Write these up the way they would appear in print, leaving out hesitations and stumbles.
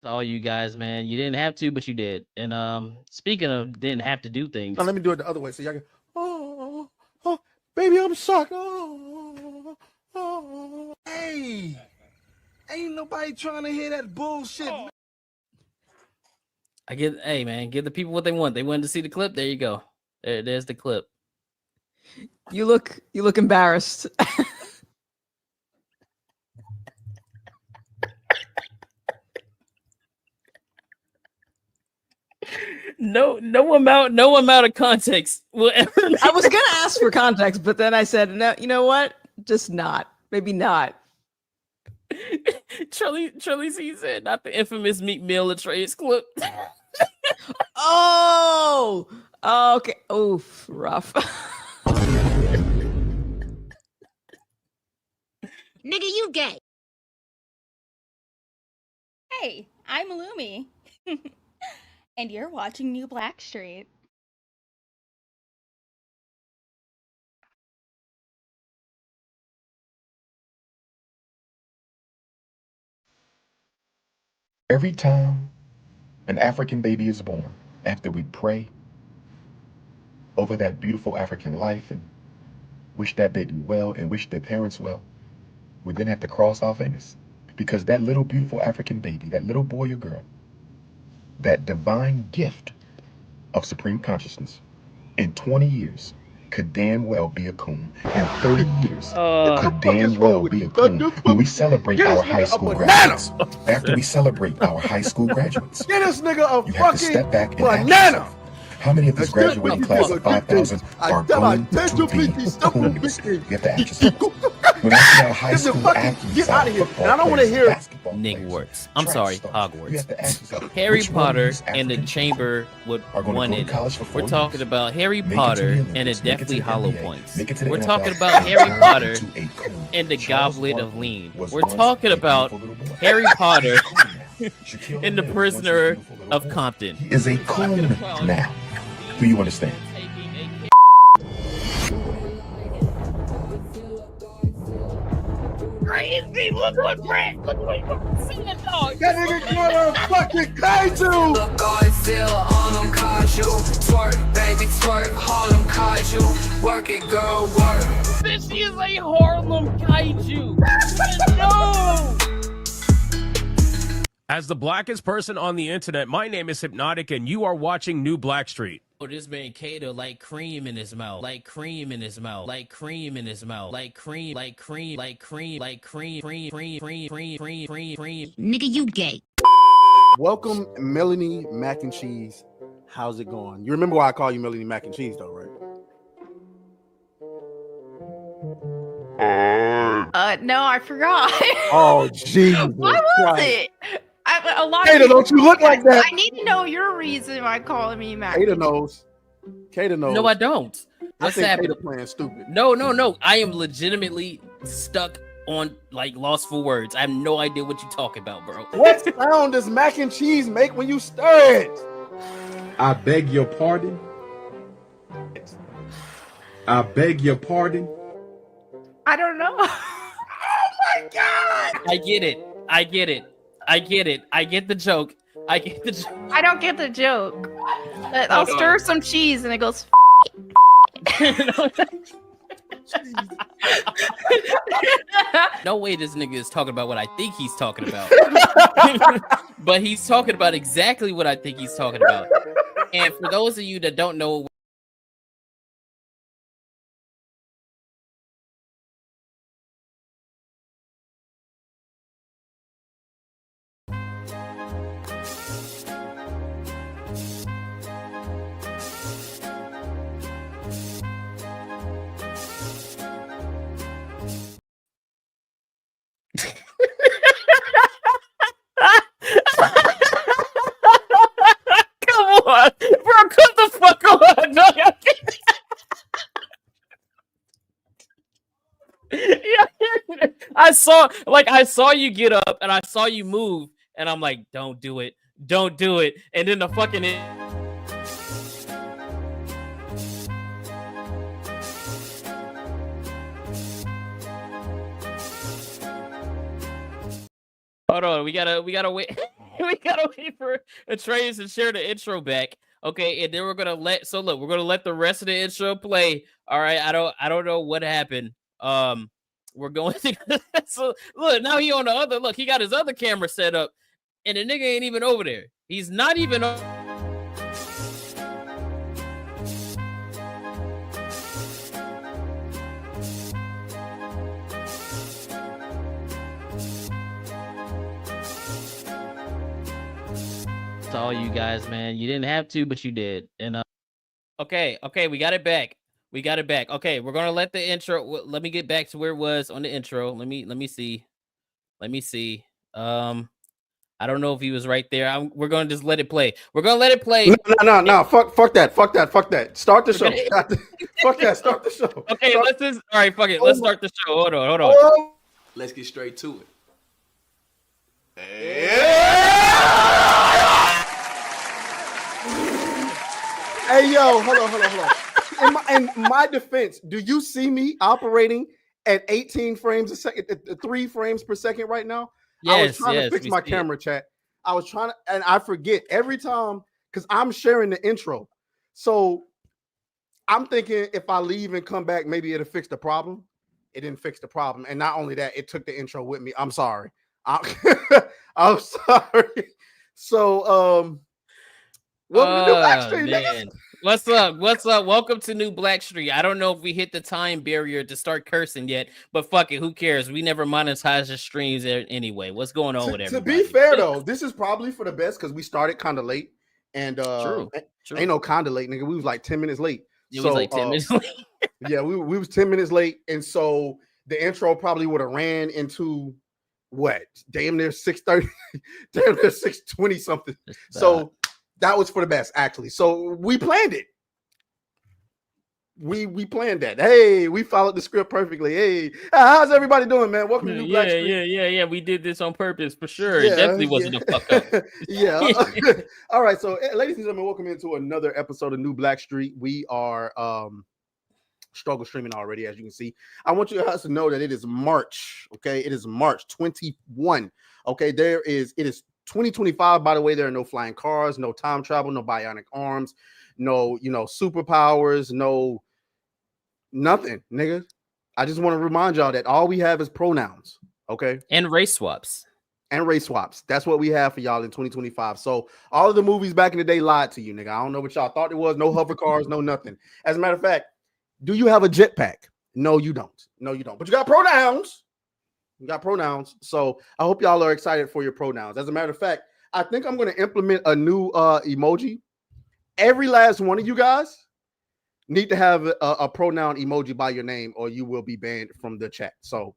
all you guys, man. You didn't have to, but you did. And speaking of didn't have to do things. Now let me do it the other way so y'all can. Oh, oh, baby, I'm shocked. Oh, oh. Hey, ain't nobody trying to hear that bullshit. Man. Hey man, give the people what they want. They wanted to see the clip. There you go. There's the clip. You look embarrassed. No amount of context will ever. I was gonna ask for context, but then I said, no, you know what? Just not. Maybe not. Charlie said, not the infamous Meat Mill Atreus clip. Oh, okay. Oof, rough. Nigga, you gay. Hey, I'm Lumi. And you're watching New Blackstreet. Every time an African baby is born, after we pray over that beautiful African life and wish that baby well and wish their parents well, we then have to cross our fingers. Because that little beautiful African baby, that little boy or girl, that divine gift of supreme consciousness, in 20 years could damn well be a coon. In 30 years could damn well be a coon. When we celebrate our high school graduates, after we celebrate our high school graduates, Get this nigga a you have to fucking step back and ask banana. yourself, how many of this graduating class of 5,000 are going to be coons? You have to ask yourself. When I see our high school athletes, get out of here. football And I don't want to players, hear basketball players, Nigwarts. I'm track sorry, stars, you have Hogwarts. to ask yourself, Harry which one of Potter these and the African Chamber would are gonna go to wanted. college for 4 We're talking years, about Harry make it to Potter the and the Olympics, make it to Deathly the Hollow NBA, Points. make it to the We're NFL, talking about Harry turn Potter into a coon. and the Charles Goblet of Barkley Lean. was We're once talking a about beautiful little boy. Harry Potter Shaquille and the O'Neal was once a Prisoner beautiful little of boy. Compton. He is a coon now. Do you understand? Crazy! Look what saying, dog. That nigga called a fucking kaiju. Look, I feel on them kaiju. Twerk, baby, twerk, Harlem kaiju. Work it, girl, work. This is a Harlem kaiju. No. As the blackest person on the internet, my name is Hypnotic, and you are watching New Blackstreet. Oh, this man Kato like cream in his mouth, like cream in his mouth, like cream in his mouth, like cream, like cream, like cream, like cream, cream, cream, cream, cream, cream, cream, cream. Nigga, you gay. Welcome, Melanie Mac and Cheese. How's it going? You remember why I call you Melanie Mac and Cheese, though, right? No, I forgot. Oh, Jesus. Why was Christ. it? A lot Kato, of don't you look like that? I need to know your reason why calling me Mac. Kato knows. Kato knows. No, I don't. I What's think happening? Kato playing stupid. No. I am legitimately stuck on like lost for words. I have no idea what you're talking about, bro. What sound does mac and cheese make when you stir it? I beg your pardon. I beg your pardon. I don't know. Oh my God! I get it. I get the joke. I get the joke. I don't get the joke. I'll stir some cheese and it goes. No way this nigga is talking about what I think he's talking about. But he's talking about exactly what I think he's talking about. And for those of you that don't know, come on, bro, come the fuck on. No, yeah, I saw you get up and I saw you move, and I'm like, don't do it, and then the fucking. Hold on, we gotta wait. We gotta wait for Atreus to share the intro back. Okay, and then we're gonna let we're gonna let the rest of the intro play. All right, I don't know what happened. We're going to so look, now he on the other he got his other camera set up, and the nigga ain't even over there. He's not even to all you guys, man. You didn't have to, but you did. And okay, we got it back. Okay, we're gonna let the intro. Let me get back to where it was on the intro. Let me see. I don't know if he was right there. We're gonna just let it play. No. Fuck that. Start the show. Fuck that. Start the show. Okay, let's just. All right, fuck it. Let's start the show. Hold on. Let's get straight to it. Hey, yo, hold on. In my defense, do you see me operating at 18 frames a second, 3 frames per second right now? Yes, I was trying to fix my camera chat. I was trying to, and I forget every time because I'm sharing the intro. So I'm thinking if I leave and come back, maybe it'll fix the problem. It didn't fix the problem. And not only that, it took the intro with me. I'm sorry. I'm sorry. So, welcome to New Black Street, niggas. What's up? Welcome to New Black Street. I don't know if we hit the time barrier to start cursing yet, but fuck it, who cares? We never monetize the streams anyway. What's going on with everybody? To be fair though, this is probably for the best because we started kind of late, and true. Ain't no kind of late, nigga. We was like 10 minutes late. It was like 10 minutes late. Yeah, we was 10 minutes late, and so the intro probably would have ran into what? Damn near 6:30, damn near 6:20 something. So that was for the best, actually. So we planned it. We planned that. Hey, we followed the script perfectly. Hey, how's everybody doing, man? Welcome to New Black Street. Yeah. We did this on purpose for sure. It definitely wasn't a fuck up. Yeah. All right. So, ladies and gentlemen, welcome into another episode of New Black Street. We are struggle streaming already, as you can see. I want you guys to know that it is March. Okay, it is March 21. Okay, it is 2025, by the way. There are no flying cars, no time travel, no bionic arms, no, superpowers, no nothing, nigga. I just want to remind y'all that all we have is pronouns, okay? And race swaps. That's what we have for y'all in 2025. So all of the movies back in the day lied to you, nigga. I don't know what y'all thought it was. No hover cars, no nothing. As a matter of fact, do you have a jetpack? No, you don't. But you got pronouns. So I hope y'all are excited for your pronouns. As a matter of fact, I think I'm going to implement a new emoji. Every last one of you guys need to have a pronoun emoji by your name, or you will be banned from the chat. So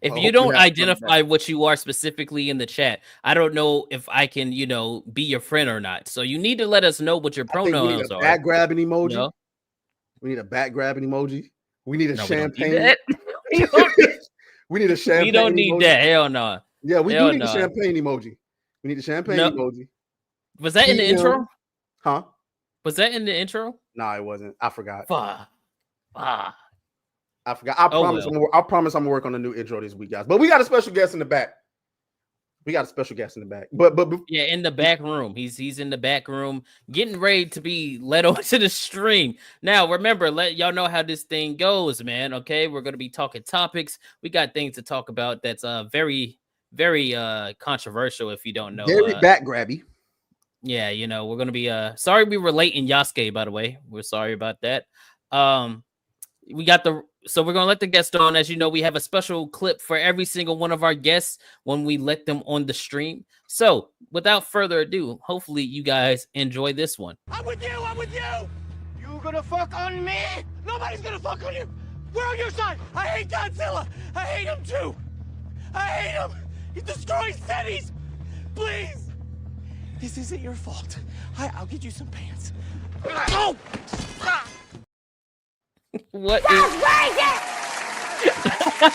if you don't identify what you are specifically in the chat, I don't know if I can, be your friend or not. So you need to let us know what your pronouns are. Back grabbing emoji. No? We need a back grabbing emoji. We need a champagne. We need a champagne. We don't need that. Hell no. Yeah, we do need a champagne emoji. We need a champagne emoji. Was that in the intro? Huh? Was that in the intro? No, it wasn't. I forgot. I forgot. I promise I'm gonna work on a new intro this week, guys. But we got a special guest in the back. But yeah, in the back room. He's in the back room getting ready to be let onto the stream. Now, remember, let y'all know how this thing goes, man. Okay, we're gonna be talking topics. We got things to talk about that's very, very controversial. If you don't know, very back grabby. Yeah, we're gonna be sorry we were late in Yasuke, by the way. We're sorry about that. So we're gonna let the guests on. As you know, we have a special clip for every single one of our guests when we let them on the stream. So without further ado, hopefully you guys enjoy this one. I'm with you. You gonna fuck on me? Nobody's gonna fuck on you. We're on your side. I hate Godzilla. I hate him too. I hate him. He destroys cities. Please. This isn't your fault. I'll get you some pants. Oh! What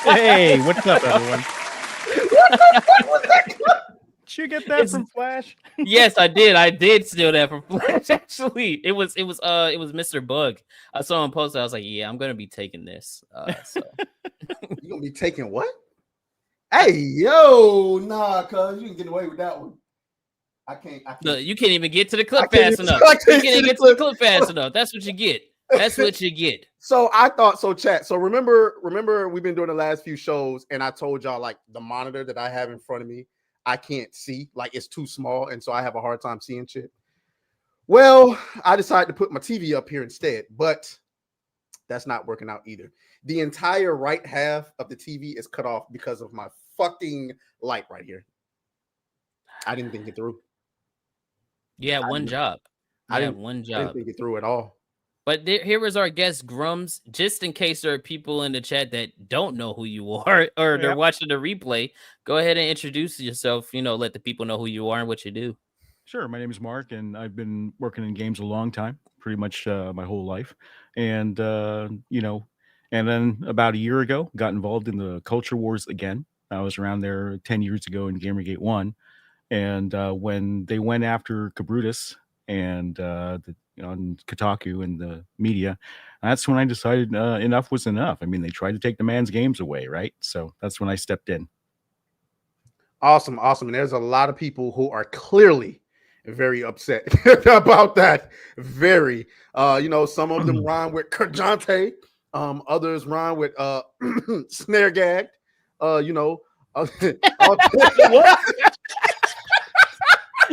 Hey, what's up, everyone? What the fuck was that? Did you get that from Flash? Yes, I did. I did steal that from Flash. Actually, it was Mr. Bug. I saw him post. I was like, yeah, I'm gonna be taking this. So you gonna be taking what? Hey, yo, nah, cuz you can get away with that one. I can't. Look, you can't even get to the clip can't fast even- enough. I You can't can't see even the get to the clip. clip fast enough. That's what you get. That's what you get. So I thought so, chat. So remember, we've been doing the last few shows, and I told y'all like the monitor that I have in front of me, I can't see, like it's too small, and so I have a hard time seeing shit. Well, I decided to put my TV up here instead, but that's not working out either. The entire right half of the TV is cut off because of my fucking light right here. I didn't think it through. You had one job. I You had didn't one I didn't job. think it through at all. But here is our guest, Grummz. Just in case there are people in the chat that don't know who you are or they're watching the replay, go ahead and introduce yourself. Let the people know who you are and what you do. Sure. My name is Mark, and I've been working in games a long time, pretty much my whole life. And, and then about a year ago, got involved in the culture wars again. I was around there 10 years ago in Gamergate 1. And when they went after Kabrutus and on Kotaku and the media, that's when I decided enough was enough. I mean, they tried to take the man's games away, right? So that's when I stepped in. Awesome. And there's a lot of people who are clearly very upset about that. Very. Some of them rhyme with Kerjante. Others rhyme with snare gagged.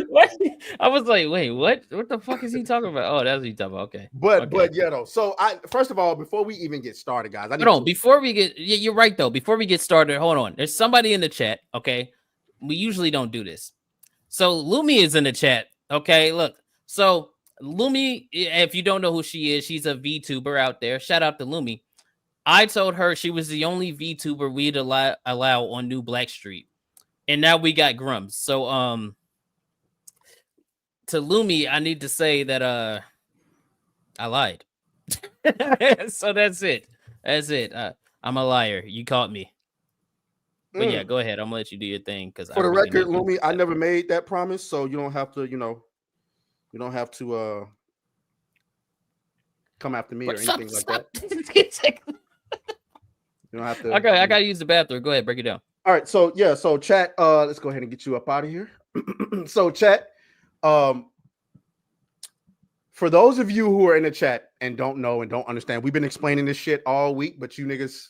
What? I was like, wait, what? What the fuck is he talking about? Oh, that's what he's talking about. Okay. But yeah, though. So first of all, before we even get started, guys, before we get you're right though. Before we get started, hold on. There's somebody in the chat. Okay. We usually don't do this. So Lumi is in the chat. Okay, look. So Lumi, if you don't know who she is, she's a VTuber out there. Shout out to Lumi. I told her she was the only VTuber we'd allow on New Black Street. And now we got Grummz. So to Lumi, I need to say that I lied. So that's it. That's it. I'm a liar. You caught me. But yeah, go ahead. I'm gonna let you do your thing because for the record, Lumi, I never made that promise, so you don't have to, you don't have to come after me or anything like that. You don't have to. Okay, I gotta use the bathroom. Go ahead, break it down. All right, so yeah, so chat, let's go ahead and get you up out of here. So chat, for those of you who are in the chat and don't know and don't understand, we've been explaining this shit all week, but you niggas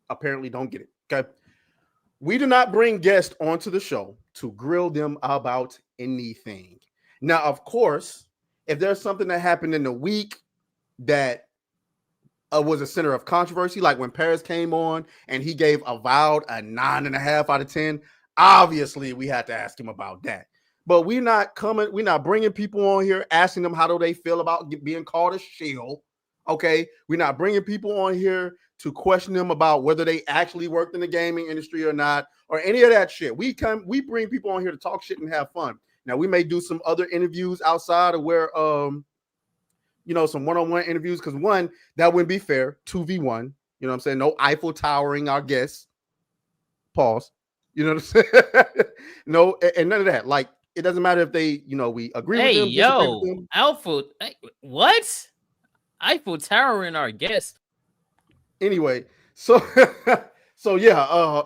apparently don't get it. Okay. We do not bring guests onto the show to grill them about anything. Now, of course, if there's something that happened in the week that was a center of controversy, like when Paris came on and he gave Avowed a 9.5 out of 10, obviously we had to ask him about that. But we're not bringing people on here asking them how do they feel about being called a shill. Okay, we're not bringing people on here to question them about whether they actually worked in the gaming industry or not, or any of that shit. We bring people on here to talk shit and have fun. Now we may do some other interviews outside of where some one-on-one interviews, because one, that wouldn't be fair. 2v1, you know what I'm saying? No Eiffel towering our guests. Pause. You know what I'm saying? No, and none of that. Like, it doesn't matter if they, we agree with them. Hey, yo, Alpha, what? Eiffel towering our guests. Anyway, so yeah,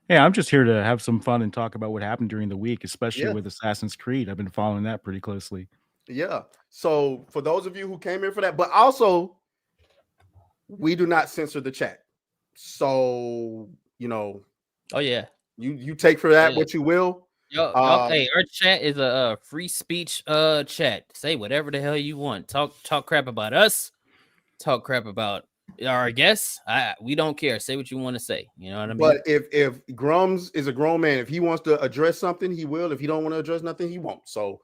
yeah, I'm just here to have some fun and talk about what happened during the week, especially with Assassin's Creed. I've been following that pretty closely. Yeah. So for those of you who came here for that, but also we do not censor the chat. So, oh yeah, you take for that what you will. Yo, hey, our chat is a free speech chat. Say whatever the hell you want. Talk crap about us. Talk crap about our guests. We don't care. Say what you want to say. You know what I mean? But if Grummz is a grown man, if he wants to address something, he will. If he don't want to address nothing, he won't. So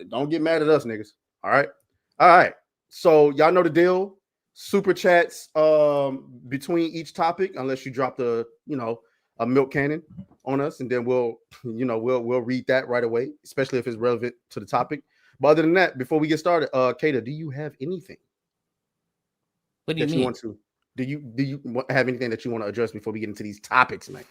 don't get mad at us, niggas. All right. So y'all know the deal. Super chats between each topic, unless you drop a milk cannon on us, and then we'll read that right away, especially if it's relevant to the topic. But other than that, before we get started, Kata, do you have anything? What do you mean? Do you have anything that you want to address before we get into these topics, man?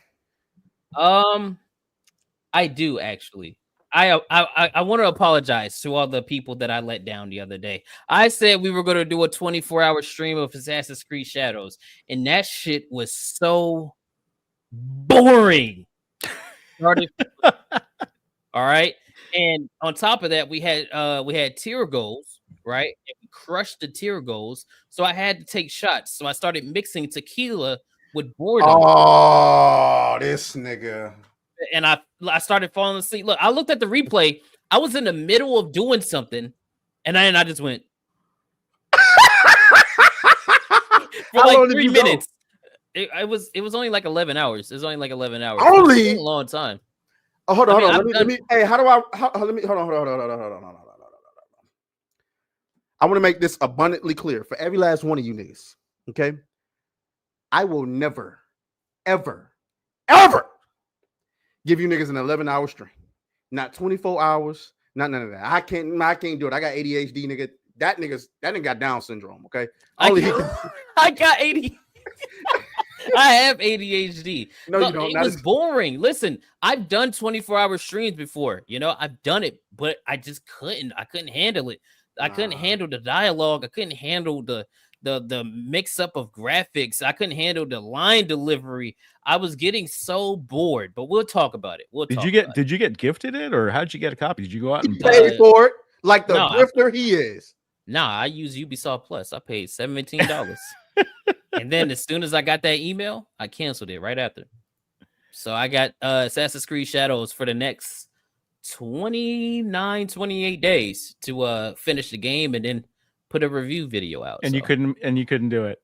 I do actually. I want to apologize to all the people that I let down the other day. I said we were going to do a 24-hour stream of Assassin's Creed Shadows, and that shit was so boring. All right. And on top of that, we had tier goals, right? And we crushed the tier goals. So I had to take shots. So I started mixing tequila with boredom. Oh, this nigga. And I started falling asleep. Look, I looked at the replay. I was in the middle of doing something, and then I just went for like 3 minutes. It was only like 11 hours. It was only like 11 hours. Only a long time. Oh, hold on. Let me. Hey, how do I? Let me. Hold on. I want to make this abundantly clear for every last one of you niggas. Okay, I will never, ever give you niggas an 11-hour stream. Not 24 hours. Not none of that. I can't do it. I got ADHD, nigga. That nigga got Down syndrome. Okay, I got ADHD. I have ADHD. No, look, you don't. It was boring. Listen, I've done 24-hour streams before. You know, I've done it, but I just couldn't. I couldn't handle it. I couldn't handle the dialogue. I couldn't handle the mix up of graphics. I couldn't handle the line delivery. I was getting so bored. But we'll talk about it. Did you get gifted it, or how'd you get a copy? Did you go out and pay for it like the grifter he is? Nah, I use Ubisoft Plus. I paid $17. And then as soon as I got that email, I canceled it right after. So I got Assassin's Creed Shadows for the next 28 days to finish the game and then put a review video out. And you couldn't do it.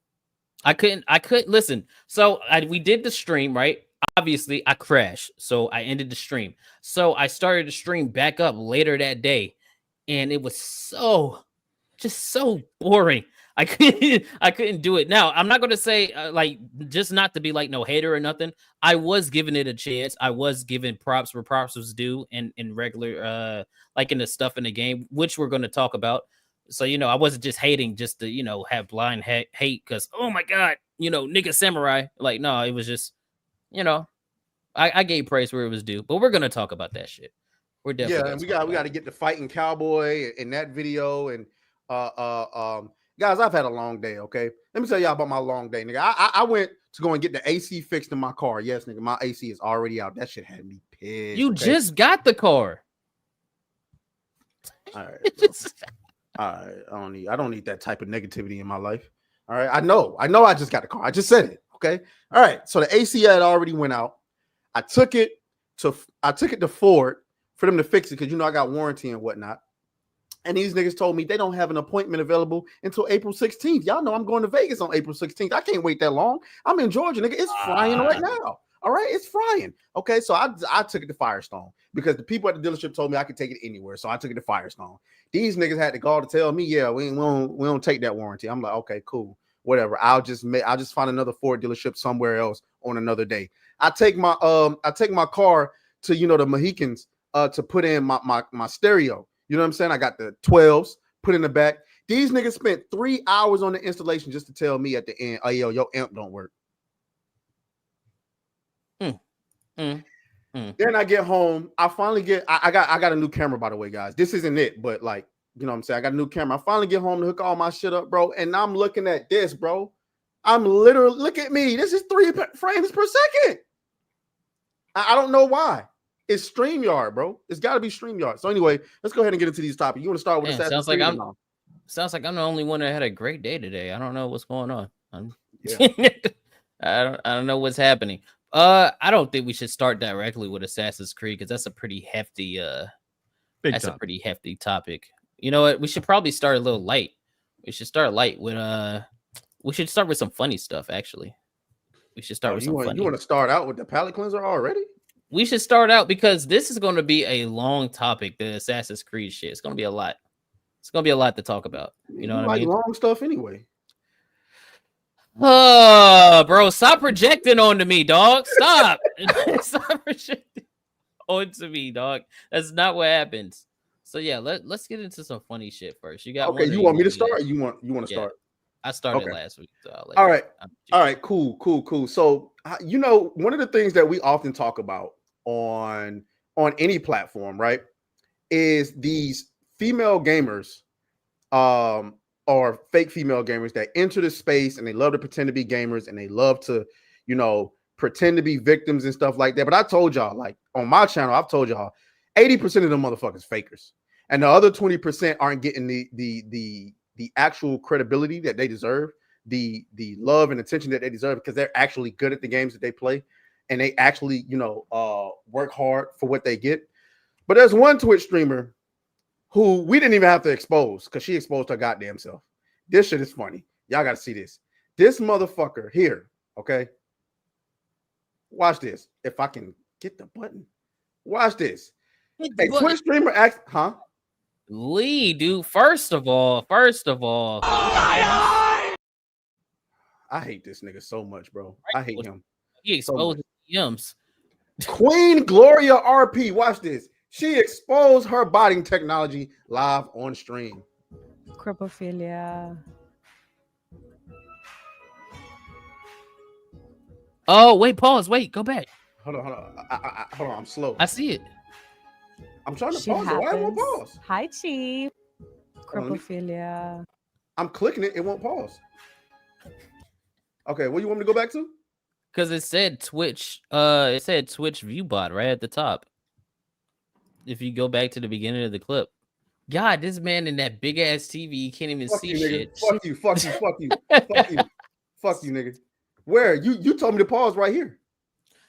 I couldn't listen. So we did the stream, right? Obviously, I crashed. So I ended the stream. So I started the stream back up later that day, and it was so boring. I couldn't do it. Now, I'm not going to say like just not to be like no hater or nothing. I was giving it a chance. I was giving props where props was due and in regular like in the stuff in the game, which we're going to talk about. So, you know, I wasn't just hating just to, you know, have blind hate because, oh my God, you know, nigga samurai. Like, no, it was just, you know, I gave praise where it was due, but we're going to talk about that shit. We're definitely and we got to get to fighting Cowboy in that video. And guys, I've had a long day. Okay, let me tell y'all about my long day, nigga. I went to go and get the AC fixed in my car. Yes, nigga, my AC is already out. That shit had me pissed. You just got the car. All right, all right. I don't need that type of negativity in my life. All right, I know. I just got the car. I just said it. Okay. All right. So the AC had already went out. I took it to Ford for them to fix it because, you know, I got warranty and whatnot. And these niggas told me they don't have an appointment available until April 16th. Y'all know I'm going to Vegas on April 16th. I can't wait that long. I'm in Georgia, nigga. It's frying right now. All right, it's frying. Okay, so I took it to Firestone because the people at the dealership told me I could take it anywhere. So I took it to Firestone. These niggas had to call to tell me, yeah, we don't take that warranty. I'm like, okay, cool, whatever. I'll just find another Ford dealership somewhere else on another day. I take my car to, you know, the Mohicans to put in my stereo. You know what I'm saying? I got the 12s put in the back. These niggas spent 3 hours on the installation just to tell me at the end, oh, yo, your amp don't work. Then I get home. I finally get, I got a new camera, by the way, guys. This isn't it, but like, you know what I'm saying? I got a new camera. I finally get home to hook all my shit up, bro. And I'm looking at this, bro. I'm literally, look at me. This is 3 frames per second. I don't know why. It's StreamYard, bro. It's got to be StreamYard. So anyway, let's go ahead and get into these topics. You want to start with Sounds like I'm the only one that had a great day today. I don't know what's going on. I don't know what's happening. I don't think we should start directly with Assassin's Creed because that's a pretty hefty a pretty hefty topic. You know what? We should probably start a little light. We should start light with we should start with some funny stuff, actually. We should start with some funny. You want to start out with the palate cleanser already? We should start out because this is going to be a long topic, the Assassin's Creed shit. It's going to be a lot. It's going to be a lot to talk about. You know what I mean? Long stuff anyway. Oh, bro, stop projecting onto me, dog. Stop. Stop projecting onto me, dog. That's not what happens. So yeah, let's get into some funny shit first. You got okay? You want me to start? Or you want to start? I started last week. So all right, cool. So you know, one of the things that we often talk about on any platform, right, is these female gamers, or fake female gamers that enter the space and they love to pretend to be gamers and they love to, pretend to be victims and stuff like that. But I told y'all, like on my channel, I've told y'all, 80% of them motherfuckers fakers, and the other 20% aren't getting the actual credibility that they deserve, the love and attention that they deserve, because they're actually good at the games that they play, and they actually, work hard for what they get. But there's one Twitch streamer who we didn't even have to expose because she exposed her goddamn self. This shit is funny. Y'all got to see this. This motherfucker here, okay? Watch this. If I can get the button. Watch this. A Twitch streamer acts, huh? Lee, dude. First of all, I hate this nigga so much, bro. I hate him. He exposed Yums. Queen Gloria RP. Watch this. She exposed her botting technology live on stream. Cryptophilia. Oh, wait, pause. Wait, go back. Hold on. Hold on. I'm slow. I see it. I'm trying to pause it. Why it won't pause? Hi, Chief. Cryptophilia. I'm clicking it. It won't pause. Okay, what you want me to go back to? Because it said Twitch. It said Twitch ViewBot right at the top. If you go back to the beginning of the clip. God, this man in that big ass TV, you can't even see shit. Fuck you, nigga. Where? You told me to pause right here.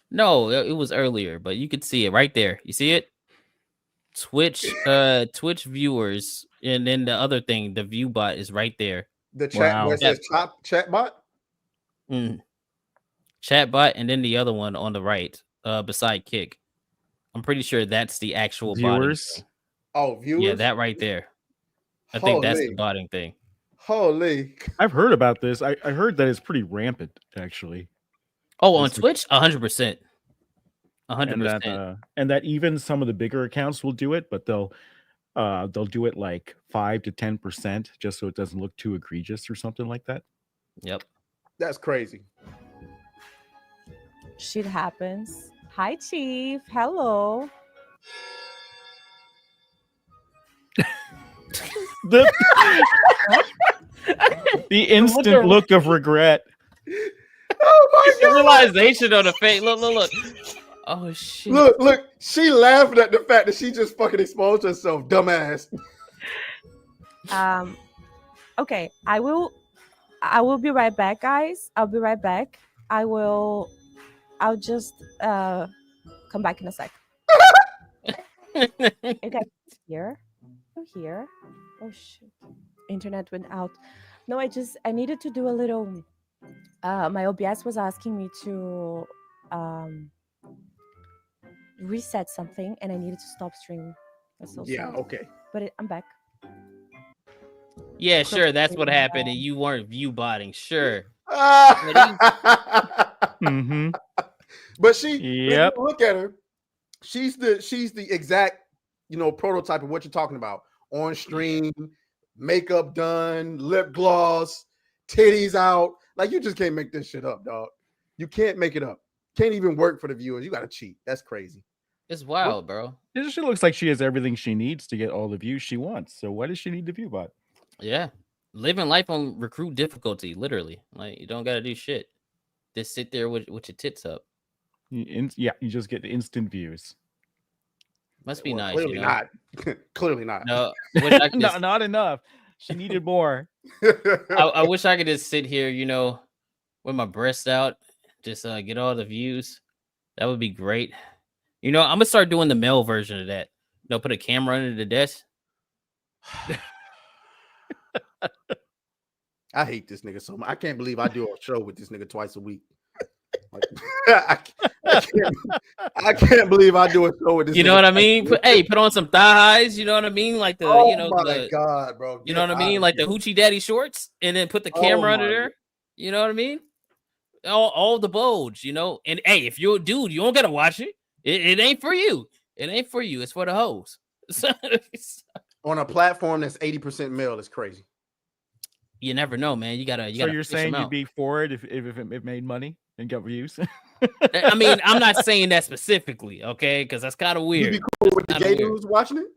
No, it was earlier, but you could see it right there. You see it? Twitch viewers, and then the other thing, the view bot is right there. The chat where it says chat bot? Chat bot, and then the other one on the right, beside Kick. I'm pretty sure that's the actual viewers. Oh, viewers? Yeah, that right there. I think that's the botting thing. Holy. I've heard about this. I heard that it's pretty rampant, actually. Oh, on Twitch? 100%. 100%. And that even some of the bigger accounts will do it, but they'll do it like 5 to 10% just so it doesn't look too egregious or something like that. Yep. That's crazy. Shit happens. Hi, Chief. Hello. The instant look of regret. Oh my God. The realization on the face. Look. Oh shit. Look. She laughing at the fact that she just fucking exposed herself, dumbass. Okay, I will be right back, guys. I'll be right back. I'll just come back in a sec. Okay, here. Oh shit. Internet went out. No, I needed to do a little my OBS was asking me to reset something and I needed to stop streaming. That's so sad. Okay. But I'm back. Yeah, sure. That's what happened, and you weren't view botting. Sure. Mm-hmm. But yep. Look at her. She's the exact, prototype of what you're talking about. On stream, makeup done, lip gloss, titties out. Like, you just can't make this shit up, dog. You can't make it up. Can't even work for the viewers. You got to cheat. That's crazy. It's wild, bro. She looks like she has everything she needs to get all the views she wants. So why does she need the view bot? Yeah. Living life on recruit difficulty, literally. Like, you don't got to do shit. Just sit there with your tits up. You just get instant views. Must be nice. Clearly not. Clearly not. No, not enough. She needed more. I wish I could just sit here, with my breast out, just get all the views. That would be great. I'm gonna start doing the male version of that. Put a camera under the desk. I hate this nigga so much. I can't believe I do a show with this nigga twice a week. I can't believe I do a show with this. You know what I mean? Put on some thigh highs. You know what I mean? Like the, my God, bro. You know what I mean? Like the hoochie daddy shorts, and then put the camera under there. You know what I mean? All the bulge, And hey, if you're a dude, you don't gotta watch it. It ain't for you. It ain't for you. It's for the hoes. On a platform that's 80% male is crazy. You never know, man. You gotta. So you're saying you'd be for it if it made money and got views? I mean, I'm not saying that specifically, okay? Because that's kind of weird. You'd be cool with the gay dudes watching it?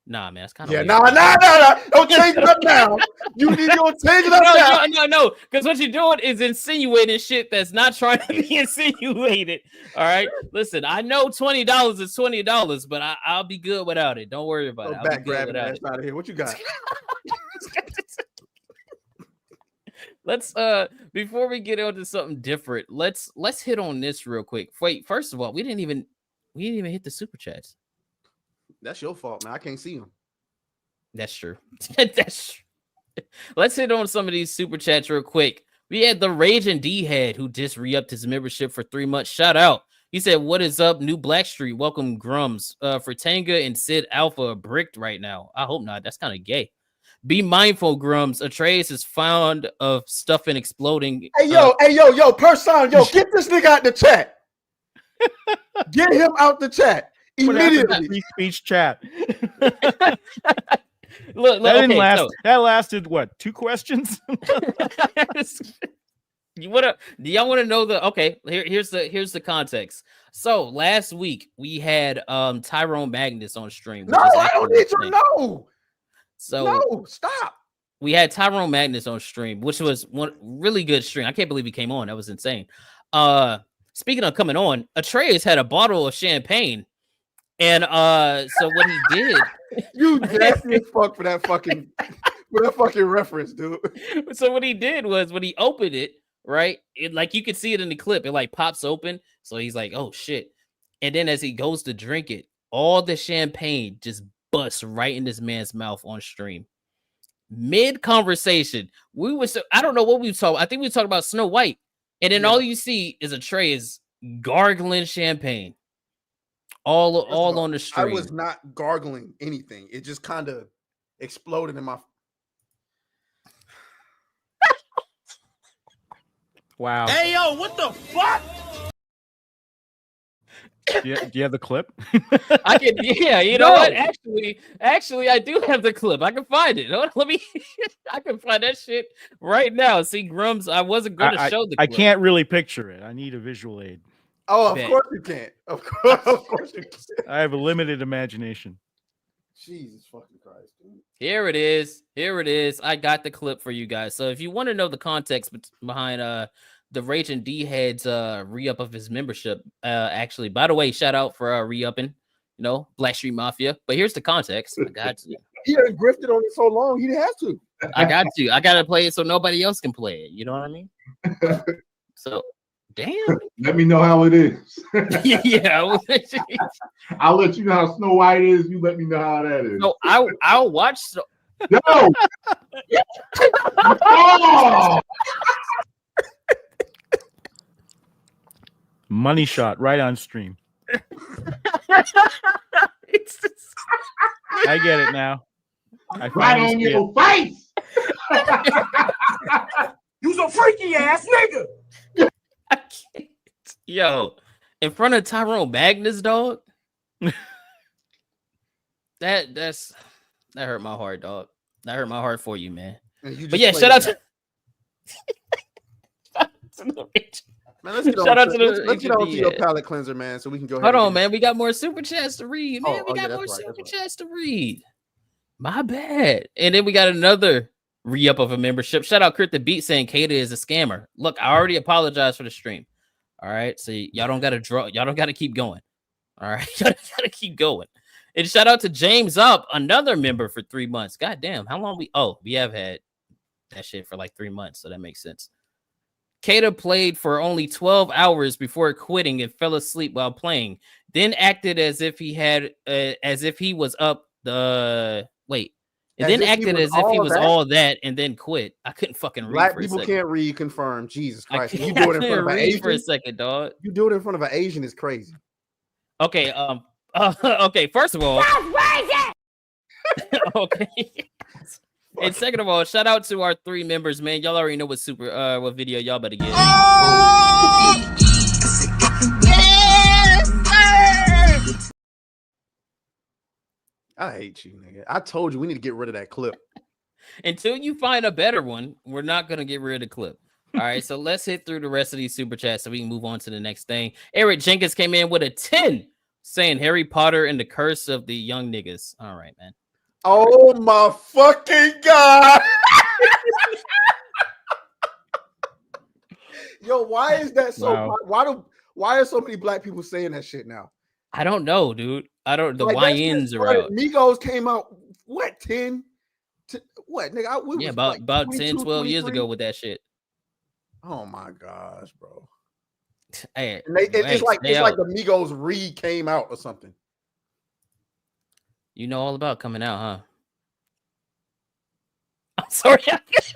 Nah, man, it's kind of Yeah, weird. nah. Don't change it up now. You need to change it up now. No. Because what you're doing is insinuating shit that's not trying to be insinuated. All right. Listen, I know $20 is $20, but I'll be good without it. Don't worry about it. I'll Back be good grabbing without ass it. out of here. What you got? Let's before we get into something different, let's hit on this real quick. Wait, first of all, we didn't even hit the super chats. That's your fault, man. I can't see them. That's true. That's true. Let's hit on some of these super chats real quick. We had the Raging D-Head who just re-upped his membership for 3 months. Shout out. He said, "What is up, New Blackstreet? Welcome, Grummz. For Tanga and Sid Alpha are bricked right now. I hope not. That's kind of gay. Be mindful, Grummz. Atreus is fond of stuffing exploding. Hey, yo, person, get this nigga out the chat. Get him out the chat immediately. Free speech chat. Look, that didn't okay, last. so, that lasted what? 2 questions? Do y'all want to know the here's the context. So last week we had Tyrone Magnus on stream. No, I don't need to know. So no, stop. We had Tyrone Magnus on stream, which was one really good stream. I can't believe he came on. That was insane. Speaking of coming on, Atreus had a bottle of champagne. And so what he did, you nasty as fuck for that fucking reference, dude. So what he did was when he opened it, right? It, like you could see it in the clip, it like pops open. So he's like, "Oh shit!" And then as he goes to drink it, all the champagne just busts right in this man's mouth on stream. Mid conversation, I don't know what we talked. I think we talked about Snow White, and then all you see is Atreus gargling champagne. All on the stream. I was not gargling anything. It just kind of exploded in my. Wow. Hey, yo, what the fuck? Do you have the clip? I can. Yeah, you know what? Actually, I do have the clip. I can find it. Let me. I can find that shit right now. See, Grummz, I wasn't going to show the clip. I can't really picture it. I need a visual aid. Oh, of course you can't. Of course you can't. I have a limited imagination. Jesus fucking Christ, dude. Here it is. I got the clip for you guys. So if you want to know the context behind the Raging D-Head's re-up of his membership, actually, by the way, shout out for re-upping, Blackstreet Mafia. But here's the context. I got you. He had grifted on it so long, he didn't have to. I got you. I gotta play it so nobody else can play it. You know what I mean? So damn. Let me know how it is. Yeah. I'll let you know how Snow White is. You let me know how that is. No, I'll watch. No. Oh! Money shot right on stream. I get it now. Right on your face. You's a freaky ass nigga. I can't. Yo, in front of Tyrone Magnus, dog. That hurt my heart, dog. That hurt my heart for you, man. But yeah, shout out to. Man, let's get on to your palate cleanser, man, so we can go ahead. Hold on, man. We got more super chats to read, man. We got more super chats to read. My bad. And then we got another re-up of a membership. Shout out Kurt the Beat saying Kata is a scammer. Look, I already apologized for the stream. All right. So y'all don't gotta keep going. All right. Y'all gotta keep going. And shout out to James Up, another member for 3 months. God damn, how long we have had that shit for like 3 months, so that makes sense. Kata played for only 12 hours before quitting and fell asleep while playing. Then acted as if he was up the and then acted as if he was all that and then quit. I couldn't fucking read. Black people can't read. Confirm. Jesus Christ! You do it in front of an Asian for a second, dog. You do it in front of an Asian is crazy. Okay. Okay. First of all, okay. And second of all, shout out to our 3 members, man. Y'all already know what video y'all better get. I hate you, nigga. I told you we need to get rid of that clip. Until you find a better one, we're not gonna get rid of the clip. All right, so let's hit through the rest of these super chats so we can move on to the next thing. Eric Jenkins came in with a 10 saying Harry Potter and the Curse of the Young Niggas. All right, man. Oh my fucking god! Yo, why is that so? Wow. Why are so many black people saying that shit now? I don't know, dude. I don't. The Like, that shit YNs are started- out. Migos came out what 10? What nigga? We Yeah, was about like about 10, 22, 12 years 23? ago with that shit. Oh my gosh, bro! Hey, And it's like stay like out. the Migos came out or something. You know all about coming out, huh? I'm sorry.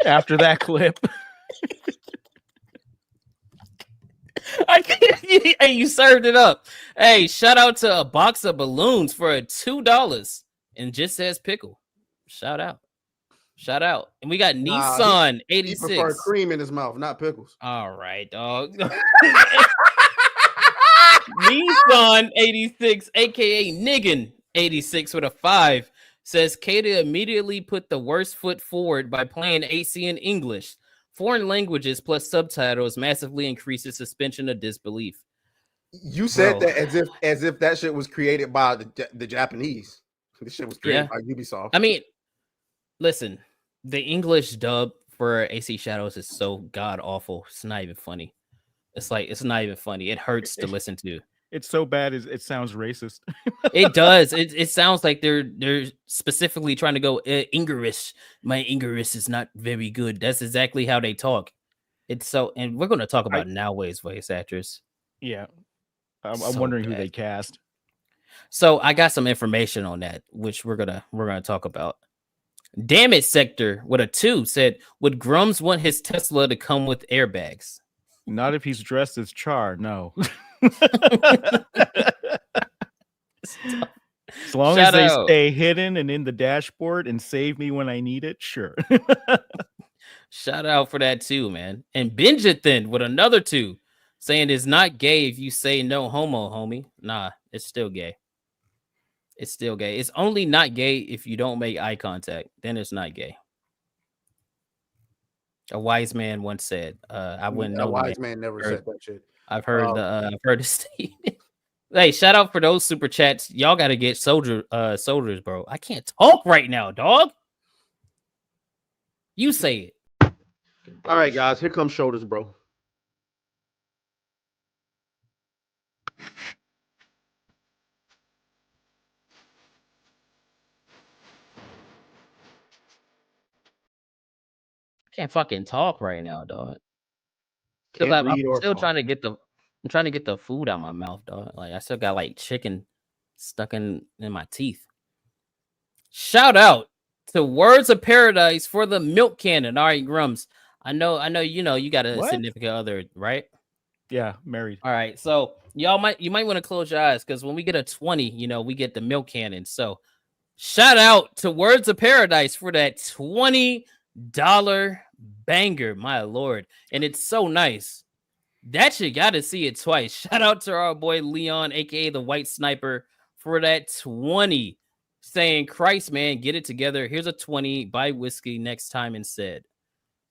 After that clip. I can't. Hey, you served it up. Hey, shout out to a box of balloons for $2 and just says pickle. Shout out. And we got Nissan He 86. prefer cream in his mouth, not pickles. All right, dog. Nissan 86, aka Niggin 86 with a 5, says Kata immediately put the worst foot forward by playing AC in English. Foreign languages plus subtitles massively increases suspension of disbelief. You said that as if that shit was created by the Japanese. This shit was created by Ubisoft. I mean, listen, the English dub for AC Shadows is so god awful. It's not even funny. It's not even funny. It hurts to listen to. It's so bad it sounds racist. It does. It sounds like they're specifically trying to go English. My English is not very good. That's exactly how they talk. It's so, and we're going to talk about Noway's voice actress. Yeah, I'm wondering who they cast. So I got some information on that, which we're gonna talk about. Damn it, Sector with a 2 said, would Grummz want his Tesla to come with airbags? Not if he's dressed as Char. No. As long as they stay hidden and in the dashboard and save me when I need it, sure. Shout out for that too, man. And Benjathan with another 2 saying it's not gay if you say no homo, homie. Nah, it's still gay. It's still gay. It's only not gay if you don't make eye contact. Then it's not gay. A wise man once said, "I wouldn't know." A wise man never said that shit. I've heard I've heard the statement. Hey, shout out for those super chats. Y'all got to get soldiers, bro. I can't talk right now, dog. You say it. All right, guys. Here comes shoulders, bro. Can't fucking talk right now, dog. I'm still trying to get the food out of my mouth, dog. Like I still got like chicken stuck in my teeth. Shout out to Words of Paradise for the milk cannon. All right, Grummz. I know you got a significant other, right? Yeah, married. All right, so you might want to close your eyes because when we get a 20, we get the milk cannon. So shout out to Words of Paradise for that $20 banger, my lord. And it's so nice that you got to see it twice. Shout out to our boy Leon, aka the White Sniper, for that 20, saying, Christ, man, get it together. Here's a 20, buy whiskey next time instead.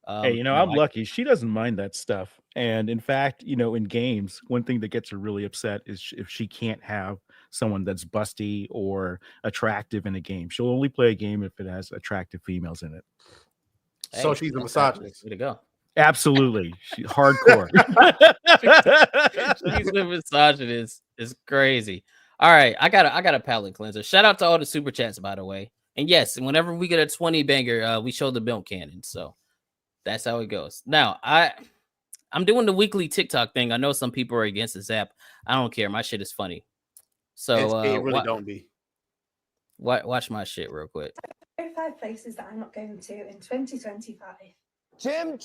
Hey, I'm lucky. She doesn't mind that stuff. And in fact, in games, one thing that gets her really upset is if she can't have someone that's busty or attractive in a game. She'll only play a game if it has attractive females in it. Hey, so she's a misogynist. Way to go. Absolutely. She's hardcore. She's a misogynist. It's crazy. All right. I got a palate cleanser. Shout out to all the super chats, by the way. And yes, whenever we get a 20 banger, we show the milk cannon. So that's how it goes. Now, I'm doing the weekly TikTok thing. I know some people are against this app. I don't care. My shit is funny. So it really don't be. Watch my shit real quick. 5 places that I'm not going to in 2025. Jim.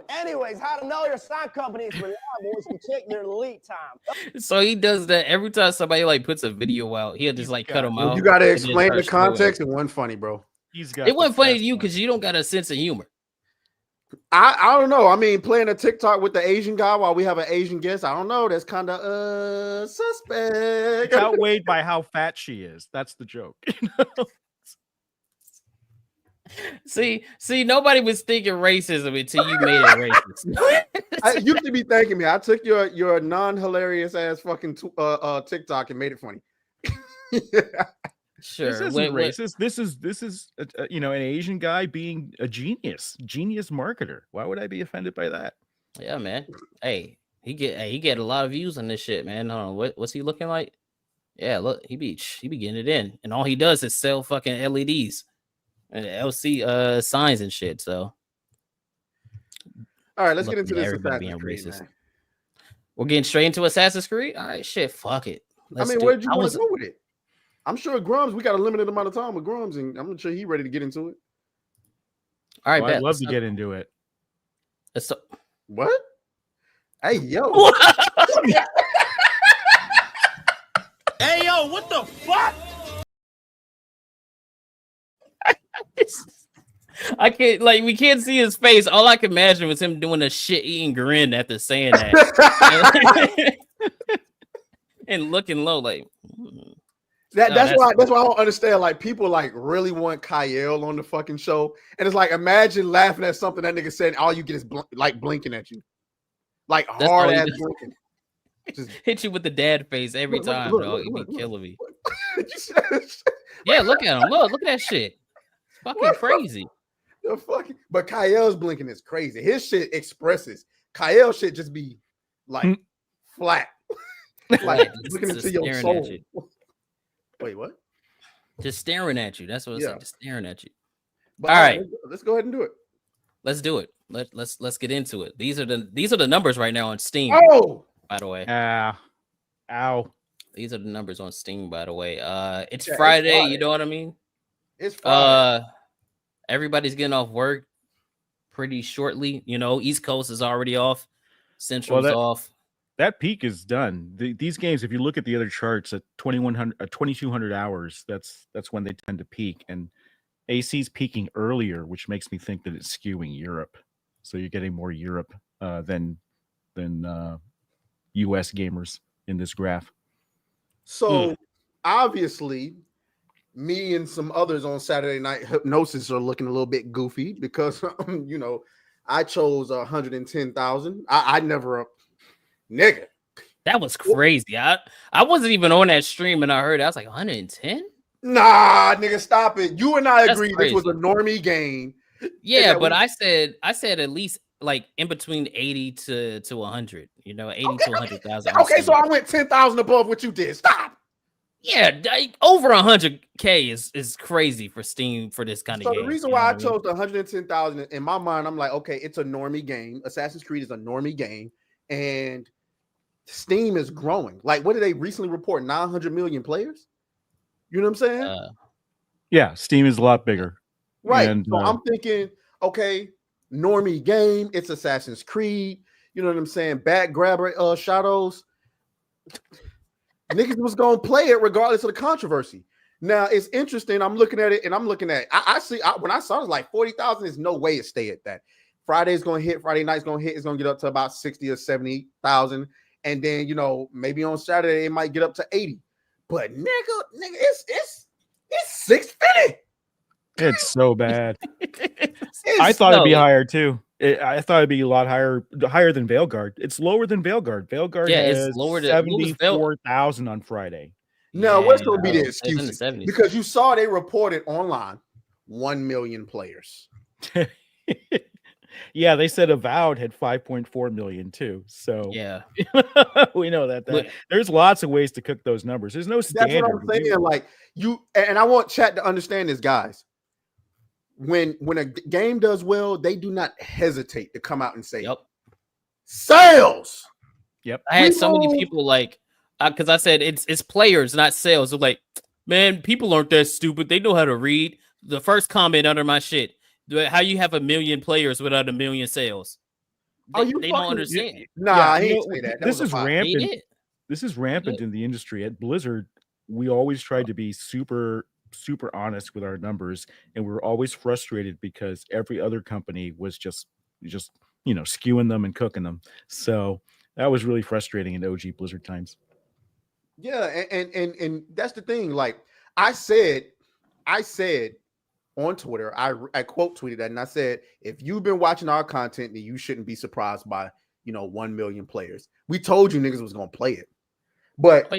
Anyways, how to know your sign company is reliable is to check their lead time. So he does that every time somebody like puts a video out. He'll just like cut them out. You got to explain the context. It wasn't funny, bro. It wasn't funny to you because you don't got a sense of humor. I don't know. I mean, playing a TikTok with the Asian guy while we have an Asian guest, I don't know. That's kind of suspect. It's outweighed by how fat she is. That's the joke. See, nobody was thinking racism until you made it racist. You should be thanking me. I took your non-hilarious ass fucking TikTok and made it funny. Sure. This isn't racist. This is you know, an Asian guy being a genius marketer. Why would I be offended by that? Yeah, man. Hey, he get a lot of views on this shit, man. Hold on, what's he looking like? Yeah, look, he be getting it in, and all he does is sell fucking LEDs and LC signs and shit. So, all right, let's get Look into at this everybody Assassin's being Creed, racist. man. We're getting straight into Assassin's Creed. All right, shit, fuck it. Let's do where'd you I want was to go with it? I'm sure Grummz, we got a limited amount of time with Grummz, and I'm sure he's ready to get into it. all right. Well, I'd Bet. love to get into it. Let's What? Hey, yo. Hey, yo, what the fuck? I can't we can't see his face. All I can imagine was him doing a shit-eating grin after saying that, and looking low like. That's why I don't understand. Like, people like really want Kyle on the fucking show, and it's like, imagine laughing at something that nigga said, and all you get is blinking at you, like hard ass blinking. Just hit you with the dad face every time, dog. You be killing me. Did you see that shit? Yeah, look at him. Look at that shit. It's fucking crazy. The fucking, but Kyle's blinking is crazy. His shit expresses. Kyle shit just be like flat, like looking into your soul. Wait, what? Just staring at you. That's what it's like. Just staring at you. But, all right, let's go ahead and do it. Let's do it. Let's get into it. These are the numbers right now on Steam. Oh, by the way. Ow. These are the numbers on Steam, by the way. It's Friday, you know what I mean? It's Friday. Everybody's getting off work pretty shortly. You know, East Coast is already off. Central's off. That peak is done. These games, if you look at the other charts at 2200 hours, that's when they tend to peak. And AC's peaking earlier, which makes me think that it's skewing Europe. So you're getting more Europe than US gamers in this graph. So obviously, me and some others on Saturday Night Hypnosis are looking a little bit goofy because you know, I chose 110,000. I never nigga. That was crazy. I wasn't even on that stream and I heard it. I was like, 110? Nah, nigga, stop it. You and I agreed this was a normie game. Yeah, but I said at least like in between 80 to 100, you know, 80 to 100,000. Okay, so I went 10,000 above what you did. Stop. Yeah, over 100K is crazy for Steam for this kind of game. So the reason why I chose 110,000 in my mind, I'm like, okay, it's a normie game. Assassin's Creed is a normie game, and Steam is growing. Like, what did they recently report? 900 million players. You know what I'm saying? Yeah, Steam is a lot bigger. Right. And, so I'm thinking, okay, normie game. It's Assassin's Creed. You know what I'm saying? Back grabber shadows. Niggas was gonna play it regardless of the controversy. Now it's interesting. I'm looking at it, and I'm looking at. I see when I saw it, like 40,000. There's no way it stay at that. Friday's gonna hit. Friday night's gonna hit. It's gonna get up to about 60 or 70,000, and then, you know, maybe on Saturday it might get up to 80. But nigga, it's 650. It's so bad. I thought it'd be higher too. I thought it'd be a lot higher than Veilguard. It's lower than Veilguard. Veilguard has it's lower than 74,000 on Friday. No, what's going to be the excuse? Because you saw they reported online 1 million players. Yeah, they said Avowed had 5.4 million too. So yeah, we know that. There's lots of ways to cook those numbers. There's no standard. That's what I'm saying. Like, you, and I want chat to understand this, guys. When a game does well, they do not hesitate to come out and say, sales. Yep. I had so many people like, because I said it's players, not sales. They're like, man, people aren't that stupid. They know how to read. The first comment under my shit, how you have 1 million players without 1 million sales? They don't understand. Nah, he didn't say that. This is rampant. This is rampant in the industry. At Blizzard, we always tried to be super honest with our numbers, and we were always frustrated because every other company was just you know, skewing them and cooking them. So that was really frustrating in OG Blizzard times. Yeah, and that's the thing. Like I said on Twitter, I quote tweeted that, and I said, if you've been watching our content, then you shouldn't be surprised by, you know, 1 million players. We told you niggas was gonna play it, but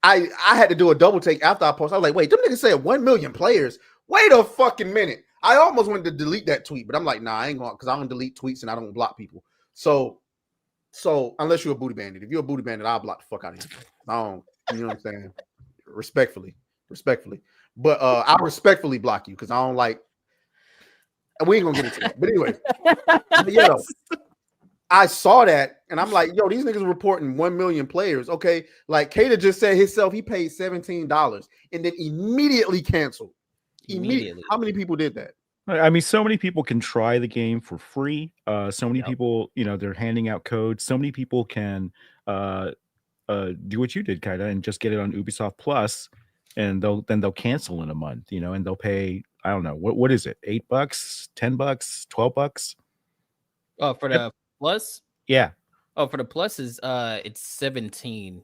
I had to do a double take after I posted. I was like, wait, them niggas said 1 million players. Wait a fucking minute. I almost wanted to delete that tweet, but I'm like, nah, I ain't going because I don't delete tweets and I don't block people. So unless you're a booty bandit, if you're a booty bandit, I'll block the fuck out of you. I don't, you know what I'm saying? Respectfully. But I respectfully block you because I don't like. And we ain't gonna get into that. But anyway, yeah, I saw that and I'm like, yo, these niggas are reporting 1 million players. Okay, like Kata just said himself, he paid $17 and then immediately canceled. Immediately. How many people did that? I mean, so many people can try the game for free. So many people, you know, they're handing out codes. So many people can do what you did, Kaida, and just get it on Ubisoft Plus, and they'll cancel in a month, you know, and they'll pay, I don't know, what is it, $8, $10, $12? Oh, for the Plus? Yeah. Oh, for the Plus is it's 17.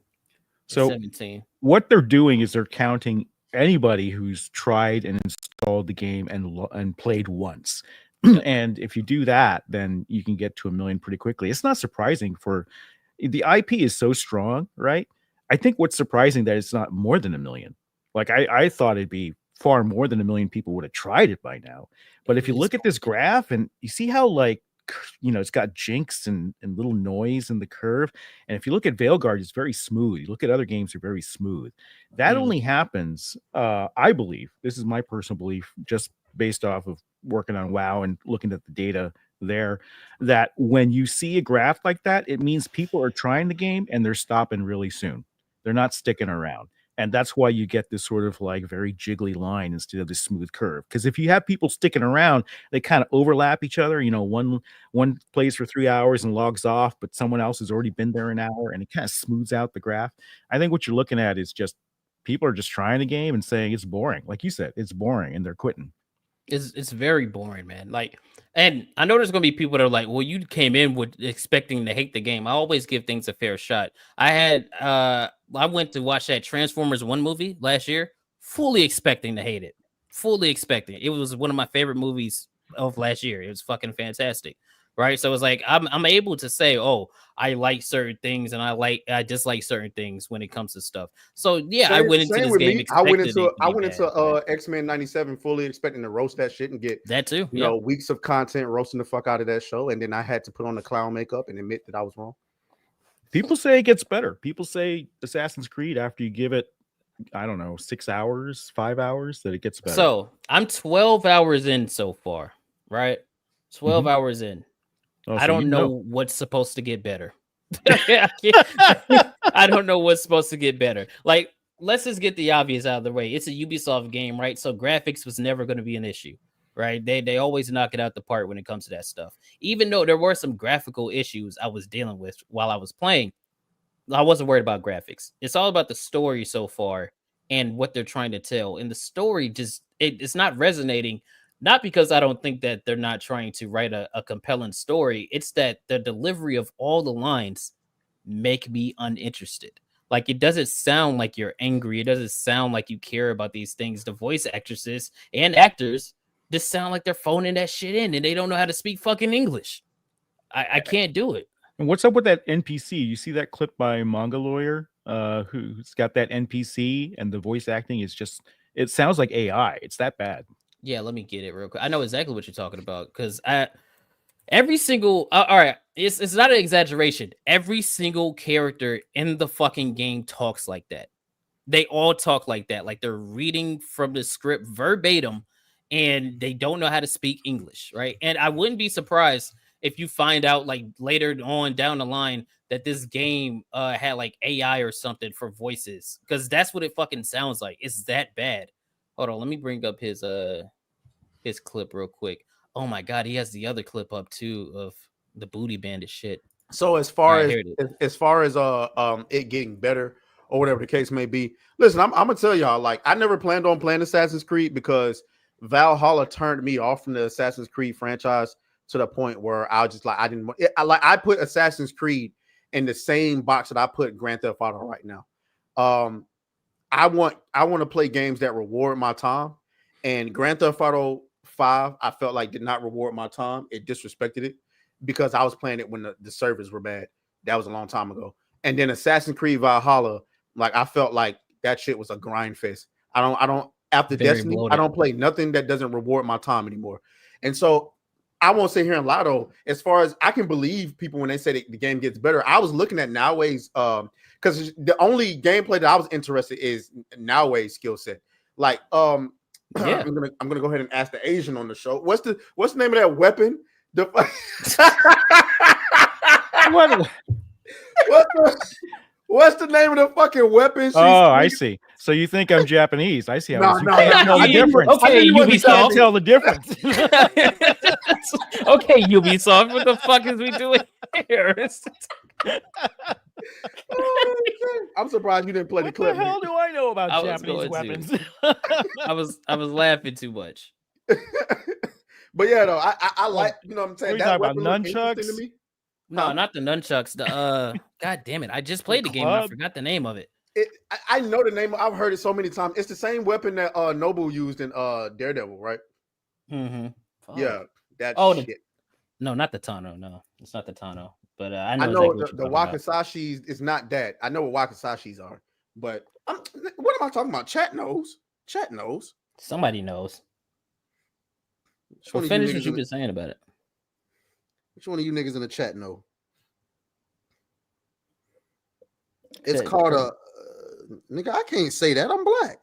So 17. What they're doing is they're counting anybody who's tried and installed the game and played once. And if you do that, then you can get to 1 million pretty quickly. It's not surprising for the IP is so strong, right? I think what's surprising that it's not more than 1 million. Like I thought it'd be far more than 1 million people would have tried it by now. But if you look at this graph and you see how, like, you know, it's got jinx and little noise in the curve. And if you look at Veilguard, it's very smooth. You look at other games, they're very smooth. That only happens, I believe, this is my personal belief, just based off of working on WoW and looking at the data there, that when you see a graph like that, it means people are trying the game and they're stopping really soon. They're not sticking around. And that's why you get this sort of like very jiggly line instead of this smooth curve. Because if you have people sticking around, they kind of overlap each other. You know, one plays for 3 hours and logs off, but someone else has already been there an hour, and it kind of smooths out the graph. I think what you're looking at is just people are just trying the game and saying it's boring. Like you said, it's boring, and they're quitting. It's very boring, man. Like, and I know there's gonna be people that are like, well, you came in with expecting to hate the game. I always give things a fair shot. I went to watch that Transformers 1 movie last year, fully expecting to hate it. Fully expecting. It was one of my favorite movies of last year. It was fucking fantastic. Right. So it's like I'm able to say, oh, I like certain things and I dislike certain things when it comes to stuff. So yeah, I went into this game. I went into X-Men 97 fully expecting to roast that shit and get that too. You know, weeks of content roasting the fuck out of that show, and then I had to put on the clown makeup and admit that I was wrong. People say it gets better. People say Assassin's Creed, after you give it, I don't know, 6 hours, 5 hours, that it gets better. So I'm 12 hours in so far, right? 12 hours in. Oh, I don't know what's supposed to get better. I don't know what's supposed to get better. Like, let's just get the obvious out of the way. It's a Ubisoft game, right? So graphics was never going to be an issue, right? They always knock it out the park when it comes to that stuff. Even though there were some graphical issues I was dealing with while I was playing, I wasn't worried about graphics. It's all about the story so far and what they're trying to tell. And the story just, it's not resonating. Not because I don't think that they're not trying to write a compelling story. It's that the delivery of all the lines make me uninterested. Like, it doesn't sound like you're angry. It doesn't sound like you care about these things. The voice actresses and actors just sound like they're phoning that shit in and they don't know how to speak fucking English. I can't do it. And what's up with that NPC? You see that clip by Manga Lawyer, who's got that NPC, and the voice acting is just, it sounds like AI. It's that bad. Yeah, let me get it real quick. I know exactly what you're talking about because every single all right, it's not an exaggeration. Every single character in the fucking game talks like that. They all talk like that, like they're reading from the script verbatim, and they don't know how to speak English, right? And I wouldn't be surprised if you find out like later on down the line that this game had like AI or something for voices, because that's what it fucking sounds like. It's that bad. Hold on, let me bring up his clip real quick. Oh my god, he has the other clip up too of the booty bandit shit. So as far as it getting better or whatever the case may be, listen, I'm gonna tell y'all, like, I never planned on playing Assassin's Creed because Valhalla turned me off from the Assassin's Creed franchise to the point where I was just like, I put Assassin's Creed in the same box that I put Grand Theft Auto right now. I want to play games that reward my time, and Grand Theft Auto 5 I felt like did not reward my time. It disrespected it because I was playing it when the servers were bad. That was a long time ago. And then Assassin's Creed Valhalla, like, I felt like that shit was a grind fest. I don't after Very Destiny, I bloated. don't play nothing that doesn't reward my time anymore. And so I won't sit here and lie though. As far as I can believe people when they say that the game gets better, I was looking at Noway's because the only gameplay that I was interested is Noway's skill set. Like Yeah. I'm gonna go ahead and ask the Asian on the show. What's the name of that weapon? What's the name of the fucking weapon? I see. So you think I'm Japanese? I see. No, You can't tell the difference. Okay, You can't Ubisoft. tell the difference. Okay, Ubisoft, what the fuck is we doing here? I'm surprised you didn't play the What clip. the hell do I know about I was Japanese going weapons? I was laughing too much. But yeah, though, I like, you know what I'm saying? What are you That talking about, weapon looked interesting nunchucks? to me. No, not the nunchucks. The god damn it! I just played the game and I club? forgot the name of it. I know the name. I've heard it so many times. It's the same weapon that Noble used in Daredevil, right? Mm-hmm. Yeah, that shit. No, not the Tano. No, it's not the Tano. But I I know, know exactly the what you're talking about. Wakasashis is not that. I know what Wakasashis are, but what am I talking about? Chat knows. Chat knows. Somebody knows. Which Well, one of finish you what niggas you've in been saying about it. Which one of you niggas in the chat know? It's Chat, called a nigga. I can't say that. I'm black.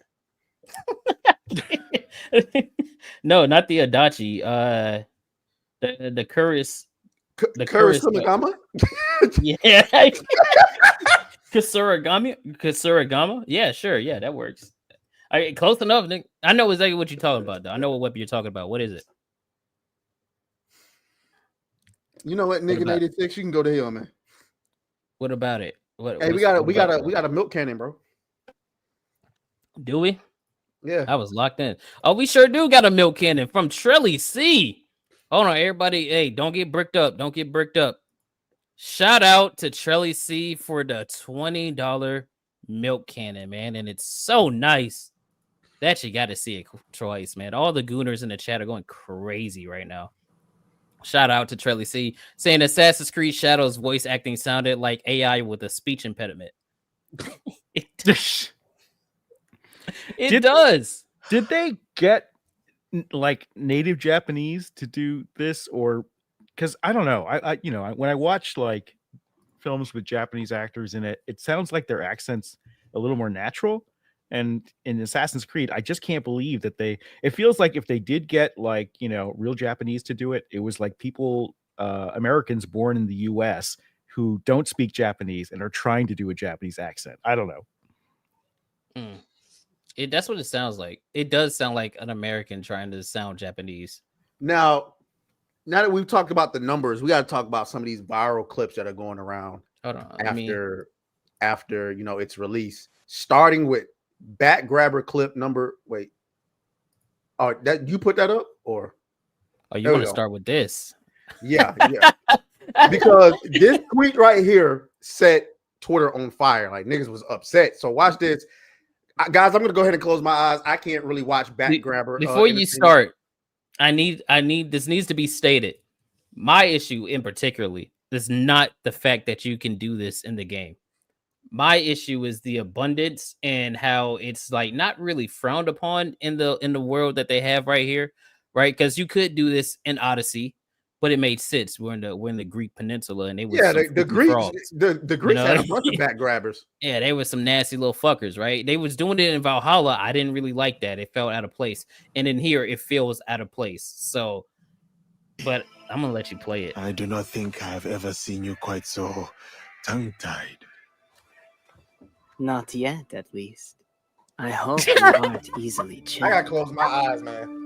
No, not the Adachi. The Kuris. The Kurisamagama? Yeah. Kasuragama? Yeah, sure. Yeah, that works. Close enough, Nick. I know exactly what you're talking about, though. I know what weapon you're talking about. What is it? You know what, nigga? 86, you can go to hell, man. What about it? Hey, we got a milk cannon, bro. Do we? Yeah, I was locked in. Oh, we sure do got a milk cannon from Trelly C. Hold on, everybody. Hey, don't get bricked up. Don't get bricked up. Shout out to Trelly C for the $20 milk cannon, man. And it's so nice. That you got to see it twice, man. All the gooners in the chat are going crazy right now. Shout out to Trelly C saying Assassin's Creed Shadows voice acting sounded like AI with a speech impediment. It does. Did they get like native Japanese to do this, or because I don't know. I when I watch like films with Japanese actors in it, it sounds like their accents a little more natural. And in Assassin's Creed, I just can't believe that it feels like if they did get like, real Japanese to do it, it was like people, Americans born in the US who don't speak Japanese and are trying to do a Japanese accent. I don't know. That's what it sounds like. It does sound like an American trying to sound Japanese. Now that we've talked about the numbers, we got to talk about some of these viral clips that are going around after its release, starting with back grabber clip number. Wait, that you put that up, or you want to start with this? Yeah. Because this tweet right here set Twitter on fire. Like niggas was upset. So watch this, guys. I'm gonna go ahead and close my eyes. I can't really watch back grabber. Before you start, I need this needs to be stated. My issue in particularly is not the fact that you can do this in the game. My issue is the abundance and how it's like not really frowned upon in the world that they have right here, right? Because you could do this in Odyssey, but it made sense. We're in the Greek peninsula, and they were the Greeks. The Greeks had a bunch of back grabbers. Yeah, they were some nasty little fuckers, right? They was doing it in Valhalla. I didn't really like that. It felt out of place, and in here it feels out of place. So, but I'm gonna let you play it. I do not think I've ever seen you quite so tongue-tied. Not yet, at least. I hope you aren't easily chilled. I gotta close my eyes, man.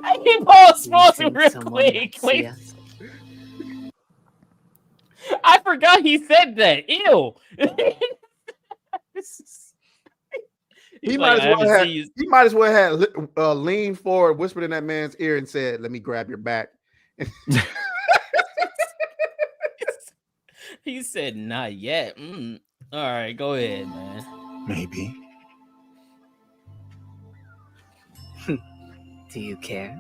I can pause real quick. Wait. I forgot he said that. Ew. He might as well have leaned forward, whispered in that man's ear, and said, "Let me grab your back." He said, "Not yet." All right, go ahead, man. Maybe. Do you care?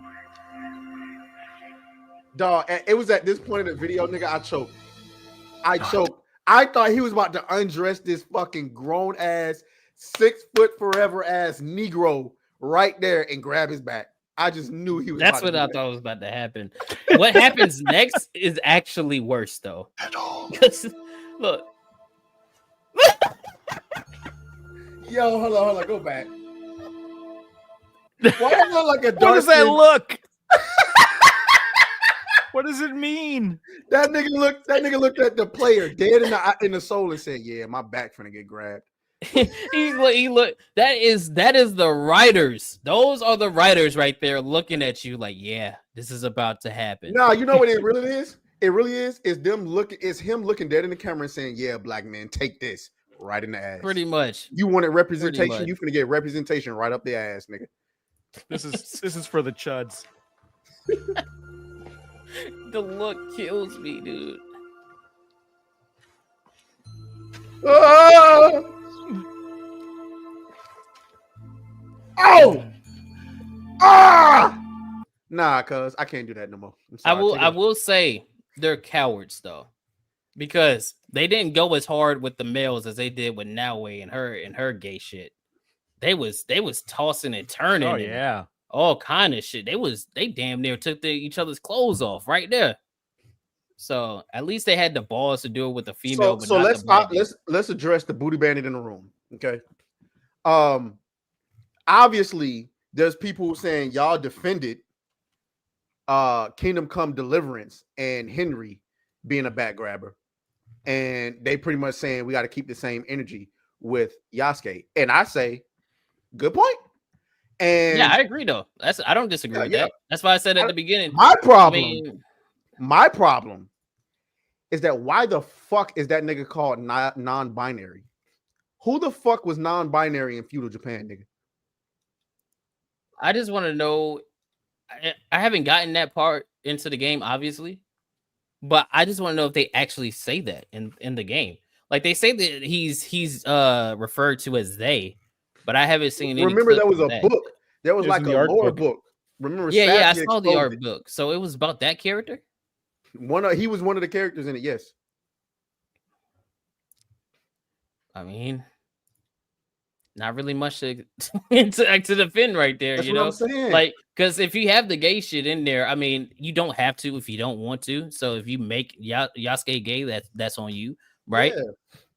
Dog, it was at this point in the video, nigga, I choked. I thought he was about to undress this fucking grown ass 6 foot forever ass Negro right there and grab his back. I just knew he was. That's what I thought was about to happen. What happens next is actually worse, though. Because look, yo, hold on, go back. Why does it look like a dark? What does that look? What does it mean? That nigga looked at the player dead in the soul and said, "Yeah, my back finna get grabbed." he look. That is the writers. Those are the writers right there looking at you like, yeah, this is about to happen. No, you know what it really is? It really is. It's them looking. It's him looking dead in the camera and saying, "Yeah, black man, take this right in the ass." Pretty much. You wanted representation. You finna get representation right up the ass, nigga. This is for the chuds. The look kills me, dude. Oh! Ah! Nah, cuz I can't do that no more. I will say they're cowards though, because they didn't go as hard with the males as they did with Naue and her gay shit. They was tossing and turning. Oh yeah. All kind of shit. They damn near took each other's clothes off right there. So at least they had the balls to do it with the female. So let's address the booty bandit in the room. Okay. Obviously there's people saying y'all defended Kingdom Come Deliverance and Henry being a back grabber, and they pretty much saying we got to keep the same energy with Yasuke. And I say, good point. And yeah, I agree though. I don't disagree with that. That's why I said at the beginning. My problem is that why the fuck is that nigga called non-binary? Who the fuck was non-binary in feudal Japan, nigga? I just want to know. I haven't gotten that part into the game, obviously, but I just want to know if they actually say that in the game. Like they say that he's referred to as they, but I haven't seen any. Remember, there was a book. There was like a lore book. Remember? Yeah, I saw the art book. So it was about that character. He was one of the characters in it. Yes. I mean, not really much to defend right there. That's you what know, I'm saying. like because if you have the gay shit in there, I mean, you don't have to if you don't want to. So if you make Yasuke gay, that's on you, right? Yeah.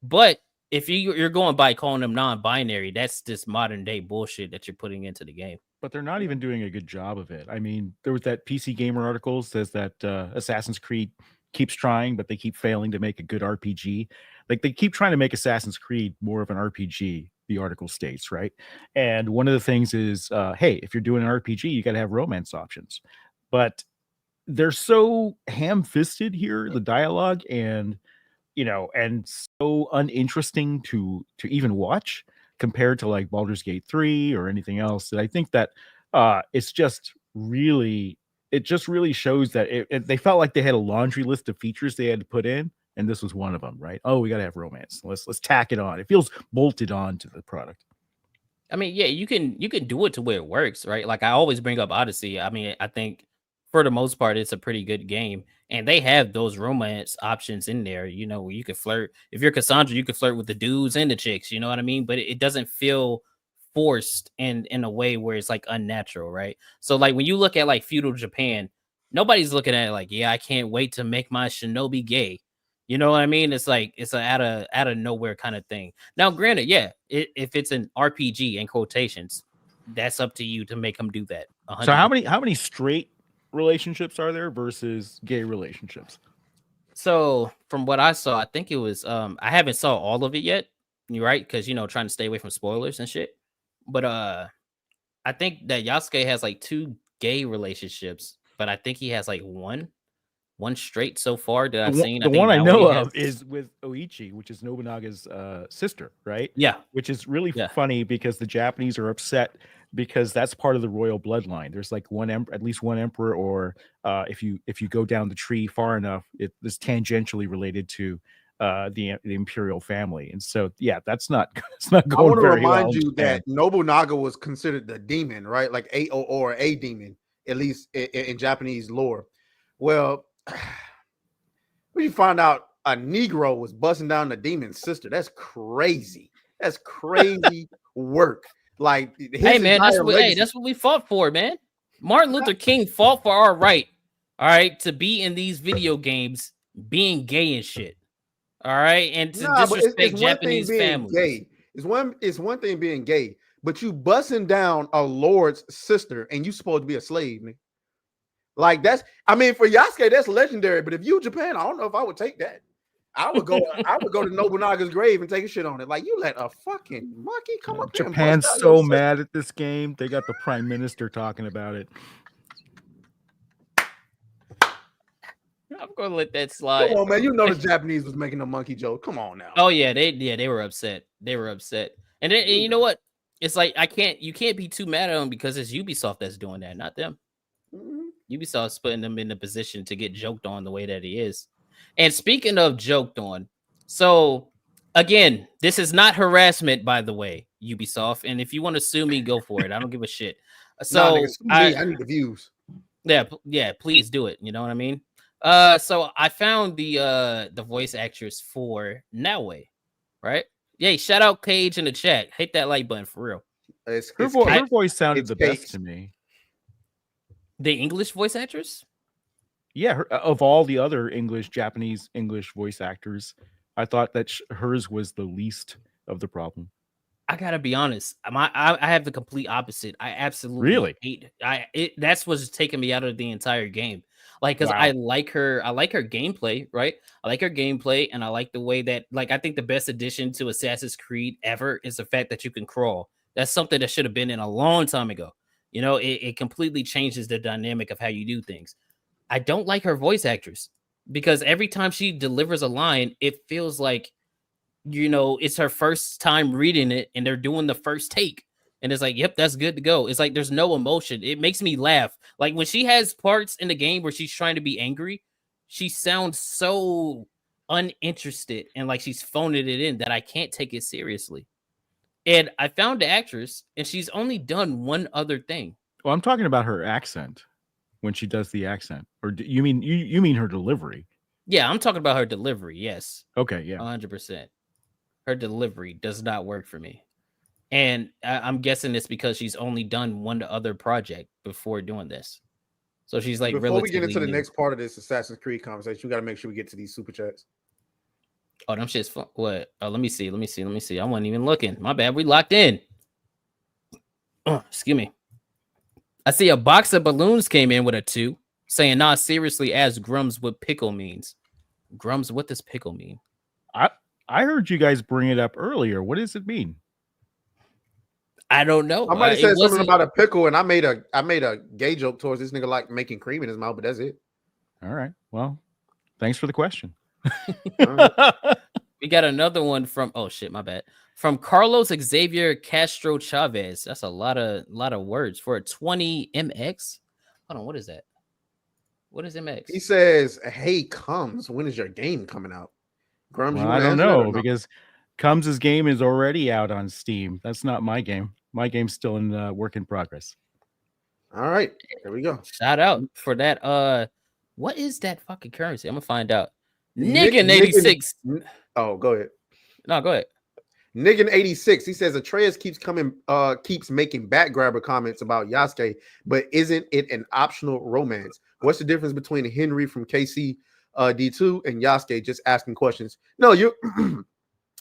But if you're going by calling them non-binary, that's just modern day bullshit that you're putting into the game. But they're not even doing a good job of it. I mean, there was that PC Gamer article says that Assassin's Creed keeps trying, but they keep failing to make a good RPG. Like they keep trying to make Assassin's Creed more of an RPG, the article states, right? And one of the things is, hey, if you're doing an RPG, you got to have romance options. But they're so ham-fisted here, the dialogue, and and so uninteresting to even watch compared to like Baldur's Gate 3 or anything else, that I think that it just really shows that they felt like they had a laundry list of features they had to put in, and this was one of them, right? Oh, we got to have romance. Let's tack it on. It feels bolted on to the product. I mean, yeah, you can do it to where it works, right? Like I always bring up Odyssey. I mean, I think for the most part, it's a pretty good game. And they have those romance options in there, where you could flirt. If you're Cassandra, you could flirt with the dudes and the chicks, you know what I mean? But it doesn't feel forced in a way where it's like unnatural, right? So like when you look at like feudal Japan, nobody's looking at it like, yeah, I can't wait to make my shinobi gay. You know what I mean? It's like it's a out of nowhere kind of thing. Now, granted, yeah, if it's an RPG in quotations, that's up to you to make them do that. 100%. So how many straight relationships are there versus gay relationships? So from what I saw, I think it was I haven't saw all of it yet. You're right, because trying to stay away from spoilers and shit. But I think that Yasuke has like 2 gay relationships, but I think he has like one straight so far that I've seen. The one I know of is with Oichi, which is Nobunaga's sister, right? Yeah. Which is really funny because the Japanese are upset because that's part of the royal bloodline. There's like at least one emperor, or if you go down the tree far enough, it is tangentially related to the imperial family. And so yeah, it's not going very well. I want to remind you that Nobunaga was considered the demon, right? Like a demon, at least in Japanese lore. Well, when you find out a Negro was busting down the demon's sister, that's crazy. That's crazy work. Like his Hey man, entire legacy. that's what we fought for, man. Martin Luther King fought for our right, all right, to be in these video games, being gay and shit, all right, and to Nah, but disrespect it's one thing Japanese being families. gay. It's one thing being gay, but you busting down a lord's sister and you supposed to be a slave, nigga. Like that's, I mean, for Yasuke, that's legendary. But if you Japan, I don't know if I would take that. I would go to Nobunaga's grave and take a shit on it. Like you let a fucking monkey come up here and Japan's bust out so your sister. mad at this game. They got the prime minister talking about it. I'm gonna let that slide. Come on, man. You know the Japanese was making a monkey joke. Come on now. Oh yeah, they were upset. They were upset. And then, and you know what? It's like you can't be too mad at them because it's Ubisoft that's doing that, not them. Ubisoft's putting them in the position to get joked on the way that he is. And speaking of joked on, so again, this is not harassment, by the way, Ubisoft. And if you want to sue me, go for it. I don't give a shit. So nigga, sue me. I need the views. Yeah, please do it. You know what I mean? So I found the voice actress for Naue, right? Yay, shout out Cage in the chat. Hit that like button for real. Her voice sounded the best to me. The English voice actress? Yeah, of all the other Japanese English voice actors, I thought that hers was the least of the problem. I gotta be honest. I have the complete opposite. I absolutely really hate that's what's taking me out of the entire game. Like, because Wow. I like her gameplay, right? I like her gameplay, and I like the way that, like, I think the best addition to Assassin's Creed ever is the fact that you can crawl. That's something that should have been in a long time ago. You know, it completely changes the dynamic of how you do things. I don't like her voice actress because every time she delivers a line, it feels like, you know, it's her first time reading it and they're doing the first take. And it's like, yep, that's good to go. It's like there's no emotion. It makes me laugh. Like when she has parts in the game where she's trying to be angry, she sounds so uninterested and like she's phoning it in that I can't take it seriously. And I found the actress and she's only done one other thing. Well, I'm talking about her accent when she does the accent. Or do you mean you mean her delivery? Yeah, I'm talking about her delivery. Yes. Okay, yeah. 100%. Her delivery does not work for me. And I'm guessing it's because she's only done one other project before doing this. So she's like, before we get into the new. next part of this Assassin's Creed conversation, we got to make sure we get to these super chats. Oh, them shit's fun. What? Oh, let me see. I wasn't even looking. My bad. We locked in. Excuse me. I see a box of balloons came in with a 2, saying, nah, seriously, ask Grummz what pickle means. Grummz, what does pickle mean? I heard you guys bring it up earlier. What does it mean? I don't know. Somebody said something about a pickle, and I made a gay joke towards this nigga like making cream in his mouth, but that's it. All right. Well, thanks for the question. We got another one from my bad. From Carlos Xavier Castro Chavez. That's a lot of words for a 20 MX. Hold on, what is that? What is MX? He says, "Hey, Comes, when is your game coming out?" Grummz, well, I don't know because Combs' game is already out on Steam. That's not my game. My game's still in work in progress. All right, there we go. Shout out for that. What is that fucking currency? I'm gonna find out. Niggin 86. Oh, go ahead. No, go ahead. Niggin 86. He says Atreus keeps making back grabber comments about Yasuke, but isn't it an optional romance? What's the difference between Henry from KC D2 and Yasuke? Just asking questions. No, you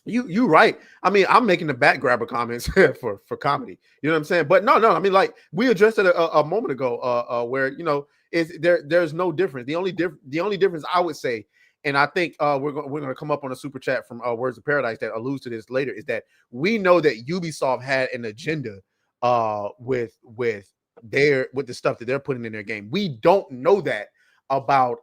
you right. I mean, I'm making the back grabber comments for comedy. You know what I'm saying? But no. I mean, like we addressed it a moment ago, where you know there's no difference. The only difference I would say, and I think we're going to come up on a super chat from Words of Paradise that alludes to this later, is that we know that Ubisoft had an agenda with the stuff that they're putting in their game. We don't know that about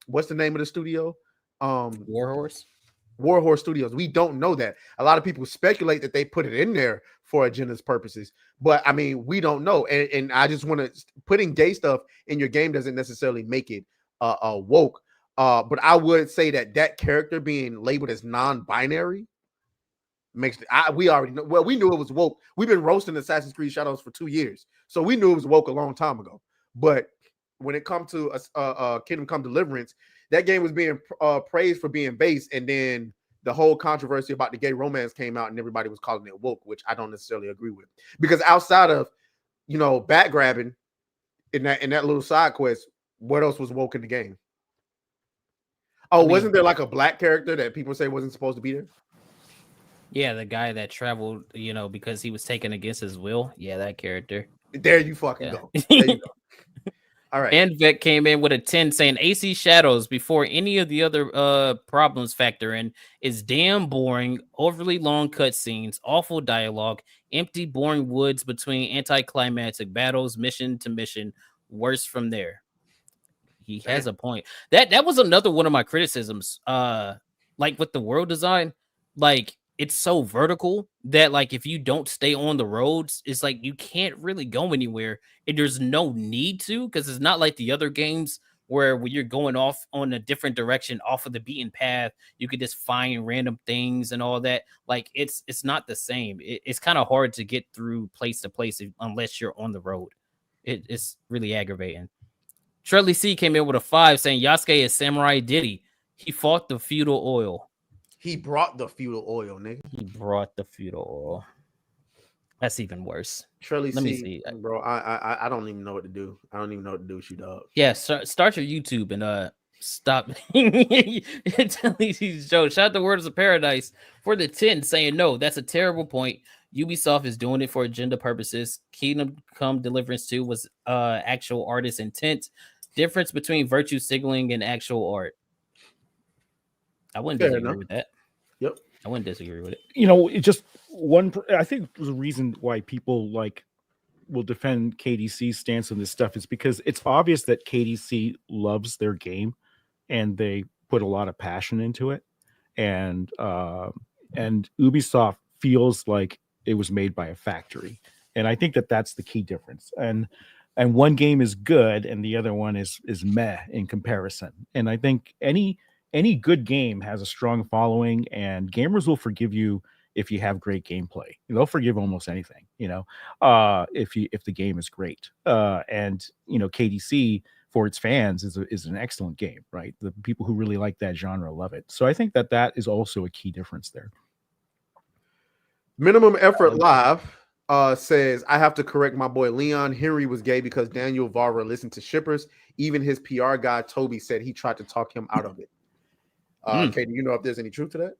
what's the name of the studio? Warhorse Studios. We don't know that. A lot of people speculate that they put it in there for agendas purposes, but I mean, we don't know. And I just want to putting gay stuff in your game doesn't necessarily make it woke. But I would say that character being labeled as non-binary makes we already know. Well, we knew it was woke. We've been roasting Assassin's Creed Shadows for 2 years, so we knew it was woke a long time ago. But when it comes to Kingdom Come Deliverance, that game was being praised for being base, and then the whole controversy about the gay romance came out and everybody was calling it woke, which I don't necessarily agree with. Because outside of, bat grabbing in that little side quest, what else was woke in the game? Oh, wasn't there like a black character that people say wasn't supposed to be there? Yeah, the guy that traveled, because he was taken against his will. Yeah, that character. There you fucking go. There you go. All right. And Vec came in with a 10 saying AC Shadows before any of the other problems factor in is damn boring, overly long cutscenes, awful dialogue, empty, boring woods between anticlimactic battles, mission to mission, worse from there. He has a point. That was another one of my criticisms. Like with the world design, like it's so vertical that like if you don't stay on the roads, it's like you can't really go anywhere, and there's no need to, because it's not like the other games where when you're going off on a different direction off of the beaten path, you could just find random things and all that. Like it's not the same. It's kind of hard to get through place to place unless you're on the road. It's really aggravating. Shirley C came in with a 5 saying Yasuke is Samurai Diddy. He fought the feudal oil. He brought the feudal oil, nigga. He brought the feudal oil. That's even worse. Shirley Let C, me see. Bro, I don't even know what to do. I don't even know what to do with you, dog. Yeah, start your YouTube and stop telling these jokes. Shout out to Words of Paradise for the 10 saying no, that's a terrible point. Ubisoft is doing it for agenda purposes. Kingdom Come Deliverance 2 was actual artist intent. Difference between virtue signaling and actual art. I wouldn't disagree with that. Yep. I wouldn't disagree with it. It just I think the reason why people will defend KDC's stance on this stuff is because it's obvious that KDC loves their game and they put a lot of passion into it. And Ubisoft feels like it was made by a factory. And I think that that's the key difference. And one game is good and the other one is meh in comparison. And I think any good game has a strong following, and gamers will forgive you if you have great gameplay. They'll forgive almost anything, if the game is great. And KDC for its fans is an excellent game, right? The people who really like that genre love it. So I think that is also a key difference there. Minimum Effort Live says, I have to correct my boy Leon. Henry was gay because Daniel Vara listened to shippers. Even his PR guy, Toby, said he tried to talk him out of it. Okay, do you know if there's any truth to that?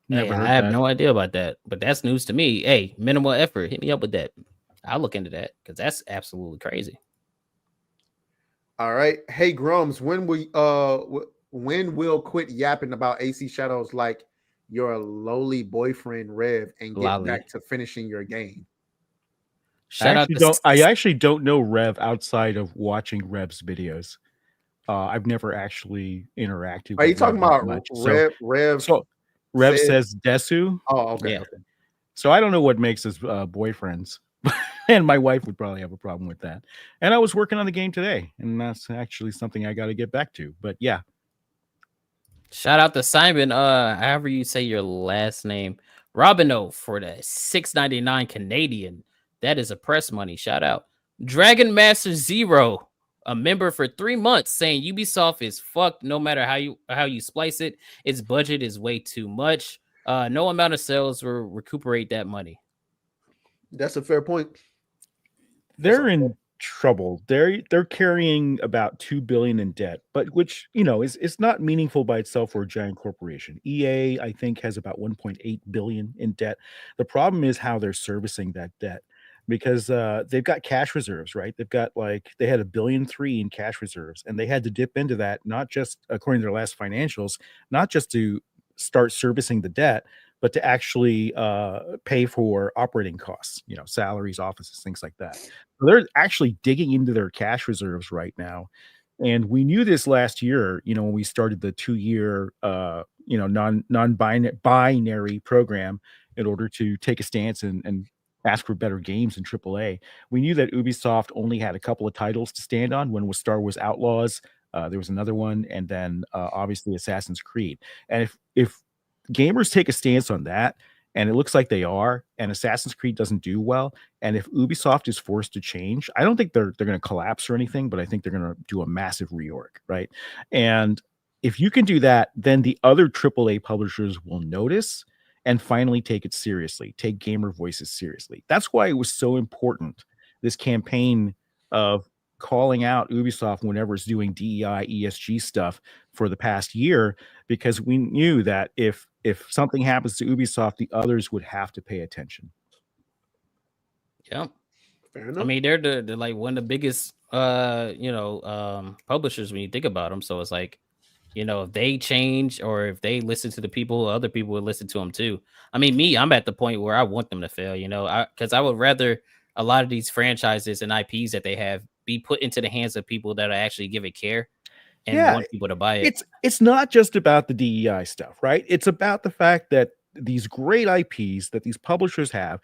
Hey, I have no idea about that, but that's news to me. Hey, Minimal Effort, hit me up with that. I'll look into that because that's absolutely crazy. All right. Hey, Grummz, when will quit yapping about AC Shadows like your lowly boyfriend Rev and get back to finishing your game? I actually don't know Rev outside of watching Rev's videos. I've never actually interacted. Are you talking about Rev? So Rev says Desu. Oh, okay. Yeah. So I don't know what makes us boyfriends, and my wife would probably have a problem with that. And I was working on the game today, and that's actually something I got to get back to. But yeah. Shout out to Simon. However you say your last name, Robino for the $6.99 Canadian. That is a press money. Shout out Dragon Master Zero, a member for 3 months, saying Ubisoft is fucked no matter how you splice it. Its budget is way too much. No amount of sales will recuperate that money. That's a fair point. They're in trouble. They're carrying about $2 billion in debt, but which is not meaningful by itself for a giant corporation. EA, I think, has about $1.8 billion in debt. The problem is how they're servicing that debt. Because they've got cash reserves, right? They had $1.3 billion in cash reserves, and they had to dip into that, not just according to their last financials, not just to start servicing the debt, but to actually pay for operating costs, salaries, offices, things like that. So they're actually digging into their cash reserves right now. And we knew this last year, when we started the 2-year, non-binary program in order to take a stance and ask for better games in AAA. We knew that Ubisoft only had a couple of titles to stand on. One was Star Wars Outlaws. There was another one, and then obviously Assassin's Creed. And if gamers take a stance on that, and it looks like they are, and Assassin's Creed doesn't do well, and if Ubisoft is forced to change, I don't think they're going to collapse or anything, but I think they're going to do a massive reorg, right? And if you can do that, then the other AAA publishers will notice and finally take it seriously, take gamer voices seriously. That's why it was so important, this campaign of calling out Ubisoft whenever it's doing DEI, ESG stuff for the past year, because we knew that if something happens to Ubisoft, the others would have to pay attention. Yeah. Fair I enough. mean, they're like one of the biggest publishers when you think about them. So it's like, if they change or if they listen to the people, other people would listen to them too. I mean, I'm at the point where I want them to fail, because I would rather a lot of these franchises and IPs that they have be put into the hands of people that actually give it care and want people to buy it. It's not just about the DEI stuff, right? It's about the fact that these great IPs that these publishers have,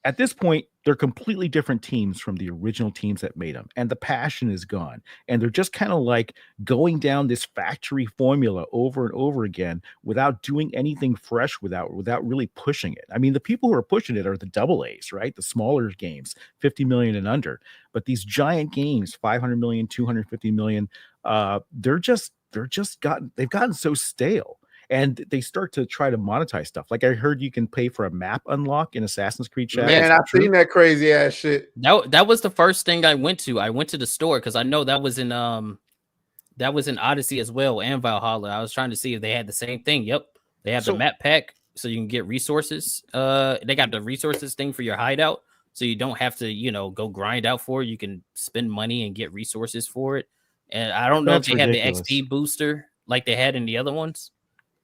at this point, they're completely different teams from the original teams that made them, and the passion is gone, and they're just kind of like going down this factory formula over and over again without doing anything fresh, without really pushing it. I mean, the people who are pushing it are the double A's, right? The smaller games, 50 million and under, but these giant games, 500 million, 250 million, they've gotten so stale. And they start to try to monetize stuff. Like I heard you can pay for a map unlock in Assassin's Creed Shadows. Man, I've seen that crazy ass shit. That was the first thing I went to. I went to the store because I know that was in Odyssey as well and Valhalla. I was trying to see if they had the same thing. Yep, they have the map pack, so you can get resources. They got the resources thing for your hideout, so you don't have to go grind out for it. You can spend money and get resources for it. And I don't know if they have the XP booster like they had in the other ones.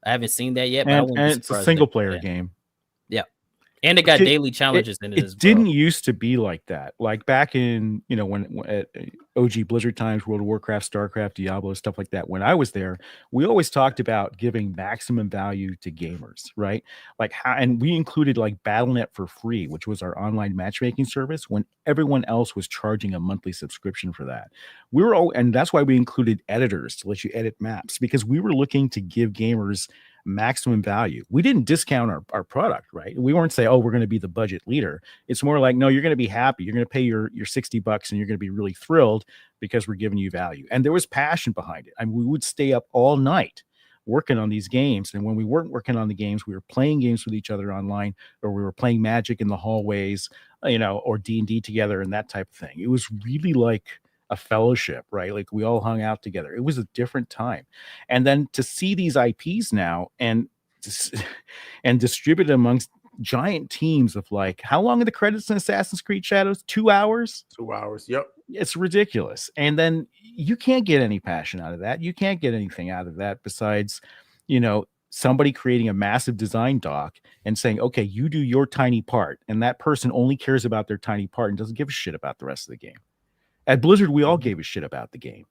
I haven't seen that yet, but and it's a single player game. Yeah. And it got daily challenges in it as well. It didn't used to be like that. Like back in, when at OG Blizzard times, World of Warcraft, StarCraft, Diablo, stuff like that. When I was there, we always talked about giving maximum value to gamers, right? Like and we included like BattleNet for free, which was our online matchmaking service, when everyone else was charging a monthly subscription for that. And that's why we included editors to let you edit maps, because we were looking to give gamers maximum value. We didn't discount our product, right? We weren't saying, oh, we're going to be the budget leader. It's more like, no, you're going to be happy. You're going to pay your $60 and you're going to be really thrilled because we're giving you value. And there was passion behind it. I mean, we would stay up all night working on these games. And when we weren't working on the games, we were playing games with each other online, or we were playing Magic in the hallways, or D&D together and that type of thing. It was really like a fellowship, right? Like we all hung out together. It was a different time. And then to see these IPs now and distribute amongst giant teams of like, how long are the credits in Assassin's Creed Shadows? 2 hours? 2 hours. Yep. It's ridiculous. And then you can't get any passion out of that. You can't get anything out of that besides, somebody creating a massive design doc and saying, okay, you do your tiny part. And that person only cares about their tiny part and doesn't give a shit about the rest of the game. At Blizzard, we all gave a shit about the game.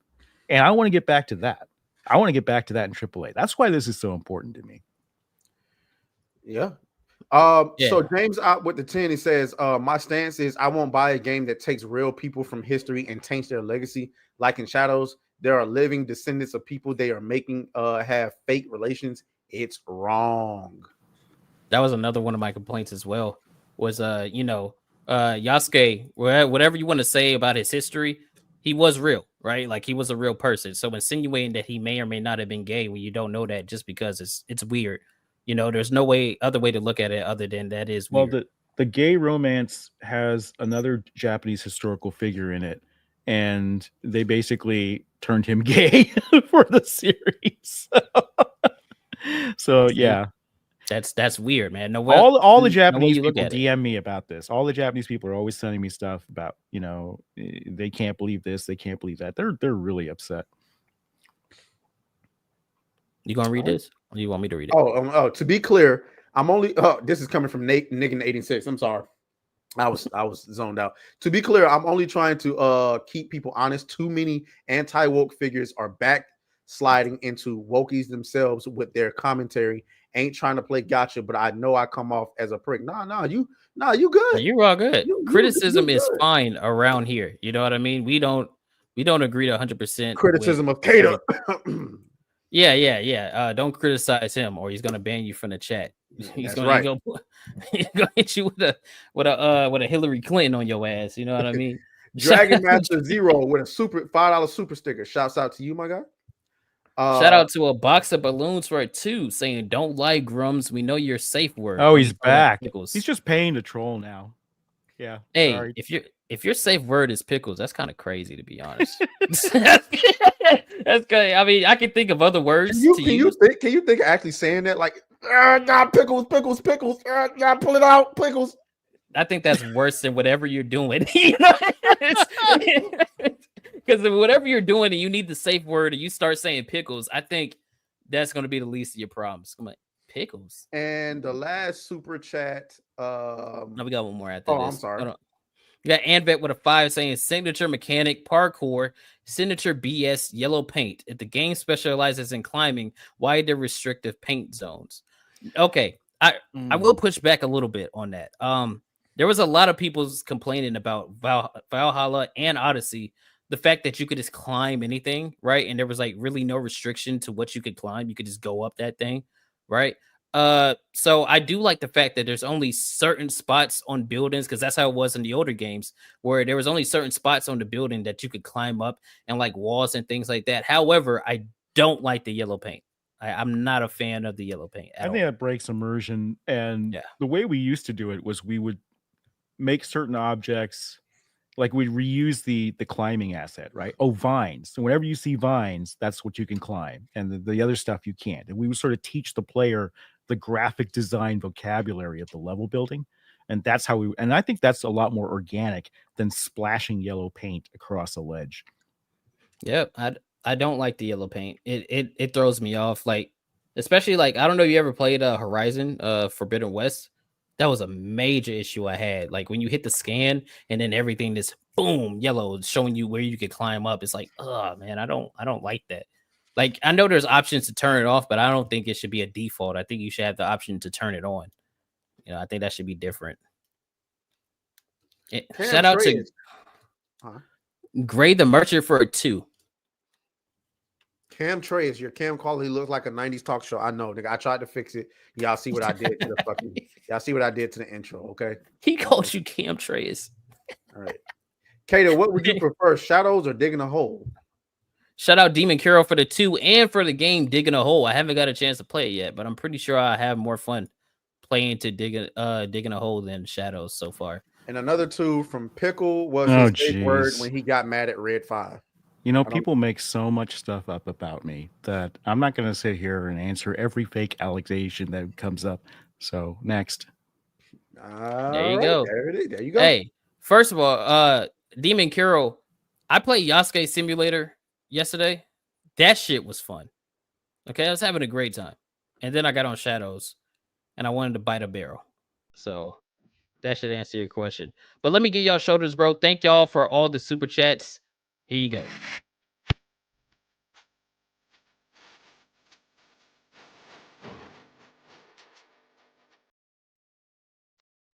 And I want to get back to that. I want to get back to that in AAA. That's why this is so important to me. Yeah. So James out with the 10, he says, my stance is I won't buy a game that takes real people from history and taints their legacy. Like in Shadows, there are living descendants of people they are making have fake relations. It's wrong. That was another one of my complaints as well, was Yasuke, whatever you want to say about his history, he was real, right? Like he was a real person. So insinuating that he may or may not have been gay when you don't know that just because it's weird. There's no other way to look at it other than that is weird. Well, the gay romance has another Japanese historical figure in it, and they basically turned him gay for the series. So yeah. That's weird, man. No, all the Japanese people DM me about this. All the Japanese people are always sending me stuff about, they can't believe this, they can't believe that. They're really upset. You gonna read this? Or do you want me to read it? Oh, to be clear, I'm only. This is coming from Nick in 86. I'm sorry, I was zoned out. To be clear, I'm only trying to keep people honest. Too many anti-woke figures are backsliding into wokies themselves with their commentary. Ain't trying to play gotcha, but I know I come off as a prick. You good. You're all good. Criticism is fine around here. You know what I mean? We don't agree to 100%. Criticism of Cater. Yeah. Don't criticize him, or he's gonna ban you from the chat. He's gonna hit you with a Hillary Clinton on your ass. You know what I mean? Dragon Master Zero with a $5 super sticker. Shouts out to you, my guy. Shout out to a box of balloons for it too, saying "Don't lie, Grummz. We know your safe word." Oh, he's Don't lie, back. Pickles. He's just paying to troll now. Yeah. Hey, Sorry. if your safe word is pickles, that's kind of crazy to be honest. That's good. I mean, I can think of other words Can you to can use. you think actually saying that like God, pickles, God, pull it out, pickles. I think that's worse than whatever you're doing. You know, because whatever you're doing and you need the safe word and you start saying pickles, I think that's going to be the least of your problems. Come on, pickles. And the last super chat. No, we got one more after this. I'm sorry. Hold on. You got Anvet with a 5 saying signature mechanic, parkour, signature BS, yellow paint. If the game specializes in climbing, why are there restrictive paint zones? Okay, I will push back a little bit on that. There was a lot of people complaining about Valhalla and Odyssey, the fact that you could just climb anything, right? And there was like really no restriction to what you could climb. You could just go up that thing, right? So I do like the fact that there's only certain spots on buildings, because that's how it was in the older games, where there was only certain spots on the building that you could climb up and like walls and things like that. However, I don't like the yellow paint. I'm not a fan of the yellow paint. I think that breaks immersion. And the way we used to do it was we would make certain objects, like we'd reuse the climbing asset, right? Oh, vines. So whenever you see vines, that's what you can climb, and the other stuff you can't. And we would sort of teach the player the graphic design vocabulary of the level building. And that's how and I think that's a lot more organic than splashing yellow paint across a ledge. Yep. I don't like the yellow paint. It throws me off. Like, especially like, I don't know if you ever played Horizon Forbidden West. That was a major issue I had. Like when you hit the scan and then everything is boom yellow, showing you where you could climb up. It's like, oh man, I don't like that. Like, I know there's options to turn it off, but I don't think it should be a default. I think you should have the option to turn it on. You know, I think that should be different. Shout out to Gray the Merchant for a 2. Cam Trace, your cam quality looks like a 90s talk show. I know, nigga. I tried to fix it. Y'all see what I did to the fucking y'all see what I did to the intro, okay? He called you Cam Trace. All right. Kato, what would you prefer, shadows or digging a hole? Shout out Demon Carol for the 2 and for the game Digging a Hole. I haven't got a chance to play it yet, but I'm pretty sure I have more fun playing to digging a hole than Shadows so far. And another 2 from Pickle was his fake word when he got mad at Red 5. You know, people make so much stuff up about me that I'm not going to sit here and answer every fake allegation that comes up. So next. There you go. There you go. Hey, first of all, Demon Carol, I played Yasuke Simulator yesterday. That shit was fun. Okay, I was having a great time. And then I got on Shadows and I wanted to bite a barrel. So that should answer your question. But let me get y'all shoulders, bro. Thank y'all for all the super chats. Here you go.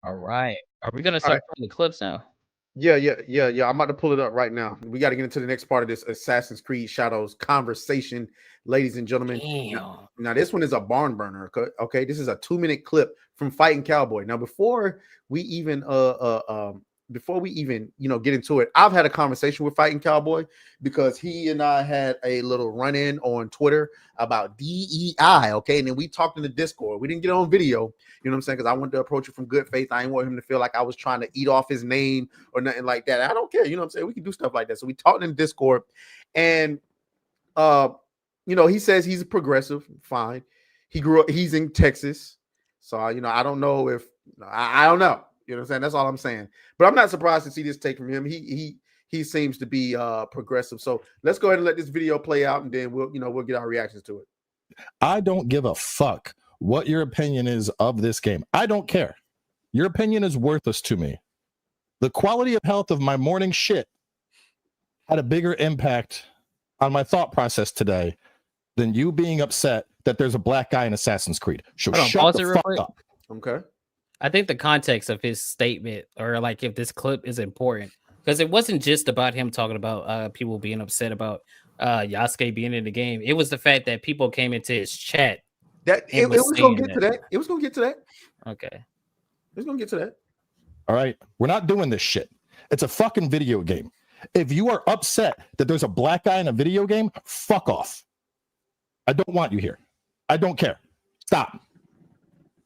All right. Are we going to start playing the clips now? Yeah. I'm about to pull it up right now. We got to get into the next part of this Assassin's Creed Shadows conversation, ladies and gentlemen. Damn. Now this one is a barn burner. Okay, this is a 2-minute clip from Fighting Cowboy. Now before we even get into it, I've had a conversation with Fighting Cowboy because he and I had a little run-in on Twitter about DEI. Okay, and then we talked in the Discord. We didn't get on video. You know what I'm saying? Because I wanted to approach it from good faith. I didn't want him to feel like I was trying to eat off his name or nothing like that. I don't care. You know what I'm saying? We can do stuff like that. So we talked in the Discord, and he says he's a progressive. Fine. He grew up. He's in Texas, so I don't know if I don't know. You know what I'm saying? That's all I'm saying. But I'm not surprised to see this take from him. He seems to be progressive. So let's go ahead and let this video play out, and then we'll get our reactions to it. I don't give a fuck what your opinion is of this game. I don't care. Your opinion is worthless to me. The quality of health of my morning shit had a bigger impact on my thought process today than you being upset that there's a black guy in Assassin's Creed. So shut the fuck up. Okay. I think the context of his statement, or like if this clip is important, because it wasn't just about him talking about people being upset about Yasuke being in the game. It was the fact that people came into his chat. It was gonna get to that. It was gonna get to that. Okay. It was gonna get to that. All right. We're not doing this shit. It's a fucking video game. If you are upset that there's a black guy in a video game, fuck off. I don't want you here. I don't care. Stop.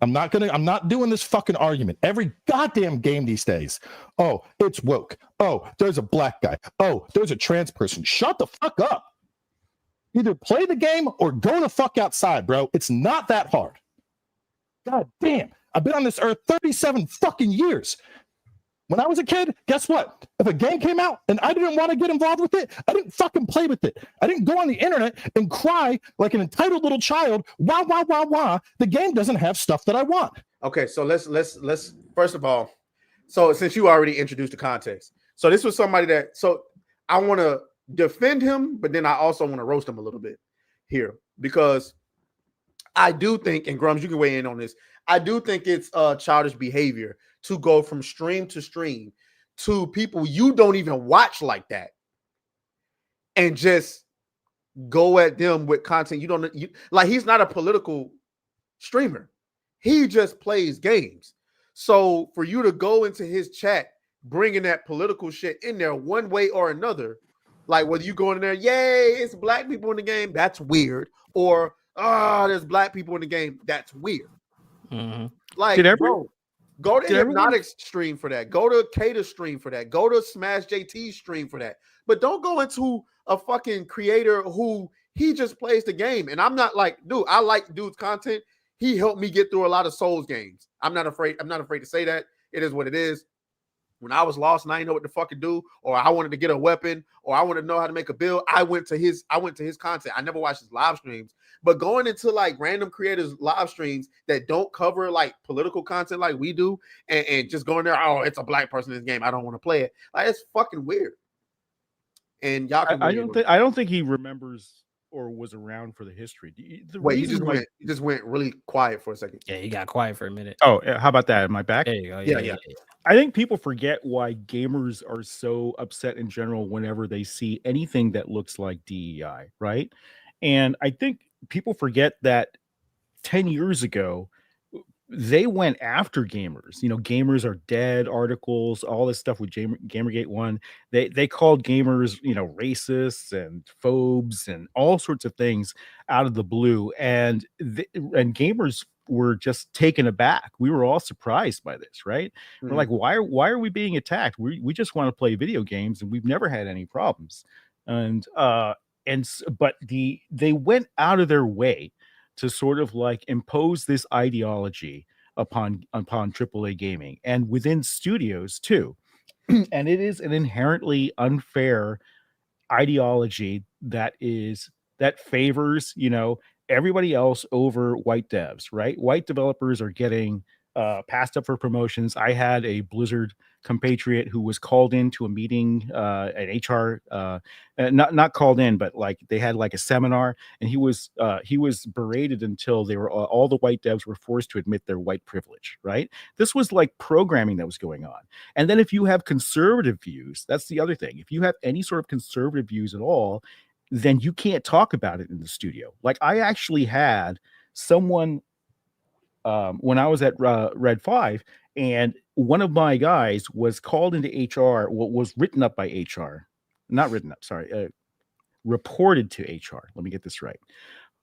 I'm not doing this fucking argument. Every goddamn game these days. Oh, it's woke. Oh, there's a black guy. Oh, there's a trans person. Shut the fuck up. Either play the game or go the fuck outside, bro. It's not that hard. God damn. I've been on this earth 37 fucking years. When I was a kid, guess what? If a game came out and I didn't want to get involved with it, I didn't fucking play with it. I didn't go on the internet and cry like an entitled little child. Wah, wah, wah, wah. The game doesn't have stuff that I want. Okay, so let's first of all, so since you already introduced the context, so this was somebody that, so I want to defend him, but then I also want to roast him a little bit here, because I do think, and Grummz, you can weigh in on this, I do think it's childish behavior to go from stream to stream to people you don't even watch like that and just go at them with content like. He's not a political streamer. He just plays games. So for you to go into his chat bringing that political shit in there one way or another, like whether you go in there, yay, it's black people in the game, that's weird, or there's black people in the game, that's weird. Like, bro, go to Hypnotic's stream for that. Go to Kata's stream for that. Go to Smash JT's stream for that. But don't go into a fucking creator who he just plays the game. And I'm not like, dude, I like dude's content. He helped me get through a lot of Souls games. I'm not afraid to say that. It is what it is. When I was lost and I didn't know what to fucking do, or I wanted to get a weapon, or I wanted to know how to make a build, I went to his content. I never watched his live streams. But going into like random creators' live streams that don't cover like political content like we do, and just going there, oh, it's a black person in this game, I don't want to play it. Like, it's fucking weird. And y'all can I don't think he remembers or was around for the history. Wait, he just went really quiet for a second. Yeah, he got quiet for a minute. Oh, how about that? Am I back? There you go. Yeah. I think people forget why gamers are so upset in general whenever they see anything that looks like DEI, right? And I think people forget that 10 years ago, they went after gamers. You know, gamers are dead articles, all this stuff with Gamergate 1. They called gamers, you know, racists and phobes and all sorts of things out of the blue. And gamers were just taken aback. We were all surprised by this, right? We're like, why are we being attacked? We just want to play video games and we've never had any problems. But they went out of their way to sort of like impose this ideology upon AAA gaming and within studios too. And it is an inherently unfair ideology that favors, you know, everybody else over white devs, right? White developers are getting passed up for promotions. I had a Blizzard compatriot who was called into a meeting at HR, not called in, but like they had like a seminar, and he was berated until they were all the white devs were forced to admit their white privilege, right? This was like programming that was going on. And then if you have conservative views, that's the other thing. If you have any sort of conservative views at all, then you can't talk about it in the studio. Like I actually had someone when I was at Red 5, and one of my guys was called into HR, was written up by HR, not written up, sorry, reported to HR. Let me get this right.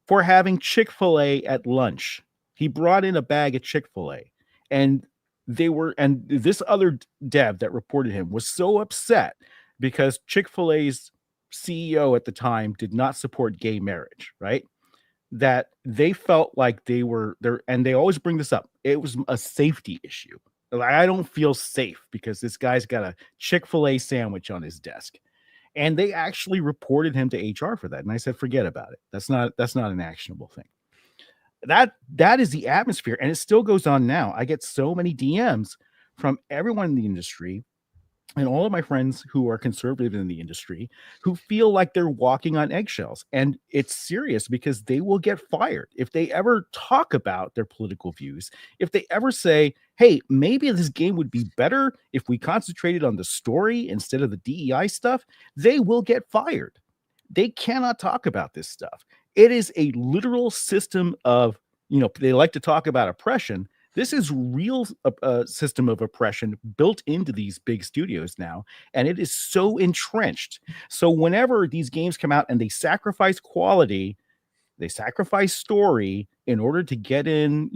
For having Chick-fil-A at lunch. He brought in a bag of Chick-fil-A, and this other dev that reported him was so upset because Chick-fil-A's CEO at the time did not support gay marriage, right? That they felt like they were there, and they always bring this up. It was a safety issue. Like, I don't feel safe because this guy's got a Chick-fil-A sandwich on his desk. And they actually reported him to HR for that. And I said, forget about it. That's not an actionable thing. That is the atmosphere, and it still goes on now. I get so many DMs from everyone in the industry and all of my friends who are conservative in the industry who feel like they're walking on eggshells. And it's serious because they will get fired if they ever talk about their political views. If they ever say, hey, maybe this game would be better if we concentrated on the story instead of the DEI stuff, they will get fired. They cannot talk about this stuff. It is a literal system of, you know, they like to talk about oppression. This is real system of oppression built into these big studios now, and it is so entrenched. So whenever these games come out and they sacrifice quality, They sacrifice story in order to get in,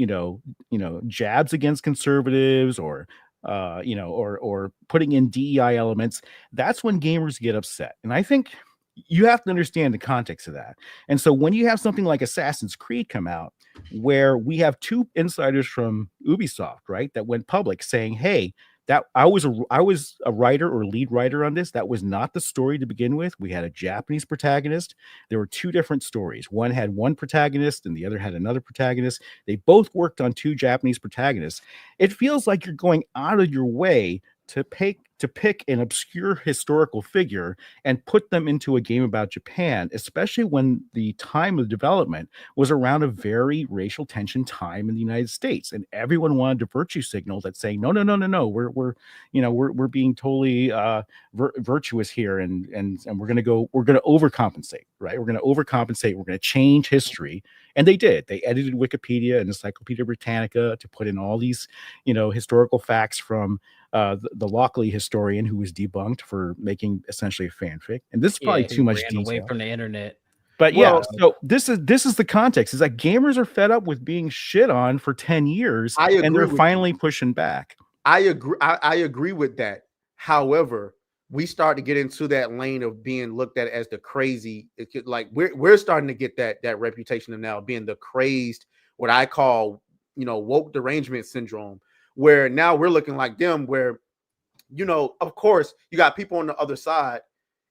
jabs against conservatives or or putting in DEI elements. That's when gamers get upset. And I think you have to understand the context of that. And so when you have something like Assassin's Creed come out, where we have two insiders from Ubisoft, right, that went public saying, hey, that I was a writer or lead writer on this. That was not the story to begin with. We had a Japanese protagonist. There were two different stories. One had one protagonist and the other had another protagonist. They both worked on two Japanese protagonists. It feels like you're going out of your way to pick an obscure historical figure and put them into a game about Japan, especially when the time of development was around a very racial tension time in the United States, and everyone wanted to virtue signal that saying no, we're being totally virtuous here, and we're gonna overcompensate, right? We're gonna overcompensate. We're gonna change history, and they did. They edited Wikipedia and Encyclopedia Britannica to put in all these historical facts from the Lockley historian who was debunked for making essentially a fanfic. And this is probably too much detail. Away from the internet. But so this is the context, is that gamers are fed up with being shit on for 10 years and they're finally pushing back. I agree with that. However, we start to get into that lane of being looked at as the crazy. Like we're starting to get that reputation of now being the crazed, what I call, woke derangement syndrome, where now we're looking like them, where, of course, you got people on the other side,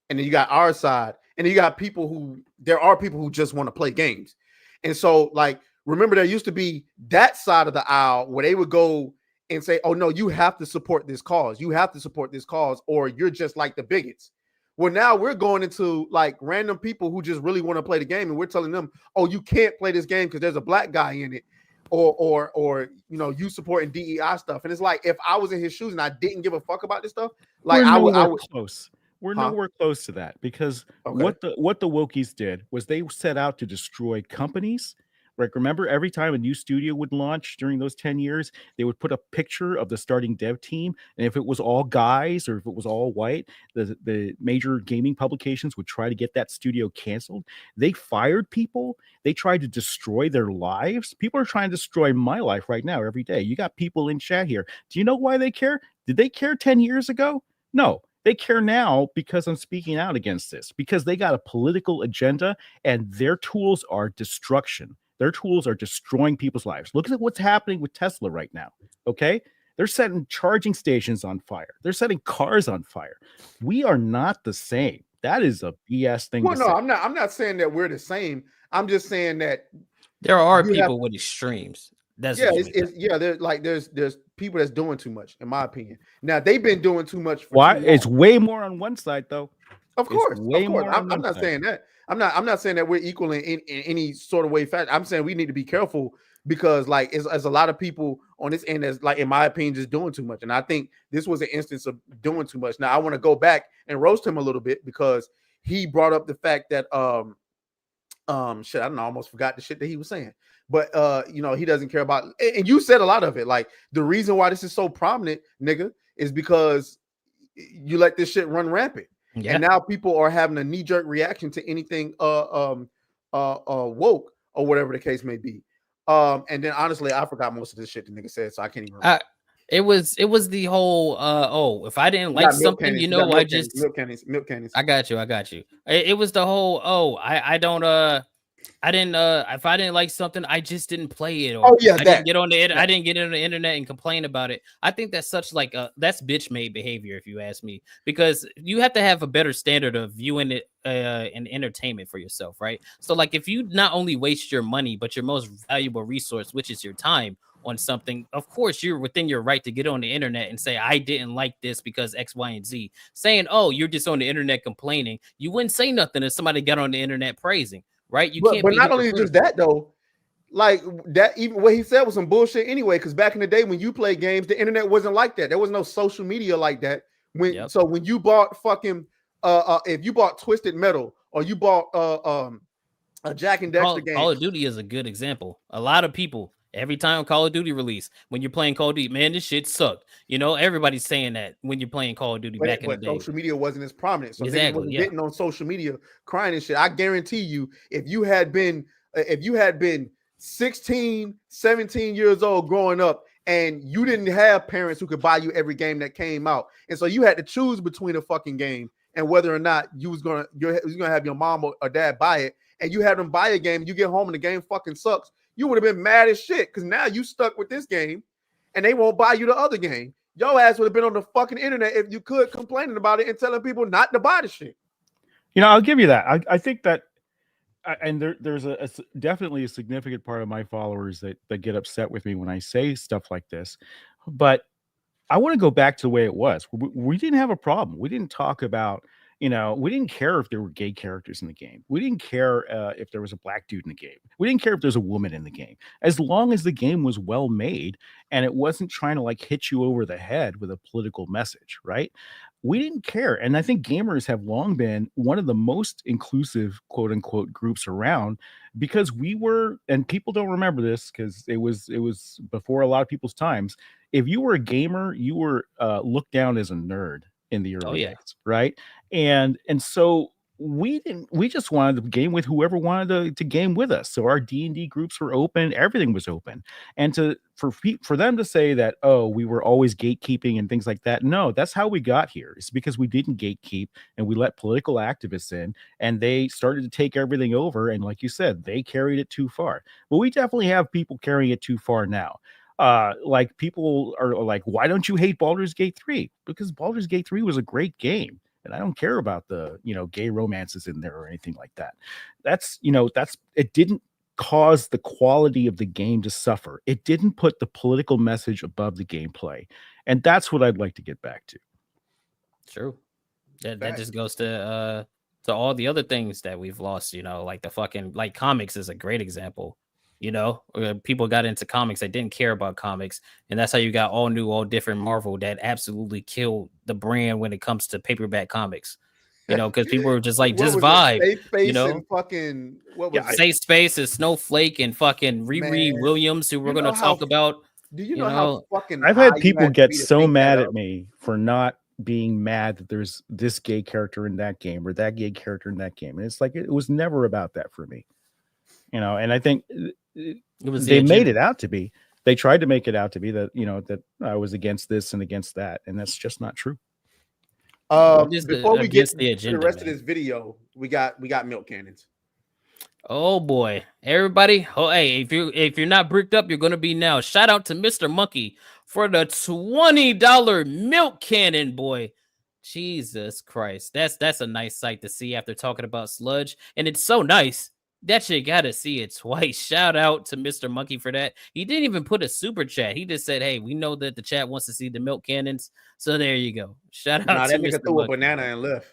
and then you got our side, and then you got there are people who just want to play games. And so, like, remember, there used to be that side of the aisle where they would go and say, oh, no, you have to support this cause. You have to support this cause, or you're just like the bigots. Well, now we're going into like random people who just really want to play the game, and we're telling them, oh, you can't play this game because there's a black guy in it. Or you supporting DEI stuff. And it's like, if I was in his shoes and I didn't give a fuck about this stuff, like I would close. We're nowhere close to that, because what the wokies did was they set out to destroy companies. Like, remember, every time a new studio would launch during those 10 years, they would put a picture of the starting dev team. And if it was all guys or if it was all white, the major gaming publications would try to get that studio canceled. They fired people. They tried to destroy their lives. People are trying to destroy my life right now every day. You got people in chat here. Do you know why they care? Did they care 10 years ago? No. They care now because I'm speaking out against this, because they got a political agenda and their tools are destruction. Their tools are destroying people's lives. Look at what's happening with Tesla right now. Okay. They're setting charging stations on fire. They're setting cars on fire. We are not the same. That is a BS thing. Well, no, I'm not saying that we're the same. I'm just saying that there are people with extremes. That's there's people that's doing too much, in my opinion. Now they've been doing too much. Why? It's way more on one side, though. Of course. I'm not saying that. I'm not saying that we're equal in any sort of way. Fact, I'm saying we need to be careful, because like it's a lot of people on this end that's, like, in my opinion, just doing too much. And I think this was an instance of doing too much. Now I want to go back and roast him a little bit, because he brought up the fact that shit, I don't know, I almost forgot the shit that he was saying. But he doesn't care about, and you said a lot of it. Like, the reason why this is so prominent, nigga, is because you let this shit run rampant. Yeah. And now people are having a knee-jerk reaction to anything woke, or whatever the case may be. And then honestly, I forgot most of this shit the nigga said, so I can't even remember. It was the whole if I didn't like something, milk cannons. I got you. It was the whole if I didn't like something, I just didn't play it. Or I didn't get on the internet and complain about it. I think that's such that's bitch made behavior, if you ask me, because you have to have a better standard of viewing it and entertainment for yourself, right? So like, if you not only waste your money, but your most valuable resource, which is your time, on something, of course you're within your right to get on the internet and say, I didn't like this because X, Y, and Z. Saying, oh, you're just on the internet complaining, you wouldn't say nothing if somebody got on the internet praising, right? But not only just that though, like that, even what he said was some bullshit anyway, because back in the day when you played games, the internet wasn't like that. There was no social media like that. So when you bought fucking if you bought Twisted Metal, or you bought a Jack and Dexter game. Call of Duty is a good example. A lot of people, every time Call of Duty release, when you're playing Call of Duty, man, this shit sucked. Everybody's saying that when you're playing Call of Duty back in the day. Social media wasn't as prominent. So exactly, wasn't getting on social media crying and shit. I guarantee you, if you had been if you had been 16, 17 years old growing up, and you didn't have parents who could buy you every game that came out, and so you had to choose between a fucking game and whether or not you was gonna have your mom or dad buy it, and you had them buy a game, you get home and the game fucking sucks, you would have been mad as shit because now you stuck with this game, and they won't buy you the other game. Your ass would have been on the fucking internet if you could, complaining about it and telling people not to buy the shit. I'll give you that. I think that, and there's definitely a significant part of my followers that get upset with me when I say stuff like this, but I want to go back to the way it was. We didn't have a problem. We didn't talk about, we didn't care if there were gay characters in the game. We didn't care if there was a black dude in the game. We didn't care if there's a woman in the game. As long as the game was well made and it wasn't trying to like hit you over the head with a political message, right? We didn't care. And I think gamers have long been one of the most inclusive, quote unquote, groups around, because we were, and people don't remember this because it was before a lot of people's times. If you were a gamer, you were looked down as a nerd in the early days, right? And so we just wanted to game with whoever wanted to game with us. So our D&D groups were open, everything was open. And for them to say that, oh, we were always gatekeeping and things like that, no, that's how we got here. It's because we didn't gatekeep and we let political activists in, and they started to take everything over. And like you said, they carried it too far. But we definitely have people carrying it too far now. Like people are like, why don't you hate Baldur's Gate 3? Because Baldur's Gate 3 was a great game. And I don't care about the, gay romances in there or anything like that. It didn't cause the quality of the game to suffer. It didn't put the political message above the gameplay. And that's what I'd like to get back to. True. That just goes to all the other things that we've lost, like the fucking, like comics is a great example. People got into comics that didn't care about comics, and that's how you got all different Marvel that absolutely killed the brand when it comes to paperback comics. Because people were just like, just vibe. Safe Space and fucking what was it? Safe Space and Snowflake and fucking Riri Williams, who we're going to talk about. Do you know how fucking I've had people get so mad at me for not being mad that there's this gay character in that game or that gay character in that game, and it's like it was never about that for me. And I think they made it out to be. They tried to make it out to be that that I was against this and against that, and that's just not true. Before we get to the rest of this video, we got milk cannons. Oh boy, everybody! Oh hey, if you're not bricked up, you're gonna be now. Shout out to Mr. Monkey for the $20 milk cannon, boy. Jesus Christ, that's a nice sight to see after talking about sludge, and it's so nice that you gotta see it twice. Shout out to Mr. Monkey for that. He didn't even put a super chat. He just said, hey, we know that the chat wants to see the milk cannons. So there you go. Shout out to that nigga threw a banana and left.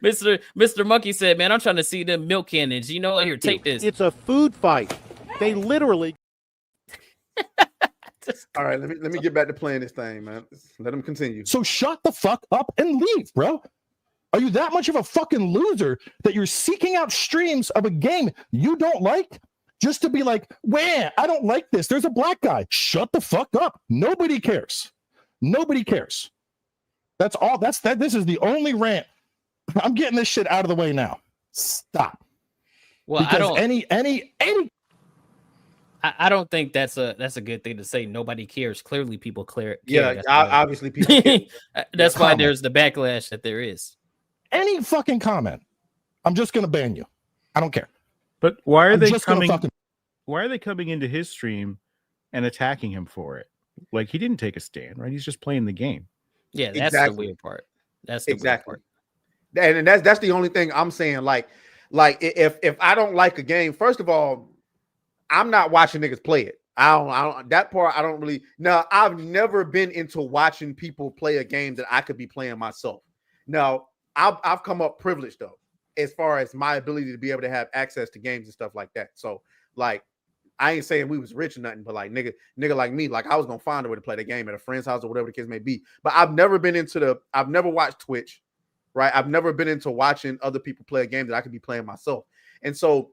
Mr. Monkey said, man, I'm trying to see them milk cannons. You know what? Here, take this. It's a food fight. They literally. All right, let me get back to playing this thing, man. Let him continue. So shut the fuck up and leave, bro. Are you that much of a fucking loser that you're seeking out streams of a game you don't like just to be like, wah, I don't like this. There's a black guy. Shut the fuck up. Nobody cares. Nobody cares. That's all. This is the only rant. I'm getting this shit out of the way now. Stop. Well, because I don't think that's a good thing to say. Nobody cares. Clearly, people care. Yeah, obviously people care. That's why there's the backlash that there is. Any fucking comment, I'm just gonna ban you. I don't care. But why are they coming? Why are they coming into his stream and attacking him for it? Like he didn't take a stand, right? He's just playing the game. Yeah, that's the weird part. That's the weird part. And that's the only thing I'm saying. Like if I don't like a game, first of all, I'm not watching niggas play it. I don't that part. I don't really. No, I've never been into watching people play a game that I could be playing myself. No. I've come up privileged though, as far as my ability to be able to have access to games and stuff like that. So like, I ain't saying we was rich or nothing, but like nigga like me, like I was gonna find a way to play the game at a friend's house or whatever the case may be. But I've never watched Twitch, right? I've never been into watching other people play a game that I could be playing myself. And so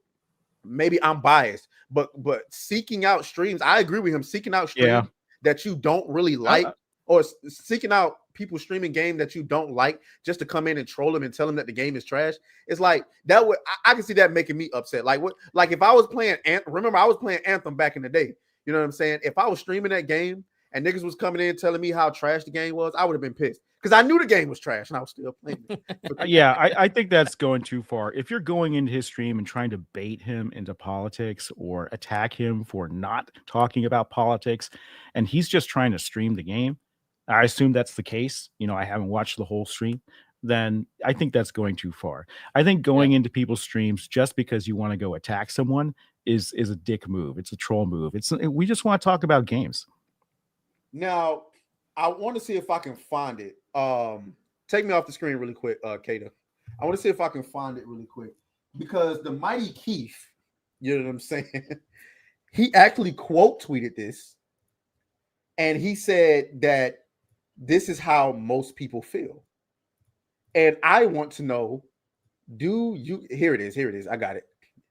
maybe I'm biased, but seeking out streams, I agree with him. Seeking out streams that you don't really like. or seeking out people streaming game that you don't like just to come in and troll them and tell them that the game is trash. It's like that would I can see that making me upset. Like what? Like if I was playing remember I was playing Anthem back in the day. You know what I'm saying? If I was streaming that game and niggas was coming in telling me how trash the game was, I would have been pissed because I knew the game was trash and I was still playing it. Yeah, I think that's going too far. If you're going into his stream and trying to bait him into politics or attack him for not talking about politics, and he's just trying to stream the game, I assume that's the case. You know, I haven't watched the whole stream. Then I think that's going too far. I think going into people's streams just because you want to go attack someone is a dick move. It's a troll move. We just want to talk about games. Now, I want to see if I can find it. Take me off the screen really quick, Kata. I want to see if I can find it really quick because the Mighty Keith, you know what I'm saying? He actually quote tweeted this, and he said that this is how most people feel. And I want to know, do you? Here it is. I got it.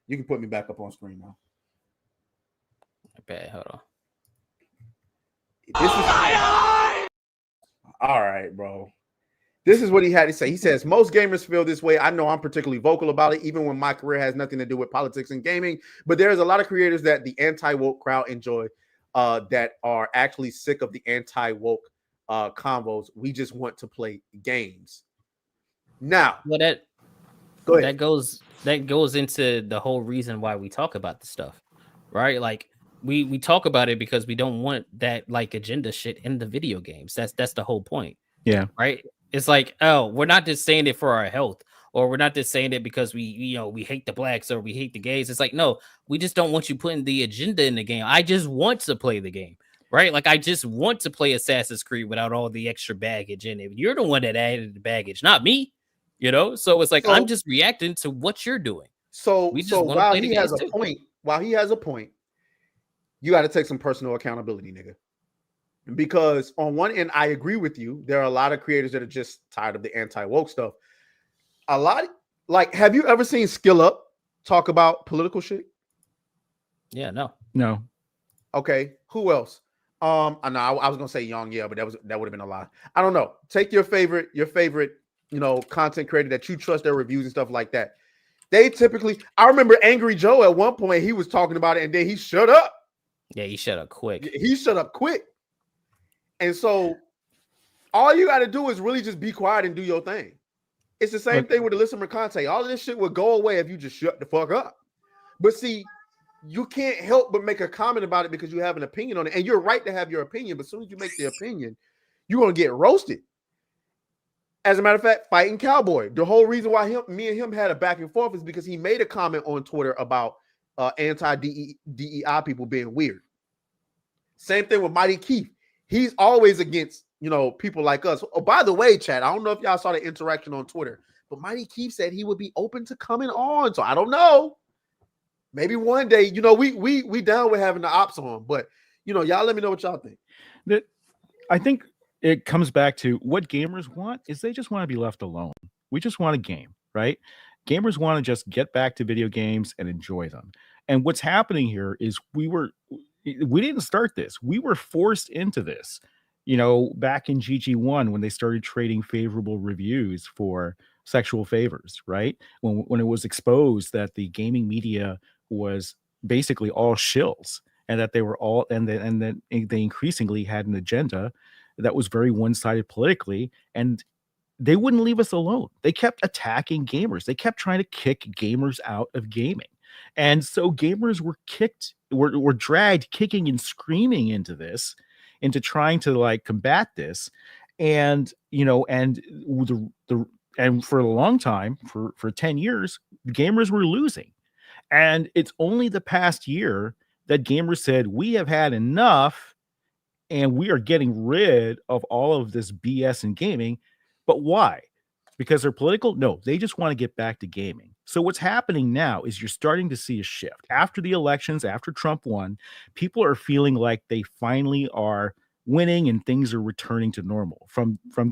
You can put me back up on screen now. Okay, hold on. This is all right, bro. This is what he had to say. He says, most gamers feel this way. I know I'm particularly vocal about it, even when my career has nothing to do with politics and gaming. But there's a lot of creators that the anti-woke crowd enjoy that are actually sick of the anti-woke combos. We just want to play games. Now, well, that goes into the whole reason why we talk about this stuff, right? Like we talk about it because we don't want that like agenda shit in the video games. That's the whole point. Yeah. Right. It's like, oh, we're not just saying it for our health, or we're not just saying it because we hate the blacks or we hate the gays. It's like, no, we just don't want you putting the agenda in the game. I just want to play the game. Right? Like I just want to play Assassin's Creed without all the extra baggage in it. You're the one that added the baggage, not me. You know, so it's like I'm just reacting to what you're doing. So while he has a point, you got to take some personal accountability, nigga. Because on one end, I agree with you. There are a lot of creators that are just tired of the anti-woke stuff. A lot, like, have you ever seen Skill Up talk about political shit? Yeah, no. Okay, who else? I know I was gonna say Young, yeah, but that would have been a lie. I don't know. Take your favorite, content creator that you trust their reviews and stuff like that. They typically, I remember Angry Joe at one point, he was talking about it and then he shut up. Yeah, he shut up quick. And so all you got to do is really just be quiet and do your thing. It's the same thing with Alyssa Mercante. All of this shit would go away if you just shut the fuck up. But see, you can't help but make a comment about it because you have an opinion on it. And you're right to have your opinion, but as soon as you make the opinion, you're going to get roasted. As a matter of fact, fighting Cowboy. The whole reason why me and him had a back and forth is because he made a comment on Twitter about anti-DEI people being weird. Same thing with Mighty Keith. He's always against, people like us. Oh, by the way, chat, I don't know if y'all saw the interaction on Twitter, but Mighty Keith said he would be open to coming on. So I don't know. Maybe one day, we down with having the ops on, but y'all let me know what y'all think. I think it comes back to what gamers want is they just want to be left alone. We just want a game, right? Gamers want to just get back to video games and enjoy them. And what's happening here is we didn't start this. We were forced into this, back in GG1 when they started trading favorable reviews for sexual favors, right? When it was exposed that the gaming media was basically all shills and that they were all, and then they increasingly had an agenda that was very one-sided politically, and they wouldn't leave us alone. They kept attacking gamers. They kept trying to kick gamers out of gaming. And so gamers were dragged kicking and screaming into trying to combat this. And, and for a long time, for 10 years, gamers were losing. And it's only the past year that gamers said, we have had enough and we are getting rid of all of this BS in gaming. But why? Because they're political? No, they just want to get back to gaming. So what's happening now is you're starting to see a shift. After the elections, after Trump won, people are feeling like they finally are winning and things are returning to normal from many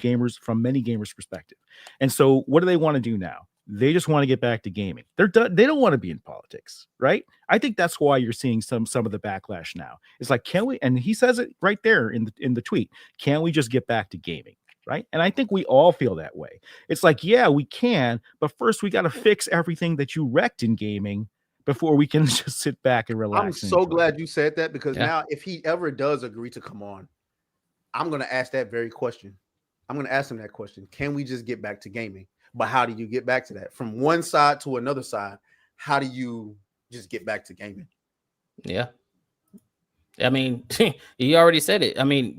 gamers' perspective. And so what do they want to do now? They just want to get back to gaming. They're done. They don't want to be in politics, right? I think that's why you're seeing some of the backlash now. It's like, can we? And he says it right there in the tweet. Can we just get back to gaming? Right. And I think we all feel that way. It's like, yeah, we can, but first we got to fix everything that you wrecked in gaming before we can just sit back and relax. I'm so glad you said that, because Yeah. now if he ever does agree to come on, I'm going to ask that very question. I'm going to ask him that question. Can we just get back to gaming? But how do you get back to that? From one side to another side, how do you just get back to gaming? Yeah. I mean, you already said it. I mean,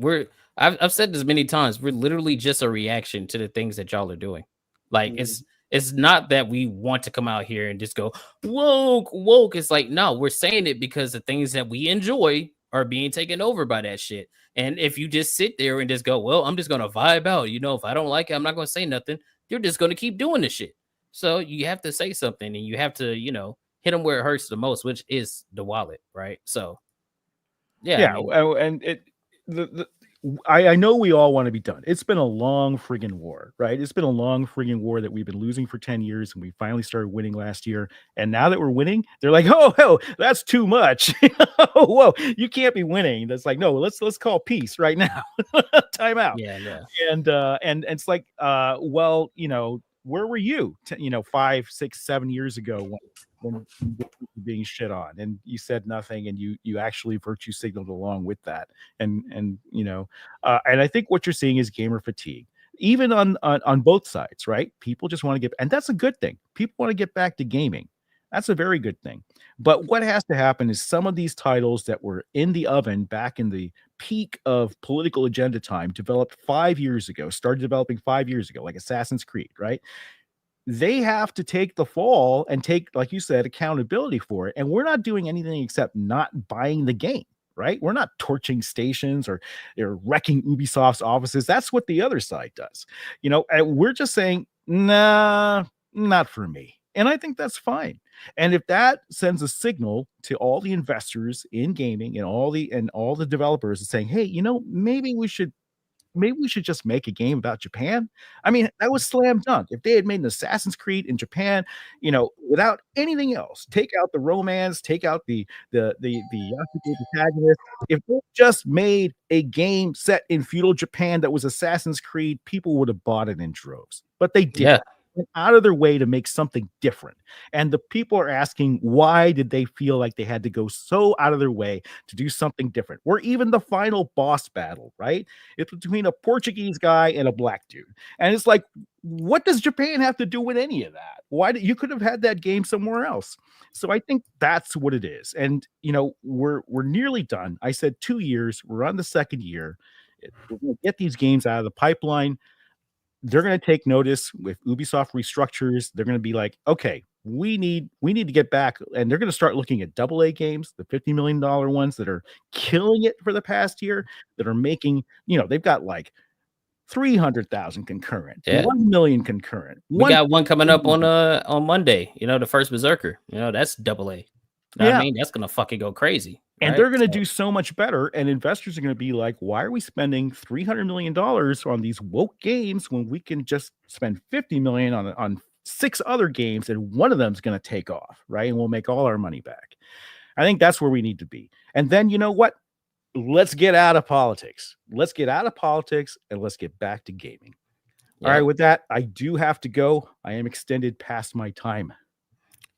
I've said this many times. We're literally just a reaction to the things that y'all are doing. Like it's not that we want to come out here and just go woke. It's like, no, we're saying it because the things that we enjoy are being taken over by that shit. And if you just sit there and just go, well, I'm just gonna vibe out. If I don't like it, I'm not gonna say nothing. You're just gonna keep doing this shit. So you have to say something, and you have to, hit them where it hurts the most, which is the wallet, right? So yeah, and I know we all want to be done. It's been a long friggin' war, right? It's been a long friggin' war that we've been losing for 10 years, and we finally started winning last year. And now that we're winning, they're like, oh, that's too much. Whoa, you can't be winning. That's like, no, let's call peace right now. Time out. Yeah. And it's like, well, where were you 5, 6, 7 years ago when you were being shit on and you said nothing, and you actually virtue signaled along with that, and I think what you're seeing is gamer fatigue, even on both sides, right? People just want to get, and that's a good thing. People want to get back to gaming. That's a very good thing. But what has to happen is some of these titles that were in the oven back in the peak of political agenda time, started developing 5 years ago, like Assassin's Creed, right? They have to take the fall and take, like you said, accountability for it. And we're not doing anything except not buying the game, right? We're not torching stations or wrecking Ubisoft's offices. That's what the other side does. And we're just saying, nah, not for me. And I think that's fine. And if that sends a signal to all the investors in gaming and all the developers saying, hey, maybe we should just make a game about Japan. I mean, that was slam dunk. If they had made an Assassin's Creed in Japan, without anything else, take out the romance, take out the Yasuke protagonist. If they just made a game set in feudal Japan that was Assassin's Creed, people would have bought it in droves. But they didn't. Yeah. Went out of their way to make something different. And the people are asking, why did they feel like they had to go so out of their way to do something different? Or even the final boss battle, right? It's between a Portuguese guy and a black dude. And it's like, what does Japan have to do with any of that? You could have had that game somewhere else. So I think that's what it is. And we're nearly done. I said 2 years. We're on the second year. We're going to get these games out of the pipeline. They're going to take notice with Ubisoft restructures. They're going to be like, okay, we need to get back. And they're going to start looking at AA games, the $50 million ones that are killing it for the past year, that are making, they've got like 300,000 concurrent, 1 million concurrent. We got one coming up on Monday, the first Berserker, that's AA. I mean, that's going to fucking go crazy. And right? they're going to do so much better, and investors are going to be like, why are we spending $300 million on these woke games when we can just spend $50 million on 6 other games, and one of them is going to take off, right? And we'll make all our money back. I think that's where we need to be. And then, you know what? Let's get out of politics. Let's get out of politics, and let's get back to gaming. Yeah. All right, with that, I do have to go. I am extended past my time.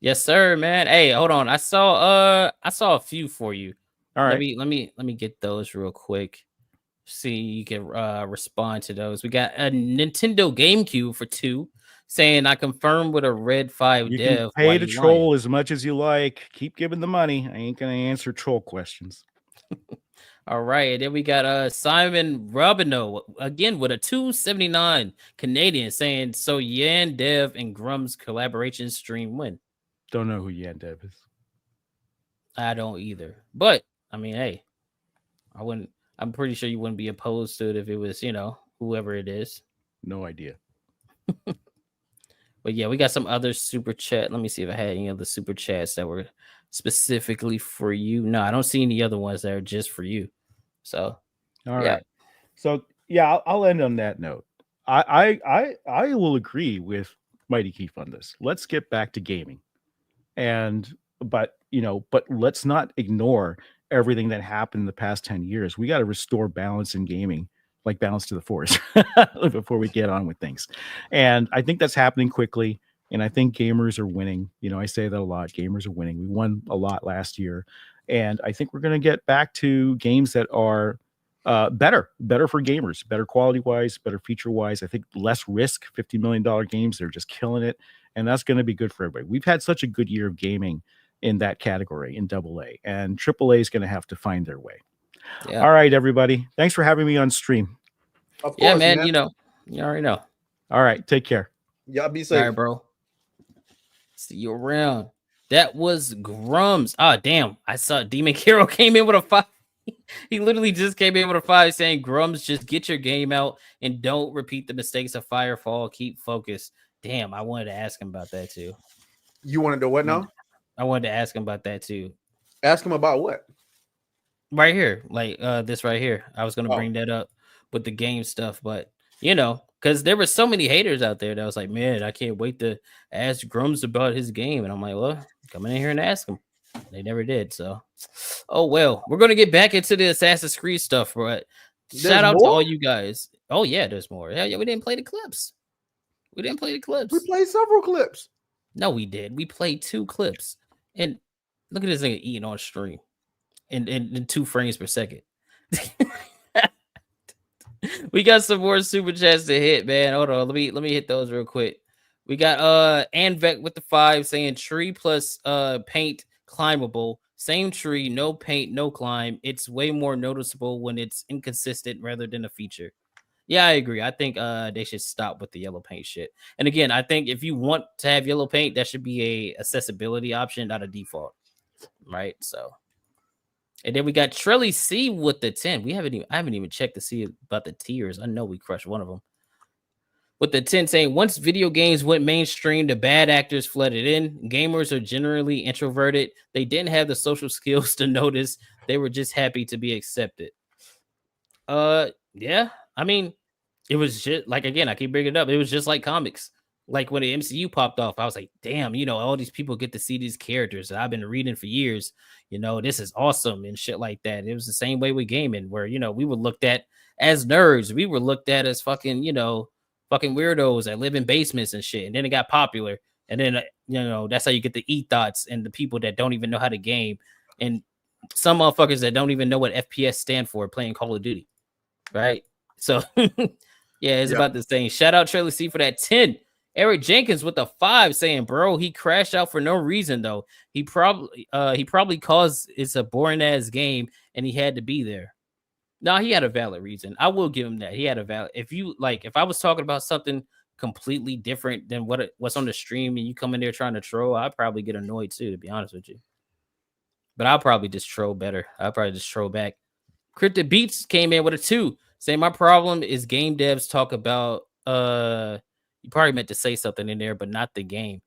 Yes, sir, man. Hey, hold on. I saw a few for you. All right. Let me get those real quick. See, you can respond to those. We got a Nintendo GameCube for 2, saying I confirmed with a Red 5 you dev. Can pay to troll as much as you like. Keep giving the money. I ain't gonna answer troll questions. All right, and then we got Simon Robino again with a 279 Canadian, saying so Yan Dev and Grummz collaboration stream when. Don't know who Yan Dev is. I don't either. But I mean, hey, I'm pretty sure you wouldn't be opposed to it if it was, whoever it is. No idea. But yeah, we got some other super chat. Let me see if I had any other super chats that were specifically for you. No, I don't see any other ones that are just for you. So all right. So yeah, I'll end on that note. I will agree with Mighty Keith on this. Let's get back to gaming. But let's not ignore everything that happened in the past 10 years. We got to restore balance in gaming, like balance to the force, before we get on with things. And I think that's happening quickly. And I think gamers are winning. I say that a lot. Gamers are winning. We won a lot last year. And I think we're going to get back to games that are better for gamers, better quality wise, better feature wise. I think less risk, $50 million games. They're just killing it. And that's going to be good for everybody. We've had such a good year of gaming in that category in AA, and AAA is going to have to find their way. Yeah. All right, everybody. Thanks for having me on stream. Of course, yeah, man. You already know. All right. Take care. Y'all be safe. All right, bro. See you around. That was Grummz. Oh, damn. I saw Demon Carol came in with a 5. He literally just came in with a 5 saying, Grummz, just get your game out and don't repeat the mistakes of Firefall. Keep focused. Damn, I wanted to ask him about that too. You wanted to what now? I wanted to ask him about that too. Ask him about what? Right here. Like this right here. I was going to bring that up with the game stuff, but because there were so many haters out there that was like, man, I can't wait to ask Grummz about his game. And I'm like, well, come in here and ask him. They never did. So, oh, well, we're going to get back into the Assassin's Creed stuff, but shout out to all you guys. Oh, yeah, there's more. Yeah, we didn't play the clips. We We played several clips. No, we did. We played 2 clips. And look at this thing eating on stream in 2 frames per second. We got some more super chats to hit, man. Hold on. Let me hit those real quick. We got Anvec with the 5 saying tree plus paint climbable. Same tree, no paint, no climb. It's way more noticeable when it's inconsistent rather than a feature. Yeah, I agree. I think they should stop with the yellow paint shit. And again, I think if you want to have yellow paint, that should be a accessibility option, not a default. Right? So, and then we got Trelly C with the 10. I haven't even checked to see about the tiers. I know we crushed one of them. With the 10 saying, once video games went mainstream, the bad actors flooded in. Gamers are generally introverted. They didn't have the social skills to notice. They were just happy to be accepted. Yeah. I mean, it was just like, again, I keep bringing it up. It was just like comics. Like when the MCU popped off, I was like, damn, all these people get to see these characters that I've been reading for years. This is awesome and shit like that. It was the same way with gaming where, we were looked at as nerds. We were looked at as fucking weirdos that live in basements and shit. And then it got popular. And then, that's how you get the e-thoughts and the people that don't even know how to game. And some motherfuckers that don't even know what FPS stand for playing Call of Duty. Right? So, yeah, it's about the same. Shout out Trailer C for that 10. Eric Jenkins with the 5 saying, bro, he crashed out for no reason, though. He probably caused it's a boring ass game and he had to be there. No, he had a valid reason. I will give him that. He had a valid. If I was talking about something completely different than what's on the stream and you come in there trying to troll, I'd probably get annoyed too, to be honest with you. But I'll probably just troll better. I'll probably just troll back. Cryptic Beats came in with a 2. Saying my problem is game devs talk about you probably meant to say something in there, but not the game.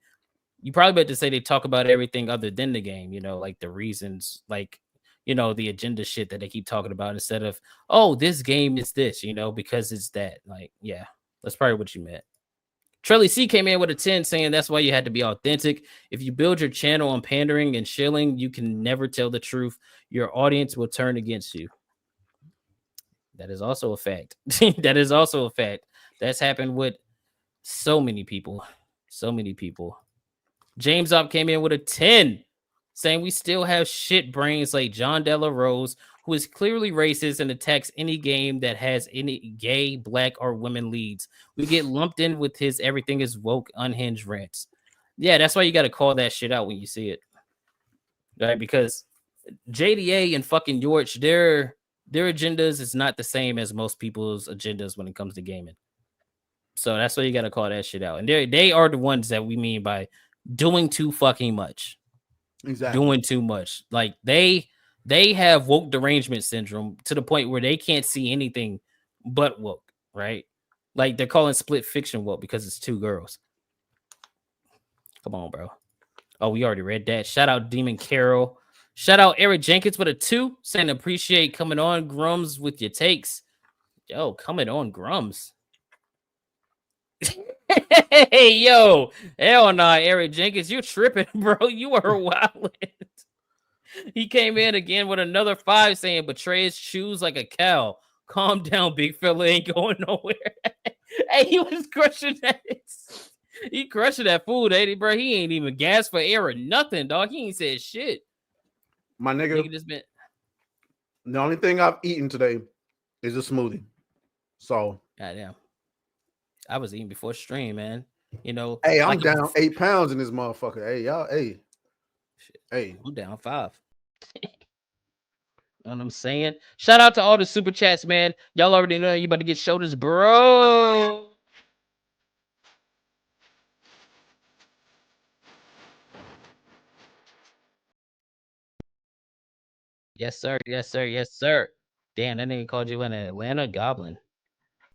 You probably meant to say they talk about everything other than the game, like the reasons, like the agenda shit that they keep talking about instead of, oh, this game is this, because it's that. Like, yeah, that's probably what you meant. Trelly C came in with a 10 saying that's why you had to be authentic. If you build your channel on pandering and shilling, you can never tell the truth. Your audience will turn against you. That is also a fact. That is also a fact. That's happened with so many people. So many people. James Up came in with a 10 saying we still have shit brains like John Della Rose, who is clearly racist and attacks any game that has any gay, black, or women leads. We get lumped in with his everything is woke, unhinged rants. Yeah, that's why you got to call that shit out when you see it. Right? Because JDA and fucking Yorch, their agendas is not the same as most people's agendas when it comes to gaming. So that's why you got to call that shit out. And they are the ones that we mean by doing too fucking much. Exactly. Doing too much. Like they have woke derangement syndrome to the point where they can't see anything but woke, right? Like they're calling Split Fiction woke because it's 2 girls. Come on, bro. Oh, we already read that. Shout out Demon Carol. Shout out Eric Jenkins with a 2 saying appreciate coming on Grummz with your takes. Yo, coming on Grummz. Hey, yo. Hell nah, Eric Jenkins. You tripping, bro. You are wild. He came in again with another 5 saying, betrays chews like a cow. Calm down, big fella. Ain't going nowhere. Hey, he was crushing that. He crushing that food, ain't he, bro? He ain't even gas for air or nothing, dog. He ain't said shit. My nigga, just been... the only thing I've eaten today is a smoothie. So, goddamn. I was eating before stream, man. You know, hey, I'm down 8 pounds in this motherfucker. Hey, y'all, hey. Shit. Hey, I'm down 5. You know what I'm saying? Shout out to all the super chats, man. Y'all already know you about to get shoulders, bro. Yes, sir. Yes, sir. Yes, sir. Damn, that nigga called you an Atlanta Goblin.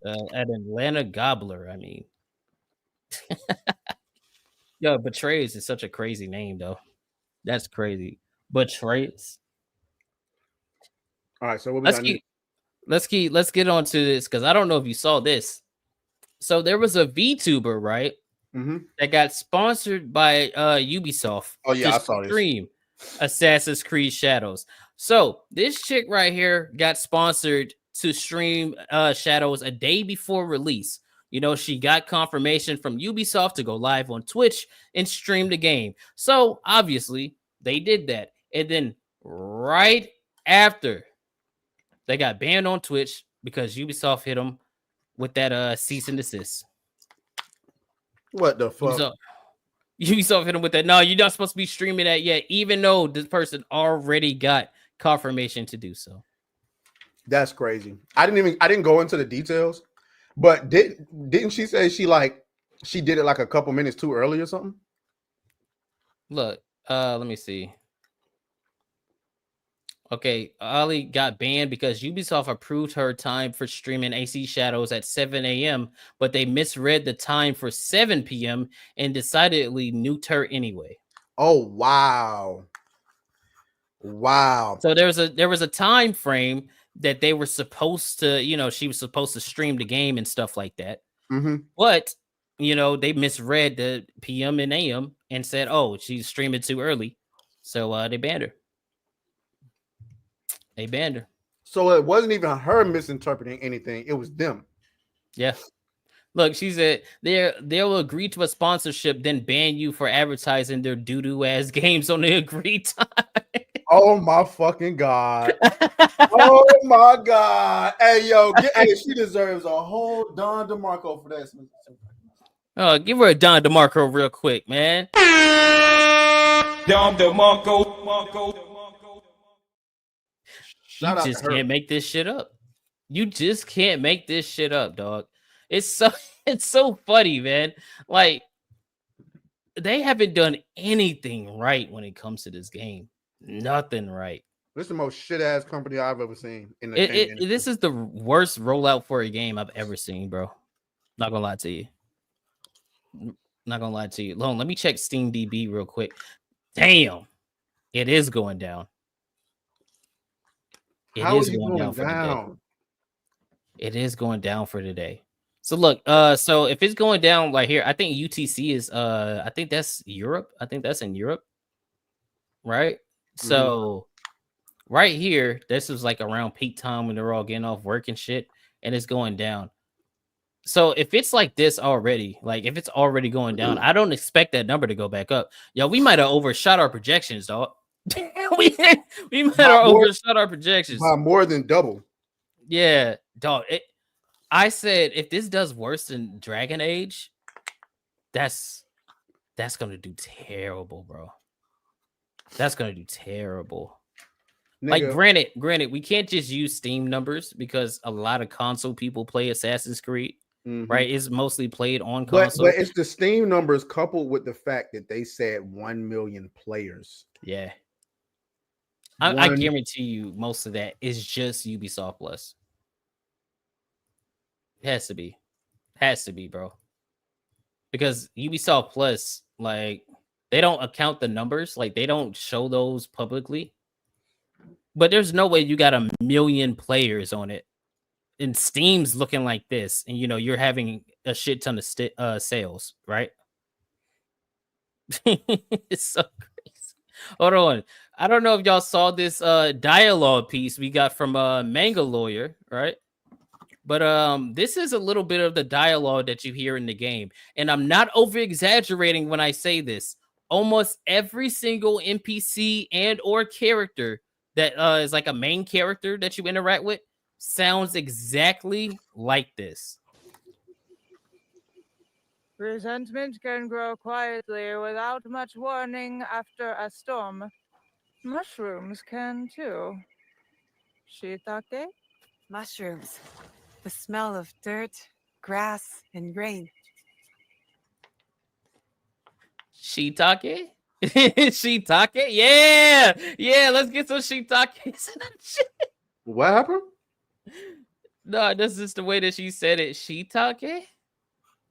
An Atlanta Gobbler, I mean. Yo, Betrays is such a crazy name, though. That's crazy. Betrays. All right, so what we got? Let's get on to this because I don't know if you saw this. So there was a VTuber, right? That got sponsored by Ubisoft. Oh yeah, to I saw this. Stream Assassin's Creed Shadows. So this chick right here got sponsored to stream Shadows a day before release. You know, she got confirmation from Ubisoft to go live on Twitch and stream the game. So obviously they did that. And then right after, they got banned on Twitch because Ubisoft hit them with that cease and desist. What the fuck? Ubisoft hit him with that. No, you're not supposed to be streaming that yet, even though this person already got confirmation to do so. That's crazy. I didn't go into the details, but didn't she say she did it like a couple minutes too early or something? Look, let me see. Okay, Ali got banned because Ubisoft approved her time for streaming AC Shadows at 7 a.m., but they misread the time for 7 p.m. and decidedly nuked her anyway. Oh wow. Wow. So there was a time frame that they were supposed to, you know, she was supposed to stream the game and stuff like that. But, you know, they misread the PM and AM and said, oh, she's streaming too early. So they banned her. They banned her. So it wasn't even her misinterpreting anything. It was them. Yeah. Look, she said they'll agree to a sponsorship, then ban you for advertising their doo-doo ass games on the agreed time. Oh my fucking God. Oh my God. Hey, yo, she deserves a whole Don DeMarco for that. Oh, give her a Don DeMarco real quick, man. Don DeMarco. You just can't make this shit up. You just can't make this shit up, dog. It's so funny, man. Like, they haven't done anything right when it comes to this game. Nothing right. This is the most shit ass company I've ever seen. This is the worst rollout for a game I've ever seen, bro. Not gonna lie to you. Not gonna lie to you. Hold on, let me check Steam DB real quick. Damn, it is going down. It is going down for today. It is going down for today. So look, so if it's going down like here, I think UTC is I think that's Europe. I think that's in Europe. Right? So right here, this is like around peak time when they're all getting off work and shit, and it's going down. So if it's like this already, like if it's already going down, I don't expect that number to go back up. Yo, we might have overshot our projections, dog. we might have overshot our projections by more than double. Yeah, dog. I said if this does worse than Dragon Age, that's gonna do terrible, bro. That's gonna do terrible. Nigga. Like, granted, we can't just use Steam numbers because a lot of console people play Assassin's Creed, right? It's mostly played on console. But it's the Steam numbers coupled with the fact that they said 1 million players. Yeah. I guarantee you most of that is just Ubisoft Plus. It has to be, bro. Because Ubisoft Plus, like, they don't account the numbers. Like, they don't show those publicly. But there's no way you got 1 million players on it and Steam's looking like this, and you know you're having a shit ton of sales, right? It's so crazy. Hold on, I don't know if y'all saw this dialogue piece we got from Manga Lawyer, right? But this is a little bit of the dialogue that you hear in the game, and I'm not over exaggerating when I say this. Almost every single NPC and or character that is like a main character that you interact with sounds exactly like this. Resentment can grow quietly without much warning after a storm. Mushrooms can too. Shiitake? Mushrooms. The smell of dirt, grass, and rain. Shiitake? Shiitake? Yeah! Yeah, let's get some shiitakes. What happened? No, this is the way that she said it. Shiitake?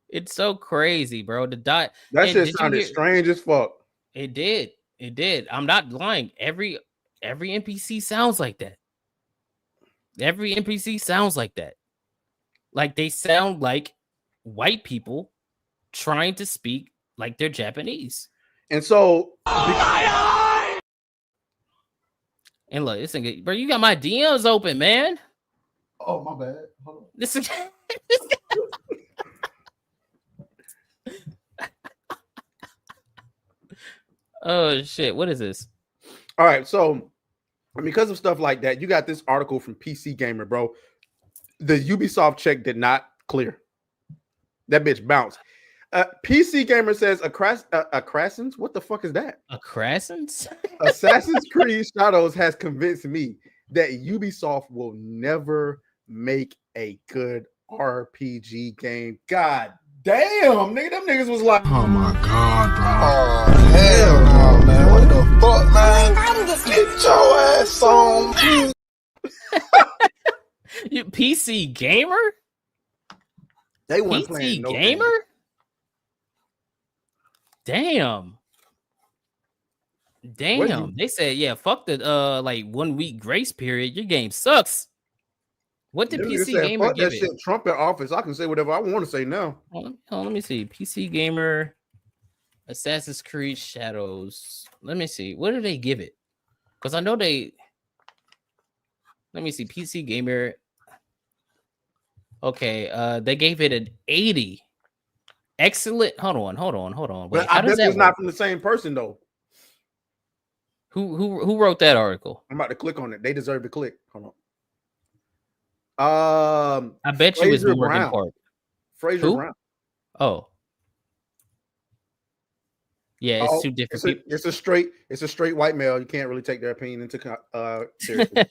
It's so crazy, bro. That shit sounded strange as fuck. It did. It did. I'm not lying. Every NPC sounds like that. Every NPC sounds like that. Like they sound like white people trying to speak like they're Japanese. And so, and look, this thing, bro, you got my DMs open, man. Oh, my bad. Hold on. This is oh shit, what is this? All right, so because of stuff like that, you got this article from PC Gamer, bro. The Ubisoft check did not clear. That bitch bounced. PC Gamer says Assassin's. What the fuck is that? Assassin's? Assassin's Creed Shadows has convinced me that Ubisoft will never make a good RPG game. God damn, nigga, them niggas was like, oh my god, bro. Oh hell no, man. What the fuck, man? Get your ass on. You PC Gamer? They weren't PC playing no Gamer? Damn. They said, yeah, fuck the like 1 week grace period. Your game sucks. What did PC Gamer give it? Shit, Trump in office. I can say whatever I want to say now. Hold on, let me see. PC Gamer, Assassin's Creed Shadows. Let me see. What did they give it? Because I know they. Let me see. PC Gamer. Okay, they gave it an 80. Excellent. Hold on. Wait, but I bet it's not from the same person though. Who wrote that article? I'm about to click on it. They deserve to click. Hold on. I bet you it's Morgan Park. Fraser Brown. Oh. Yeah, it's two different people. It's a straight white male. You can't really take their opinion into seriously.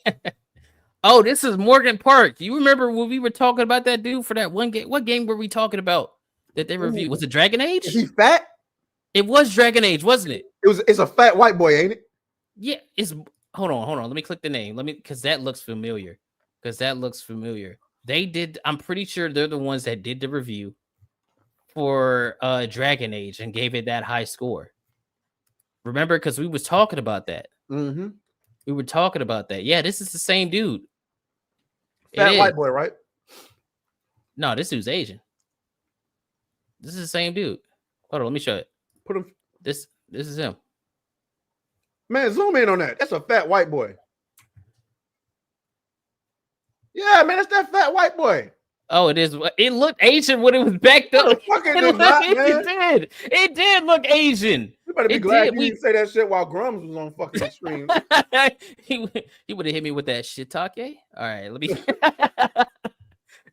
Oh, this is Morgan Park. You remember when we were talking about that dude for that one game? What game were we talking about that they reviewed? Was it Dragon Age? Is he fat? It was Dragon Age, wasn't it? It's a fat white boy, ain't it? Yeah, it's hold on. Let me click the name. Because that looks familiar. They did, I'm pretty sure they're the ones that did the review for Dragon Age and gave it that high score. Remember, because we was talking about that. Mm-hmm. We were talking about that. Yeah, this is the same dude. Fat white boy, right? No, this dude's Asian. This is the same dude. Hold on, let me show it. Put him. This is him. Man, zoom in on that. That's a fat white boy. Yeah, man, that's that fat white boy. Oh, it is. It looked Asian when it was backed up. It did look Asian. You better be glad you didn't say that shit while Grummz was on fucking stream. He would have hit me with that shiitake. All right, let me.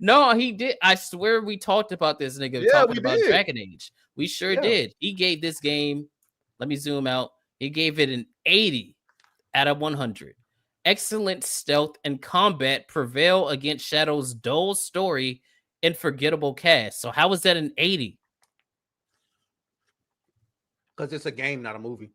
No, he did. I swear we talked about this nigga talking about Dragon Age. We sure did. He gave this game. Let me zoom out. He gave it an 80 out of 100. Excellent stealth and combat prevail against Shadow's dull story and forgettable cast. So how is that an 80? Because it's a game, not a movie.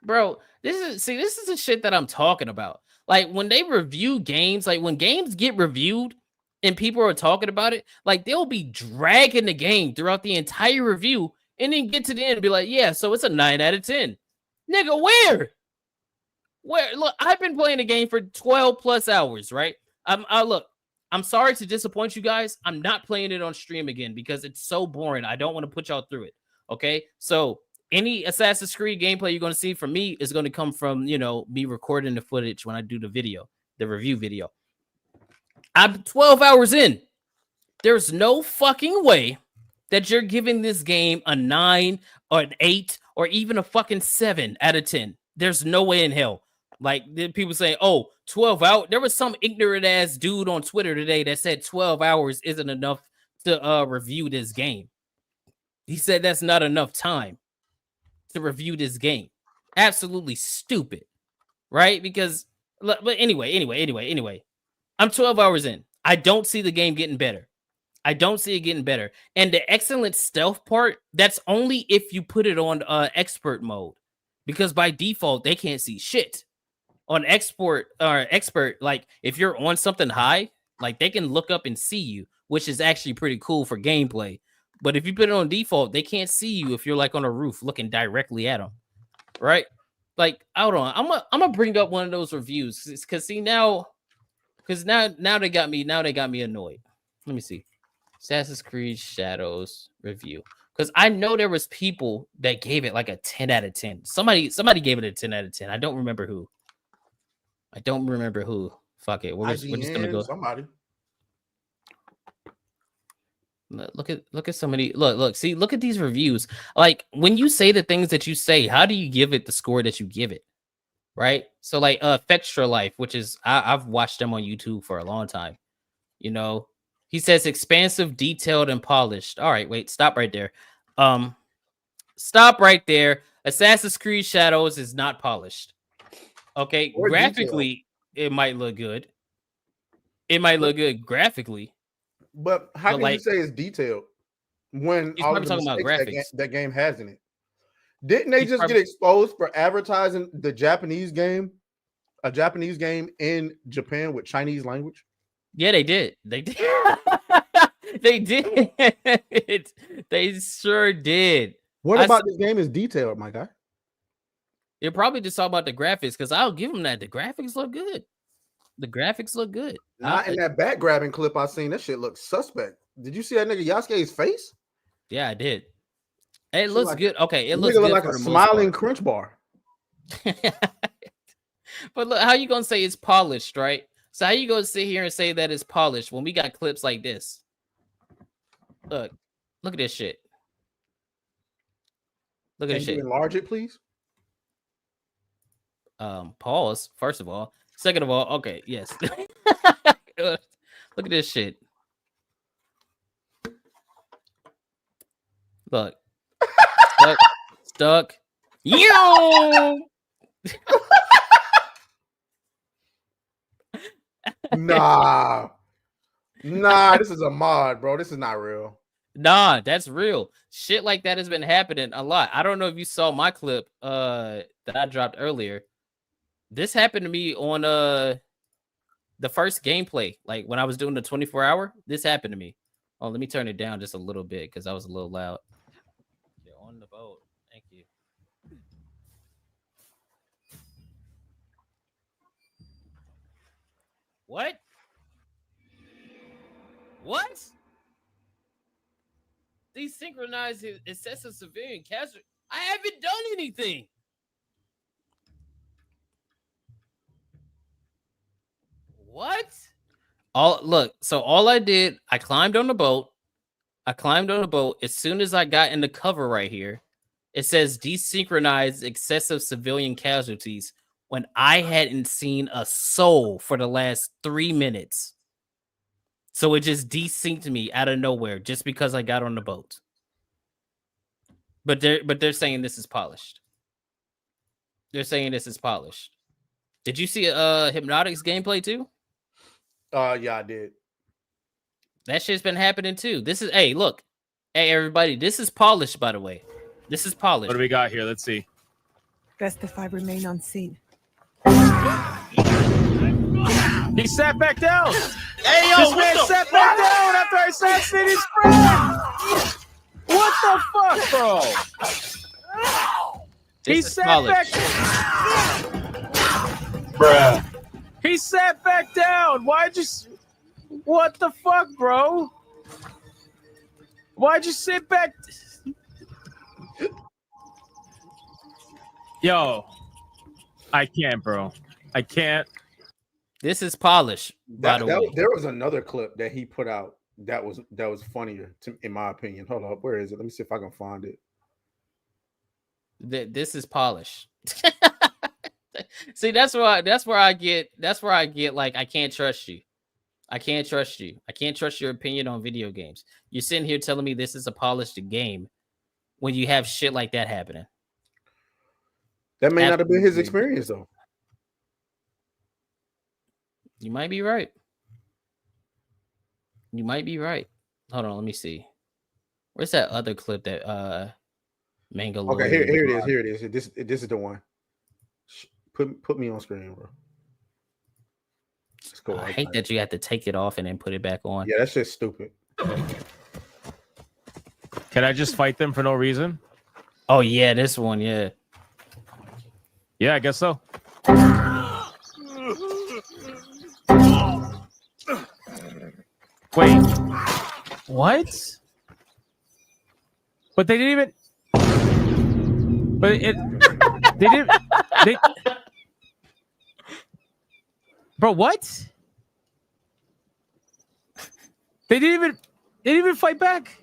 Bro, this is the shit that I'm talking about. Like when they review games, like when games get reviewed and people are talking about it, like they'll be dragging the game throughout the entire review and then get to the end and be like, yeah, so it's a 9 out of 10. Nigga, where? Look, I've been playing the game for 12 plus hours, right? Look, I'm sorry to disappoint you guys. I'm not playing it on stream again because it's so boring. I don't want to put y'all through it. Okay, so any Assassin's Creed gameplay you're going to see from me is going to come from, you know, me recording the footage when I do the video, the review video. I'm 12 hours in. There's no fucking way that you're giving this game a 9 or an 8 or even a fucking 7 out of 10. There's no way in hell. Like, people saying, oh, 12 hours. There was some ignorant ass dude on Twitter today that said 12 hours isn't enough to review this game. He said that's not enough time to review this game. Absolutely stupid, right? Because, but anyway, I'm 12 hours in. I don't see the game getting better. I don't see it getting better. And the excellent stealth part, that's only if you put it on expert mode. Because by default, they can't see shit. On expert, like if you're on something high, like they can look up and see you, which is actually pretty cool for gameplay. But if you put it on default, they can't see you if you're like on a roof looking directly at them, right? Like, hold on, I'm gonna bring up one of those reviews because now they got me annoyed. Let me see, Assassin's Creed Shadows review, because I know there was people that gave it like a 10 out of 10. Somebody gave it a 10 out of 10. I don't remember who. Fuck it. We're just gonna go. Somebody. Look at somebody. Look at these reviews. Like, when you say the things that you say, how do you give it the score that you give it? Right? So like Fextra Life, which is I've watched them on YouTube for a long time. You know, he says expansive, detailed, and polished. All right, wait, stop right there. Stop right there. Assassin's Creed Shadows is not polished. Okay, Or graphically, it might look good. It might look good graphically. But how can like, you say it's detailed when he's all probably of the talking about mistakes graphics. that game has in it? Didn't they He's just probably- get exposed for advertising the Japanese game, a Japanese game in Japan with Chinese language? Yeah, they did. They did. They did. They sure did. What about this game is detailed, my guy? You're probably just talking about the graphics, because I'll give them that. The graphics look good. Not in that back grabbing clip I seen. That shit looks suspect. Did you see that nigga Yasuke's face? Yeah, I did. It looks like, good. Okay, it looks good good like for a the most smiling part. crunch bar. But look, how you gonna say it's polished, right? So how you gonna sit here and say that it's polished when we got clips like this? Look at this shit. Look at this Can you shit. enlarge it, please? Pause, first of all. Second of all, okay, yes. Look at this shit. Look. Stuck. Yo! Nah, this is a mod, bro. This is not real. Nah, that's real. Shit like that has been happening a lot. I don't know if you saw my clip that I dropped earlier. This happened to me on the first gameplay, like when I was doing the 24-hour. This happened to me. Oh, let me turn it down just a little bit because I was a little loud. You're on the boat. Thank you. What? Desynchronized excessive civilian casualty. I haven't done anything. What? All I did, I climbed on the boat. As soon as I got in the cover right here, it says desynchronized excessive civilian casualties when I hadn't seen a soul for the last 3 minutes. So it just desynced me out of nowhere just because I got on the boat. But they're saying this is polished. Did you see Hypnotic's gameplay too? Yeah, I did. That shit's been happening too. This is look. Hey everybody, this is polished, by the way. This is polished. What do we got here? Let's see. Best if I remain unseen. He sat back down. Hey, yo, This man sat back down after I assassinated his friend. What the fuck, bro? He This is sat polished. back. Bruh. He He sat back down. Why'd you? What the fuck, bro? Why'd you sit back? Yo, I can't, bro. I can't. This is polish, by the way. There was another clip that he put out that was funnier, in my opinion. Hold up, where is it? Let me see if I can find it. This is polish. See, that's where I get like, I can't trust you. I can't trust you. I can't trust your opinion on video games. You're sitting here telling me this is a polished game when you have shit like that happening. That may not have been his experience, though. You might be right. You might be right. Hold on, let me see. Where's that other clip that Mango? Okay, here it is. Here it is. This is the one. Put me on screen, bro. Let's go. I hate that you have to take it off and then put it back on. Yeah, that's just stupid. Can I just fight them for no reason? Oh yeah, this one, yeah. Yeah, I guess so. Wait. What? But they didn't even. But it. They didn't. They. Bro, what? They didn't even fight back.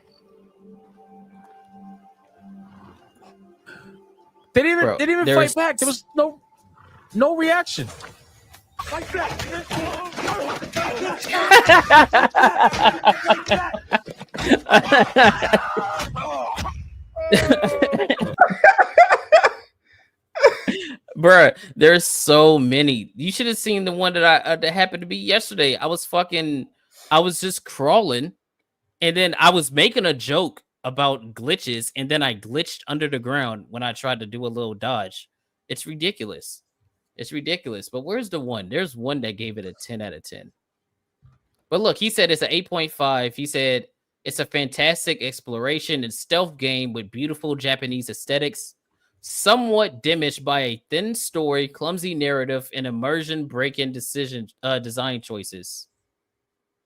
They didn't even fight back. There was no reaction. Fight back. Bruh, there's so many. You should have seen the one that happened to be yesterday. I was just crawling, and then I was making a joke about glitches, and then I glitched under the ground when I tried to do a little dodge. It's ridiculous. It's ridiculous. But where's the one? There's one that gave it a 10 out of 10. But look, he said it's an 8.5. He said it's a fantastic exploration and stealth game with beautiful Japanese aesthetics, somewhat diminished by a thin story, clumsy narrative, and immersion break-in design choices.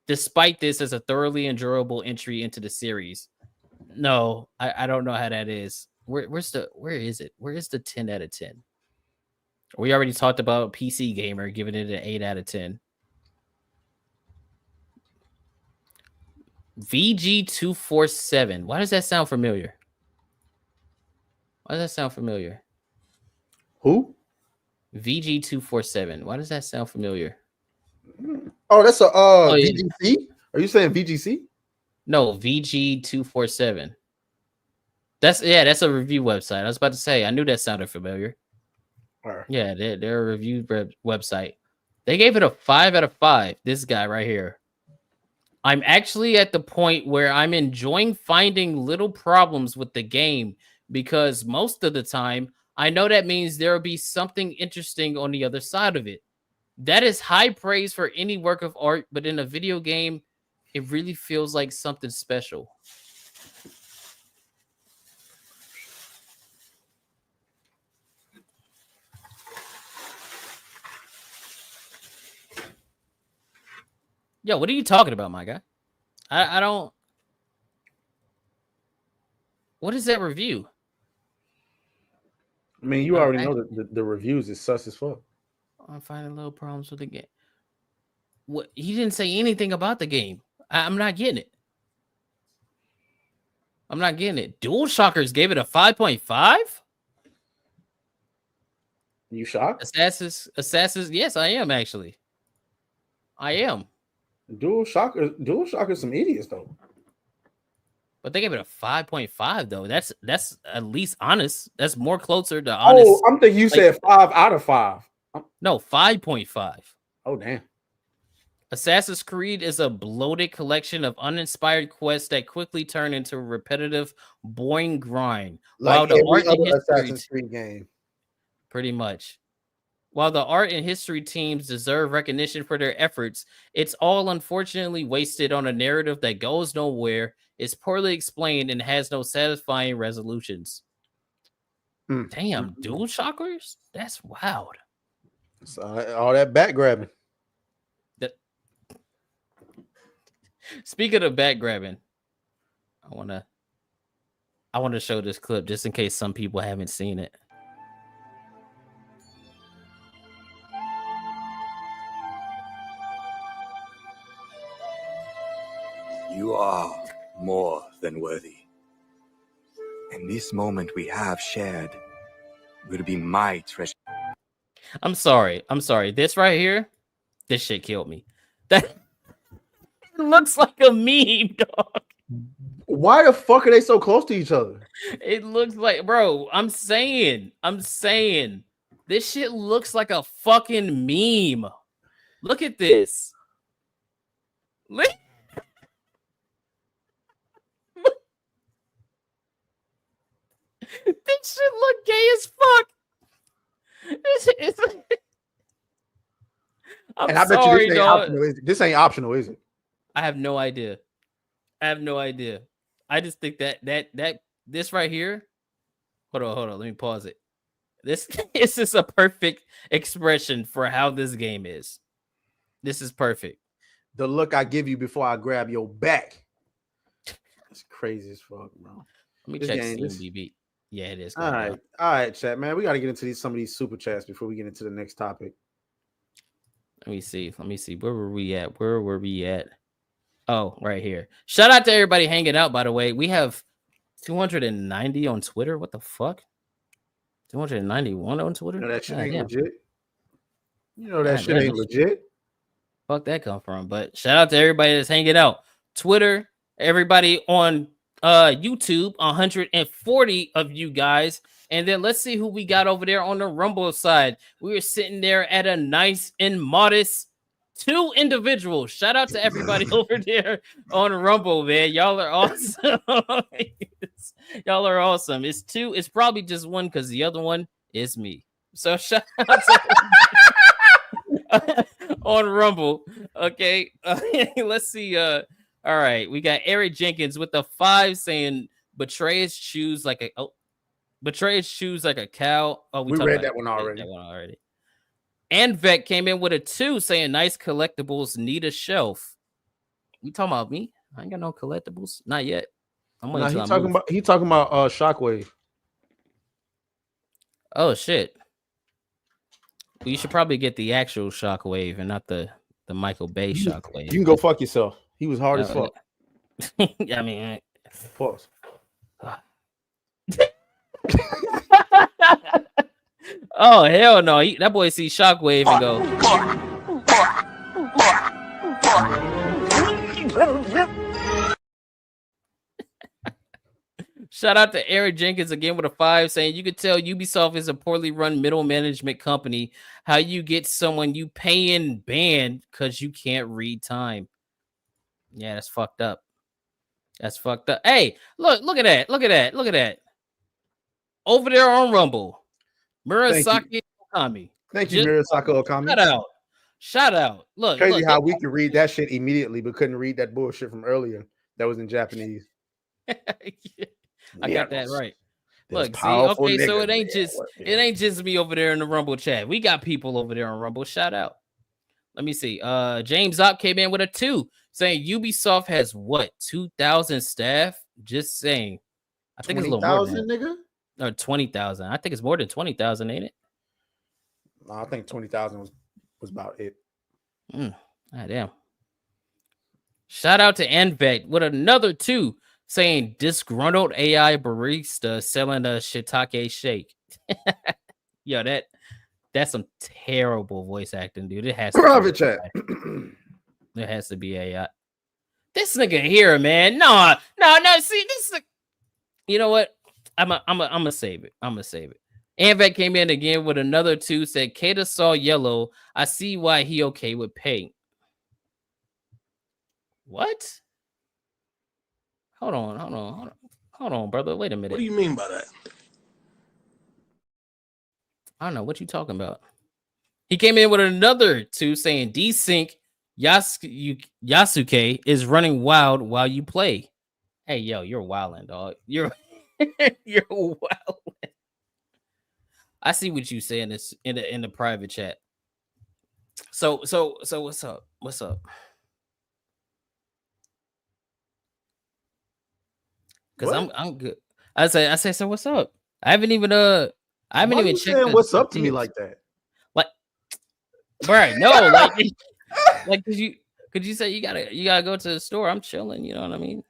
Despite this as a thoroughly enjoyable entry into the series. No, I don't know how that is. Where is it? Where is the 10 out of 10? We already talked about PC Gamer giving it an 8 out of 10. VG247. Why does that sound familiar? Why does that sound familiar? Who? VG247. Why does that sound familiar? Oh, that's a VGC? Are you saying VGC? No, VG247. That's a review website. I was about to say, I knew that sounded familiar. Right. Yeah, they're a review website. They gave it a 5 out of 5. This guy right here. I'm actually at the point where I'm enjoying finding little problems with the game because most of the time I know that means there will be something interesting on the other side of it. That is high praise for any work of art, but in a video game, it really feels like something special. Yo, what are you talking about, my guy? I don't. What is that review? I mean, you already know that the reviews is sus as fuck. I'm finding little problems with the game. What? He didn't say anything about the game. I'm not getting it. I'm not getting it. Dual Shockers gave it a 5.5. You shocked? Assassins. Yes, I am actually. I am. Dual Shockers, some idiots though. But they gave it a 5.5 though. That's at least honest. That's more closer to honest. Oh, I'm thinking you said 5 out of 5. No, 5.5. Oh damn. Assassin's Creed is a bloated collection of uninspired quests that quickly turn into a repetitive, boring grind. Like while the art and history Assassin's Creed game. Pretty much. While the art and history teams deserve recognition for their efforts, it's all unfortunately wasted on a narrative that goes nowhere, is poorly explained, and has no satisfying resolutions. Damn, Dual Shockers? That's wild. So, all that back grabbing. Speaking of back grabbing, I wanna show this clip just in case some people haven't seen it. You are more than worthy. And this moment we have shared will be my treasure. I'm sorry. This right here, this shit killed me. That looks like a meme, dog. Why the fuck are they so close to each other? It looks like, bro, I'm saying, this shit looks like a fucking meme. Look at this. Look. This shit look gay as fuck. I'm I bet sorry, you this ain't dog. optional. This ain't optional, is it? I have no idea. I just think that this right here. Hold on. Let me pause it. This is a perfect expression for how this game is. This is perfect. The look I give you before I grab your back. That's crazy as fuck, bro. Let me check CMDB. Yeah, it is. All right, chat, man. We got to get into some of these super chats before we get into the next topic. Let me see. Where were we at? Oh, right here. Shout out to everybody hanging out, by the way. We have 290 on Twitter. What the fuck? 291 on Twitter? You know that shit ain't legit. You know that shit ain't legit. Fuck that come from? But shout out to everybody that's hanging out. Twitter, everybody on YouTube, 140 of you guys. And then let's see who we got over there on the Rumble side. We were sitting there at a nice and modest 2 individuals. Shout out to everybody over there on Rumble, man. Y'all are awesome. Y'all are awesome. It's 2. It's probably just 1 because the other one is me. So shout out to on Rumble. Okay. Let's see. All right. We got Eric Jenkins with the 5 saying betray his shoes like a cow. Oh, we read that one already. And Vec came in with a 2 saying nice collectibles need a shelf. You talking about me? I ain't got no collectibles. Not yet. He talking about Shockwave. Oh shit. Well, you should probably get the actual Shockwave and not the Michael Bay Shockwave. You can go fuck yourself. He was hard as fuck. I mean, pause. Oh hell no! That boy see Shockwave and go. Shout out to Eric Jenkins again with a 5 saying you could tell Ubisoft is a poorly run middle management company. How you get someone you paying banned because you can't read time? Yeah, that's fucked up. Hey, look at that. Over there on Rumble. Murasaki Okami. Thank you, Murasaki Okami. Shout out. Look, crazy how we could read that shit immediately, but couldn't read that bullshit from earlier that was in Japanese. I got that right. Look, see, okay, so it ain't just me over there in the Rumble chat. We got people over there on Rumble. Shout out. Let me see. James Opp came in with a 2 saying Ubisoft has what 2,000 staff. Just saying. I think it's a little more than that. Nigga. Or 20,000. I think it's more than 20,000, ain't it? No, I think 20,000 was about it. Damn. Shout out to Anvet with another 2 saying disgruntled AI barista selling a shiitake shake. Yo, that's some terrible voice acting, dude. It has to private chat. There has to be AI. This nigga here, man. No. See, this is you know what? I'm gonna save it. Anvet came in again with another 2 said Kata saw yellow. I see why he okay with paint. What? Hold on, brother. Wait a minute. What do you mean by that? I don't know what you talking about. He came in with another 2 saying desync Yasuke is running wild while you play. Hey, yo, you're wilding, dog. You're wilding. I see what you saying this in the private chat. So what's up? Because What? I'm good. I say, so what's up? I haven't even Why are you checked saying the what's up to me tiers. like that? Like, right? No, like, like, could you say you gotta go to the store? I'm chilling. You know what I mean?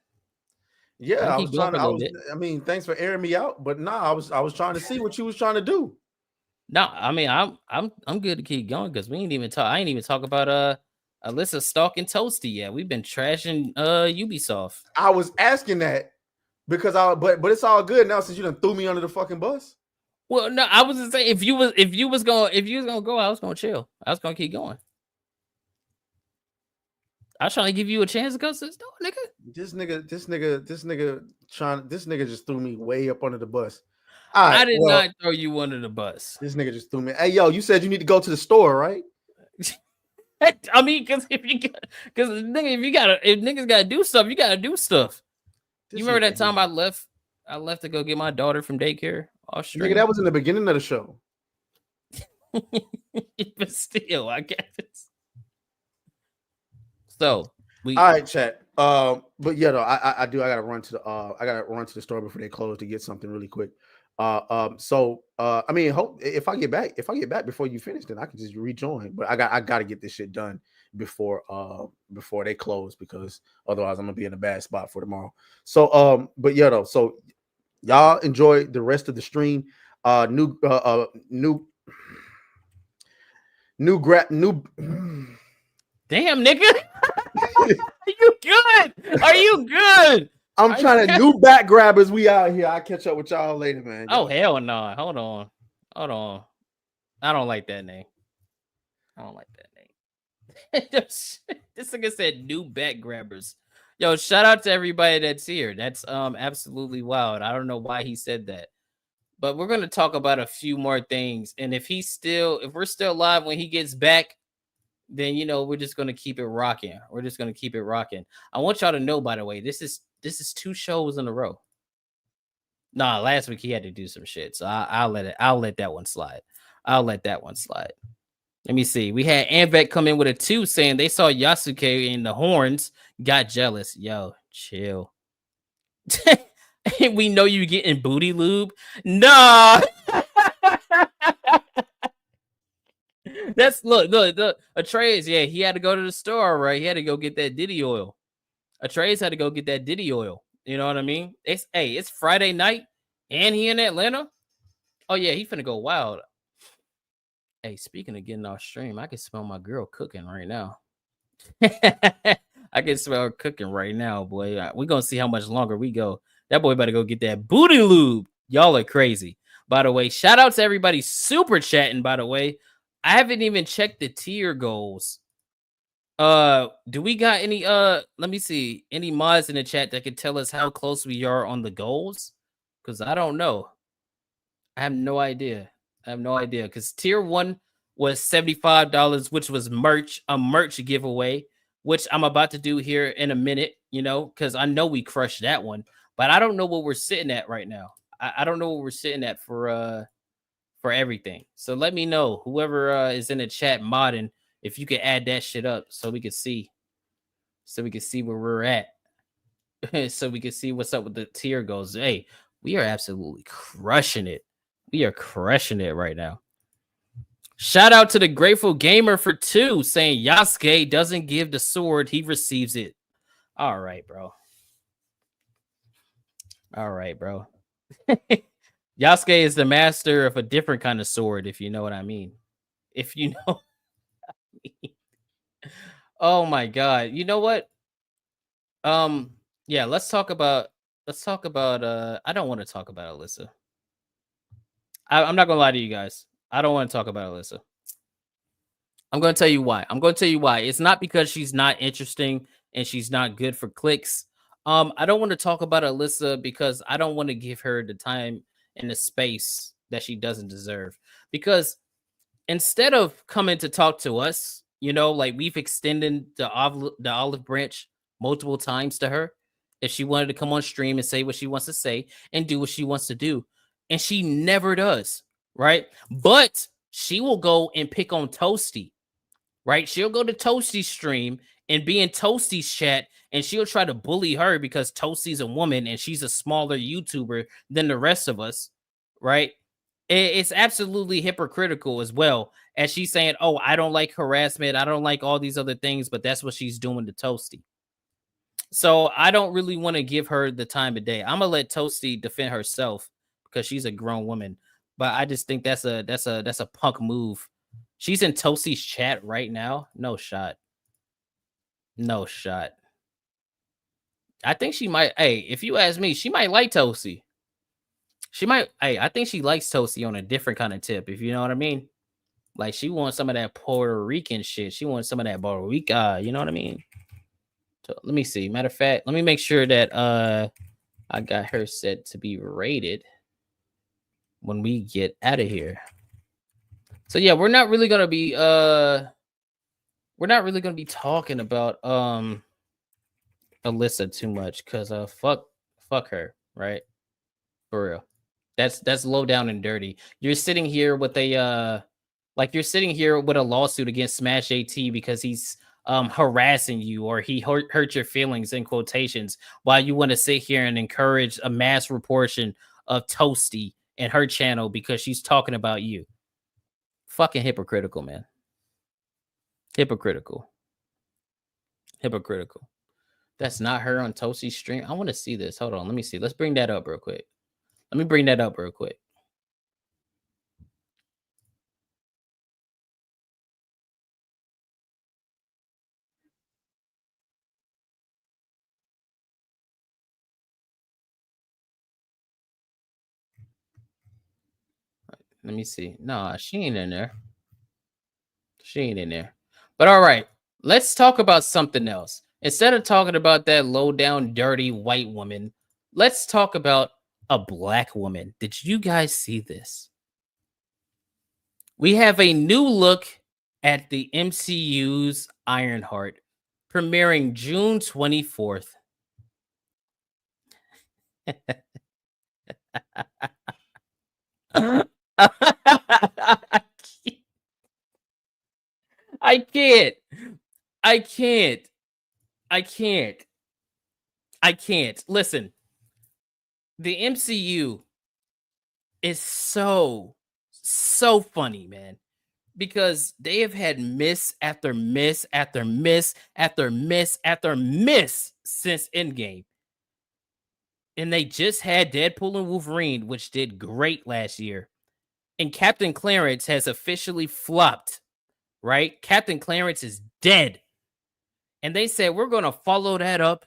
Yeah, I I keep was going trying for to. a little bit. I mean, thanks for airing me out, but nah, I was trying to see what you was trying to do. No, I mean I'm good to keep going because we ain't even talk. I ain't even talk about Alyssa stalking Toasty yet. We've been trashing Ubisoft. I was asking that because but it's all good now since you done threw me under the fucking bus. Well, no, I was just saying if you was gonna go, I was gonna chill. I was gonna keep going. I was trying to give you a chance to go to the store, nigga. This nigga just threw me way up under the bus. All right, I did not throw you under the bus. This nigga just threw me. Hey, yo, you said you need to go to the store, right? I mean, because if niggas gotta do stuff, you gotta do stuff. You remember that time I left to go get my daughter from daycare off stream? Nigga, that was in the beginning of the show. But still, I guess. So all right, chat. But yeah, though, I gotta run to the store before they close to get something really quick. I mean, if I get back before you finish, then I can just rejoin. But I gotta get this shit done before they close because otherwise I'm gonna be in a bad spot for tomorrow. So but yeah, though, so y'all enjoy the rest of the stream. New damn, nigga. Are you good? Are you good? I'm trying to new back grabbers. We out here. I'll catch up with y'all later, man. Oh, hell no. Hold on. I don't like that name. This nigga said new back grabbers. Yo, shout out to everybody that's here. That's absolutely wild. I don't know why he said that. But we're gonna talk about a few more things. And if we're still live when he gets back, then we're just gonna keep it rocking. I want y'all to know, by the way, this is 2 shows in a row. Nah, last week he had to do some shit, so I'll let that one slide. Let me see. We had Anvek come in with a 2 saying they saw Yasuke in the horns, got jealous. Yo, chill. We know you getting booty lube. Nah. That's look, Atreus, yeah, he had to go to the store, right? He had to go get that Diddy oil. Atreus had to go get that Diddy oil. You know what I mean? It's Friday night and he in Atlanta. Oh yeah, he finna go wild. Hey, speaking of getting off stream, I can smell my girl cooking right now. I can smell her cooking right now, boy. We're gonna see how much longer we go. That boy better go get that booty lube. Y'all are crazy. By the way, shout out to everybody super chatting, by the way. I haven't even checked the tier goals. Do we got any let me see, any mods in the chat that can tell us how close we are on the goals? Because I don't know. I have no idea. Because tier 1 was $75, which was a merch giveaway, which I'm about to do here in a minute, because I know we crushed that one, but I don't know what we're sitting at right now. I don't know what we're sitting at for everything. So let me know, whoever is in the chat modding, if you could add that shit up so we could see where we're at. So we can see what's up with the tier goals. Hey, we are absolutely crushing it. We are crushing it right now. Shout out to the Grateful Gamer for 2 saying Yasuke doesn't give the sword, he receives it. All right, bro. Yasuke is the master of a different kind of sword, if you know what I mean. Oh my god. You know what? Yeah, let's talk about I don't want to talk about Alyssa. I'm not gonna lie to you guys. I don't want to talk about Alyssa. I'm gonna tell you why. It's not because she's not interesting and she's not good for clicks. I don't want to talk about Alyssa because I don't want to give her the time and the space that she doesn't deserve. Because instead of coming to talk to us, like we've extended the olive branch multiple times to her, if she wanted to come on stream and say what she wants to say and do what she wants to do. And she never does, right? But she will go and pick on Toasty, right? She'll go to Toasty's stream and be in Toasty's chat, and she'll try to bully her because Toasty's a woman and she's a smaller YouTuber than the rest of us, right? It's absolutely hypocritical as well, as she's saying, oh, I don't like harassment, I don't like all these other things, but that's what she's doing to Toasty. So I don't really want to give her the time of day. I'm gonna let Toasty defend herself because she's a grown woman. But I just think that's a punk move. She's in Toasty's chat right now. No shot. No shot. I think she might. Hey, if you ask me, she might like Toasty. She might. Hey, I think she likes Toasty on a different kind of tip, if you know what I mean. Like she wants some of that Puerto Rican shit. She wants some of that Puerto Rica. You know what I mean? So let me see. Matter of fact, let me make sure that I got her set to be rated when we get out of here. So yeah, we're not really gonna be talking about Alyssa too much because fuck her, right? For real. That's low down and dirty. You're sitting here with a lawsuit against Smash AT because he's harassing you or he hurt your feelings in quotations, while you want to sit here and encourage a mass reportion of Toasty and her channel because she's talking about you. Fucking hypocritical, man. Hypocritical. That's not her on Toasty's stream. I want to see this. Hold on, let me see. Let's bring that up real quick. Let me see. No, she ain't in there. But all right, let's talk about something else. Instead of talking about that low down, dirty white woman, let's talk about a black woman. Did you guys see this? We have a new look at the MCU's Ironheart, premiering June 24th. I can't. Listen, the MCU is so funny, man, because they have had miss after miss after miss after miss after miss since Endgame. And they just had Deadpool and Wolverine, which did great last year. And Captain Clarence has officially flopped, right? Captain Clarence is dead. And they said, we're going to follow that up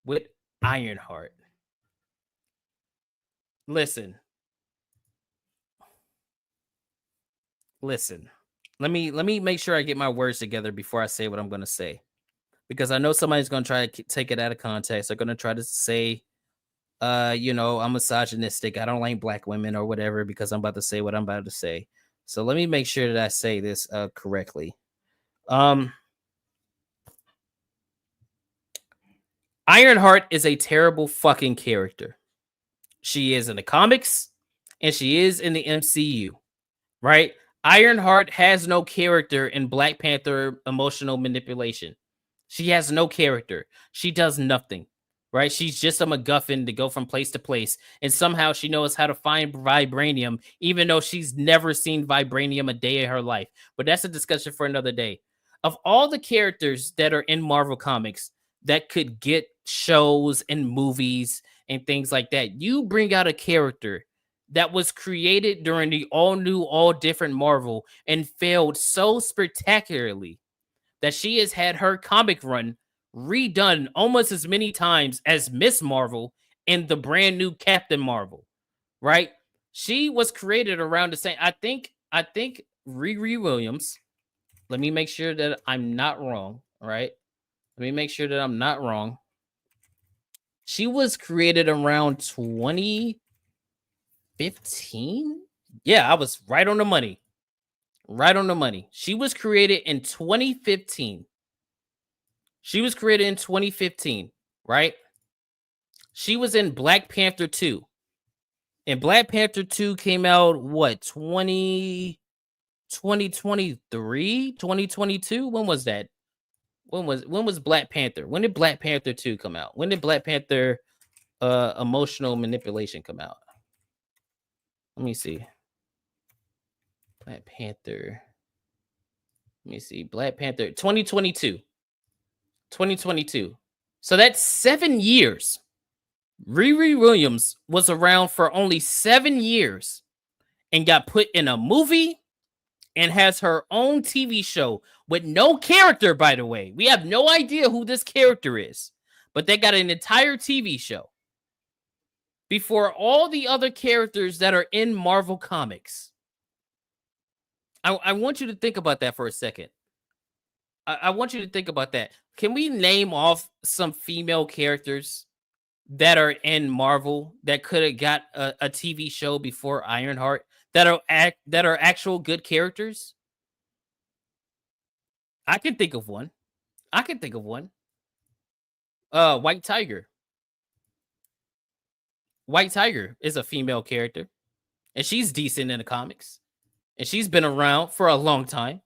with Ironheart. Listen. Let me make sure I get my words together before I say what I'm going to say. Because I know somebody's going to try to take it out of context. They're going to try to say, I'm misogynistic. I don't like black women or whatever because I'm about to say what I'm about to say. So let me make sure that I say this correctly. Ironheart is a terrible fucking character. She is in the comics and she is in the MCU, right? Ironheart has no character in Black Panther emotional manipulation. She has no character. She does nothing, right? She's just a MacGuffin to go from place to place. And somehow she knows how to find vibranium, even though she's never seen vibranium a day in her life. But that's a discussion for another day. Of all the characters that are in Marvel Comics that could get shows and movies and things like that, you bring out a character that was created during the all new, all different Marvel and failed so spectacularly that she has had her comic run redone almost as many times as Miss Marvel and the brand new Captain Marvel, right? She was created around the same. I think Riri Williams. Let me make sure that I'm not wrong, right? Let me make sure that I'm not wrong. She was created around 2015. Yeah, I was right on the money. Right on the money. She was created in 2015. Right? She was in Black Panther 2. And Black Panther 2 came out, 2023? 2022? When was that? when was Black Panther? When did Black Panther 2 come out? When did Black Panther Emotional Manipulation come out? Let me see. Black Panther. Let me see. Black Panther 2022. 2022. So that's 7 years. Riri Williams was around for only 7 years and got put in a movie and has her own TV show with no character, by the way. We have no idea who this character is, but they got an entire TV show before all the other characters that are in Marvel Comics. I want you to think about that for a second. I want you to think about that. Can we name off some female characters that are in Marvel that could have got a TV show before Ironheart that are actual good characters? I can think of one. White Tiger. White Tiger is a female character, and she's decent in the comics, and she's been around for a long time.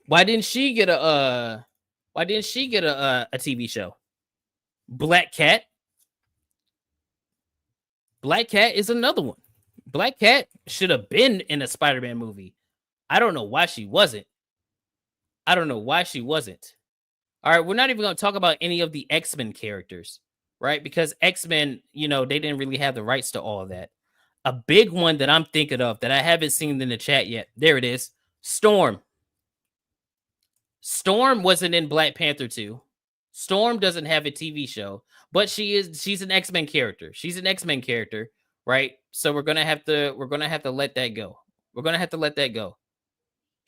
Why didn't she get a TV show? Black Cat. Black Cat is another one. Black Cat should have been in a Spider-Man movie. I don't know why she wasn't. All right, we're not even going to talk about any of the X-Men characters, right? Because X-Men, they didn't really have the rights to all of that. A big one that I'm thinking of that I haven't seen in the chat yet. There it is. Storm. Storm wasn't in Black Panther 2. Storm doesn't have a TV show, but she's an X-Men character. She's an X-Men character, right? So we're gonna have to let that go.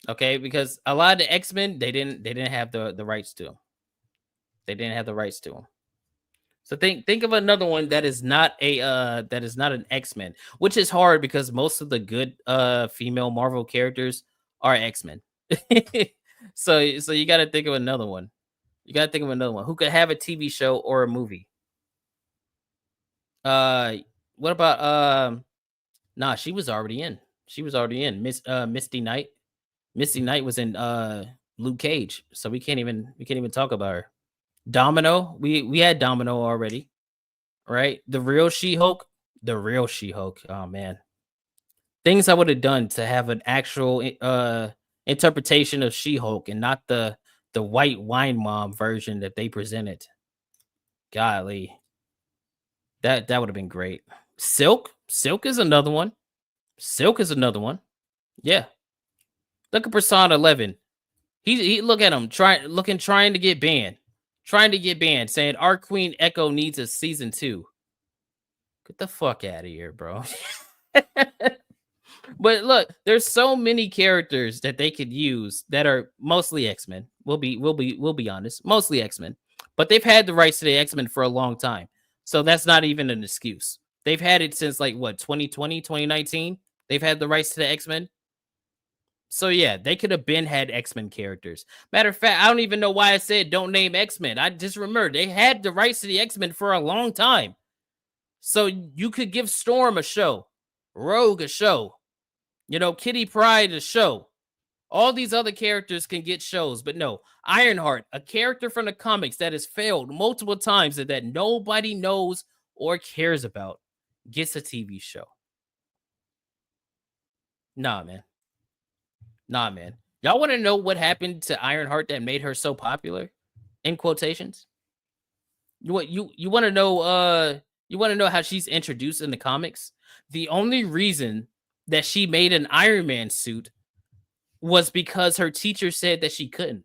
Okay, because a lot of the X-Men they didn't have the rights to them. So think of another one that is not an X-Men, which is hard because most of the good female Marvel characters are X-Men. So you got to think of another one. Who could have a TV show or a movie. What about nah, she was already in. Misty Knight. Misty Knight was in Luke Cage, so we can't even talk about her. Domino, we had Domino already, right? The real She-Hulk. Oh man, things I would have done to have an actual interpretation of She-Hulk and not the white wine mom version that they presented. Golly, that would have been great. Silk is another one. Yeah, look at Persona 11. He look at him trying to get banned. Saying our Queen Echo needs a season 2. Get the fuck out of here, bro. But look, there's so many characters that they could use that are mostly X-Men. We'll be honest, mostly X-Men. But they've had the rights to the X-Men for a long time. So that's not even an excuse. They've had it since 2020, 2019. They've had the rights to the X-Men. So yeah, they could have had X-Men characters. Matter of fact, I don't even know why I said don't name X-Men. I just remember they had the rights to the X-Men for a long time. So you could give Storm a show, Rogue a show, Kitty Pryde a show. All these other characters can get shows, but no. Ironheart, a character from the comics that has failed multiple times and that nobody knows or cares about, gets a TV show. Nah, man. Y'all want to know what happened to Ironheart that made her so popular? In quotations. You want to know? You want to know how she's introduced in the comics? The only reason that she made an Iron Man suit was because her teacher said that she couldn't.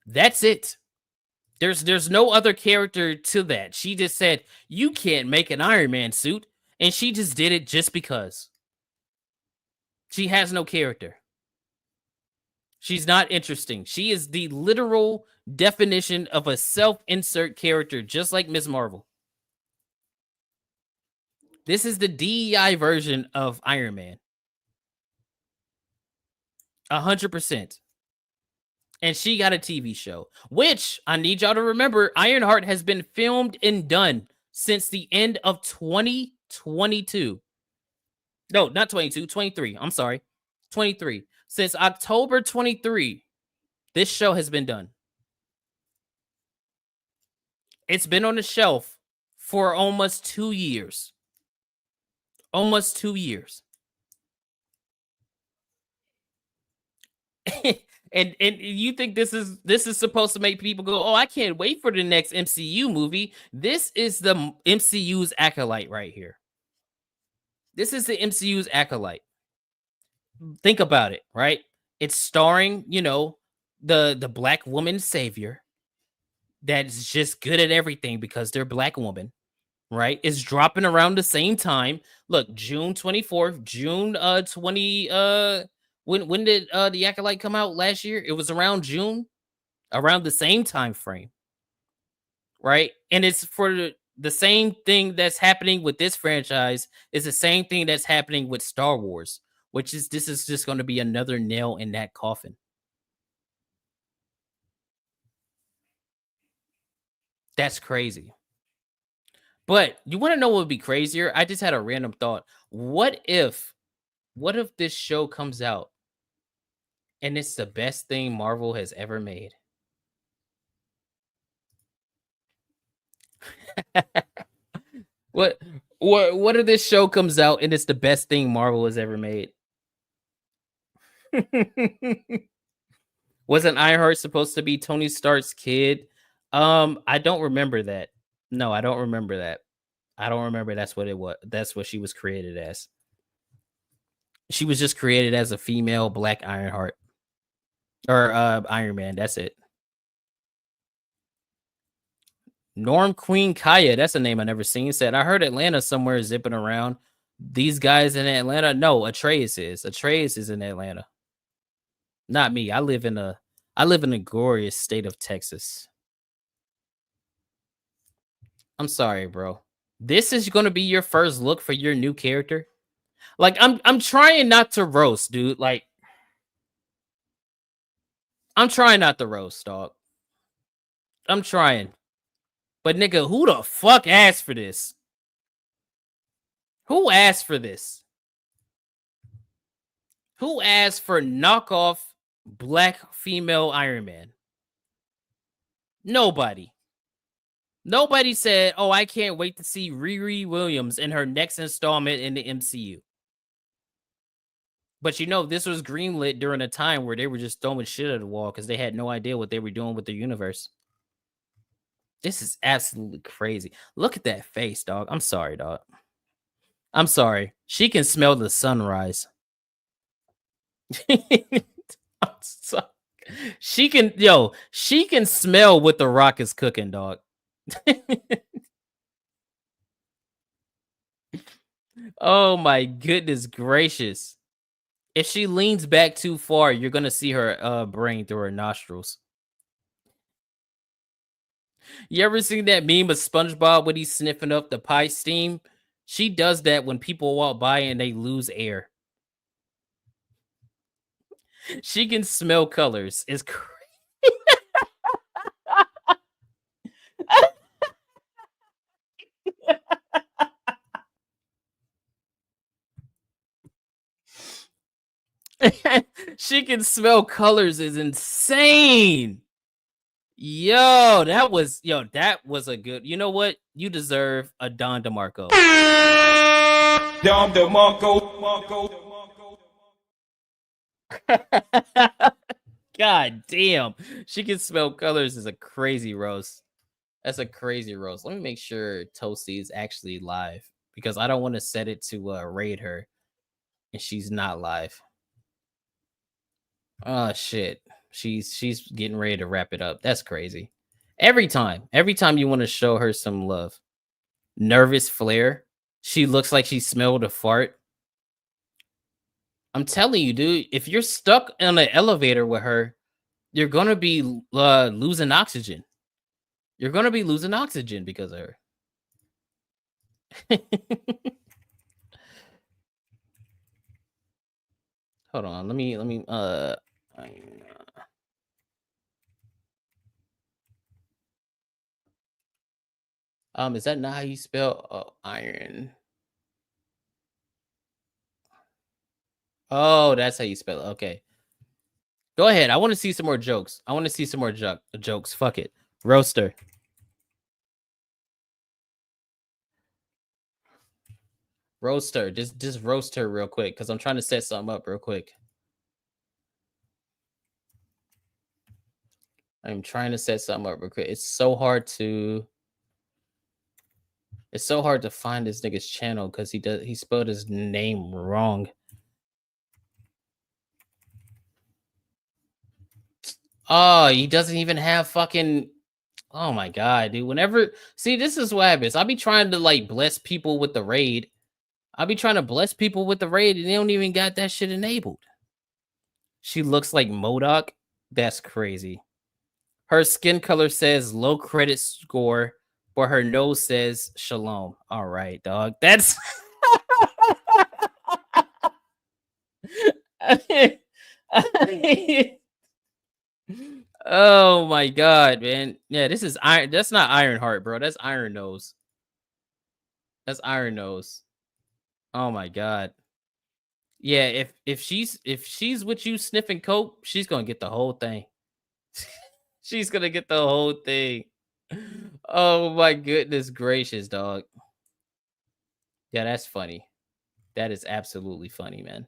That's it. There's no other character to that. She just said you can't make an Iron Man suit, and she just did it just because. She has no character. She's not interesting. She is the literal definition of a self-insert character, just like Ms. Marvel. This is the DEI version of Iron Man. 100%. And she got a TV show, which I need y'all to remember, Ironheart has been filmed and done since the end of 2022. No, not 22, 23. I'm sorry. 23. Since October 23, This show has been done. It's been on the shelf for almost 2 years. Almost 2 years. and you think this is supposed to make people go, "Oh, I can't wait for the next MCU movie." This is the MCU's acolyte right here. This is the MCU's acolyte. Think about it, right? It's starring, the black woman savior that's just good at everything because they're black woman, right? It's dropping around the same time. Look, June 24th, June 20 when did the acolyte come out last year? It was around June, around the same time frame, right? And it's for the same thing that's happening with this franchise is the same thing that's happening with Star Wars, which is this is just going to be another nail in that coffin. That's crazy. But you want to know what would be crazier? I just had a random thought. What if this show comes out and it's the best thing Marvel has ever made? What if this show comes out and it's the best thing Marvel has ever made? Wasn't Ironheart supposed to be Tony Stark's kid? I don't remember that. No, I don't remember that. I don't remember that's what it was. That's what she was created as. She was just created as a female black Ironheart. Or Iron Man, that's it. Norm Queen Kaya, that's a name I never seen. Said, I heard Atlanta somewhere zipping around. These guys in Atlanta? No, Atreus is. Atreus is in Atlanta. Not me. I live in a glorious state of Texas. I'm sorry, bro. This is gonna be your first look for your new character. Like, I'm trying not to roast, dude. Like, I'm trying not to roast, dog. I'm trying. But nigga, who the fuck asked for this? Who asked for this? Who asked for knockoff black female Iron Man? Nobody. Nobody said, "Oh, I can't wait to see Riri Williams in her next installment in the MCU." But this was greenlit during a time where they were just throwing shit at the wall because they had no idea what they were doing with the universe. This is absolutely crazy. Look at that face, dog. I'm sorry, dog. I'm sorry. She can smell the sunrise. She can smell what the Rock is cooking, dog. Oh my goodness gracious. If she leans back too far, you're gonna see her brain through her nostrils. You ever seen that meme of SpongeBob when he's sniffing up the pie steam? She does that when people walk by and they lose air. She can smell colors. It's crazy. She can smell colors is insane. That was a good. You know what? You deserve a Don DeMarco. Don DeMarco. God damn. She can smell colors is a crazy roast. That's a crazy roast. Let me make sure Toasty is actually live because I don't want to set it to raid her and she's not live. Oh shit. She's getting ready to wrap it up. That's crazy. Every time you want to show her some love. Nervous flare. She looks like she smelled a fart. I'm telling you, dude, if you're stuck in an elevator with her, you're gonna be losing oxygen. You're gonna be losing oxygen because of her. Hold on, let me is that not how you spell iron? Oh, that's how you spell it. Okay. Go ahead. I want to see some more jokes. I want to see some more jokes. Fuck it. Roaster. Roaster. Just roast her real quick because I'm trying to set something up real quick. I'm trying to set something up real quick. It's so hard to find this nigga's channel because he spelled his name wrong. Oh, he doesn't even have fucking. Oh my god, dude. Whenever see, this is what happens. I'll be trying to like bless people with the raid. I'll be trying to bless people with the raid, and they don't even got that shit enabled. She looks like MODOK. That's crazy. Her skin color says low credit score, but her nose says shalom. All right, dog. That's oh my god, man. Yeah, this is iron. That's not Ironheart, bro. That's Iron Nose. That's Iron Nose. Oh my god. Yeah, if she's with you sniffing coke, she's gonna get the whole thing. She's gonna get the whole thing. Oh my goodness gracious, dog. Yeah, that's funny. That is absolutely funny, man.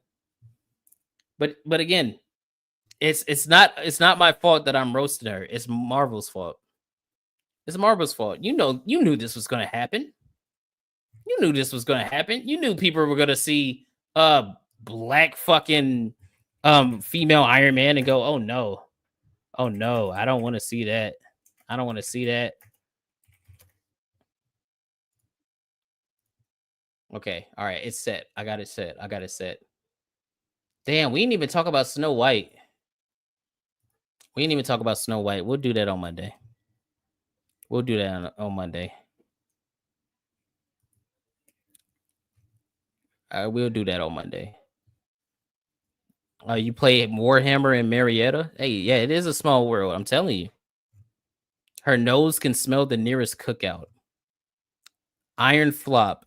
But again, it's not my fault that I'm roasting her. It's Marvel's fault. It's Marvel's fault. You knew this was gonna happen. You knew this was gonna happen. You knew people were gonna see black fucking female Iron Man and go, oh no, I don't want to see that. I don't want to see that. Okay, all right, it's set. I got it set. Damn, we didn't even talk about Snow White. We'll do that on Monday. We'll do that on Monday. We'll do that on Monday. You play Warhammer and Marietta? Hey, yeah, it is a small world. I'm telling you. Her nose can smell the nearest cookout. Iron flop.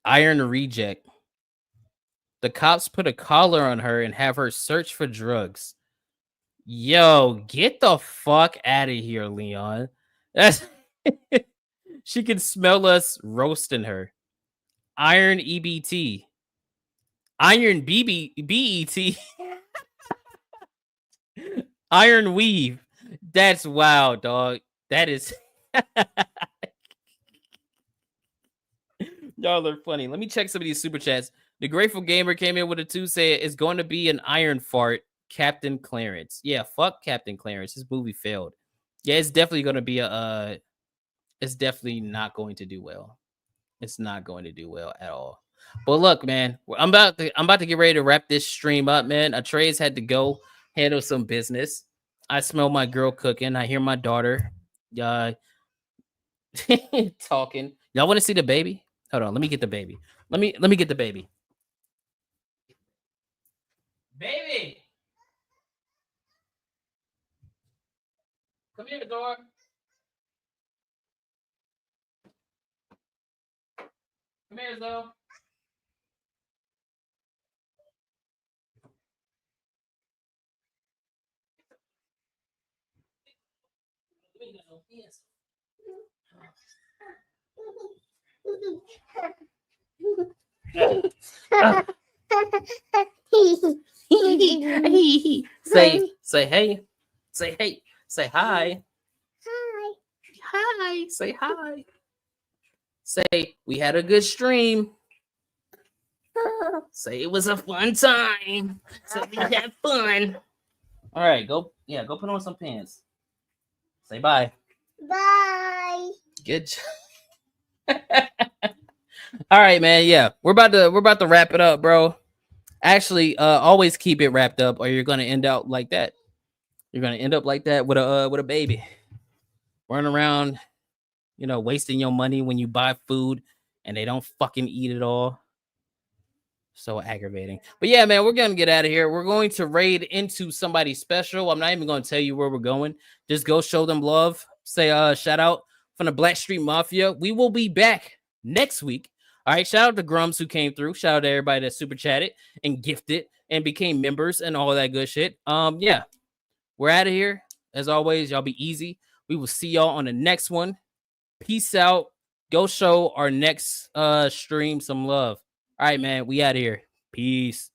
Iron reject. The cops put a collar on her and have her search for drugs. Yo, get the fuck out of here, Leon. That's she can smell us roasting her. Iron EBT. Iron BET. Iron weave. That's wild, dog. That is y'all are funny. Let me check some of these super chats. The Grateful Gamer came in with a 2 saying it's going to be an iron fart, Captain Clarence. Yeah, fuck Captain Clarence. This movie failed. Yeah, it's definitely going to be it's definitely not going to do well. It's not going to do well at all. But look, man, I'm about to get ready to wrap this stream up, man. Atreus had to go handle some business. I smell my girl cooking. I hear my daughter talking. Y'all want to see the baby? Hold on, let me get the baby. Let me get the baby. Baby, come here, dog. Come here, Zoe. Yes. Say hey. Say hey. Say hi. Hi. Say hi. Say we had a good stream. Say it was a fun time. So we had fun. All right, go put on some pants. Say bye. Bye. Good job. All right, man. Yeah, we're about to wrap it up, bro. Actually, always keep it wrapped up, or you're gonna end up like that. You're gonna end up like that with a baby, running around, wasting your money when you buy food and they don't fucking eat it all. So aggravating. But yeah, man, we're gonna get out of here. We're going to raid into somebody special. I'm not even gonna tell you where we're going. Just go show them love. Say shout out from the Black Street Mafia. We will be back next week. All right, shout out to Grummz who came through. Shout out to everybody that super chatted and gifted and became members and all that good shit. Yeah, we're out of here. As always, y'all be easy. We will see y'all on the next one. Peace out. Go show our next stream some love. All right, man. We out of here. Peace.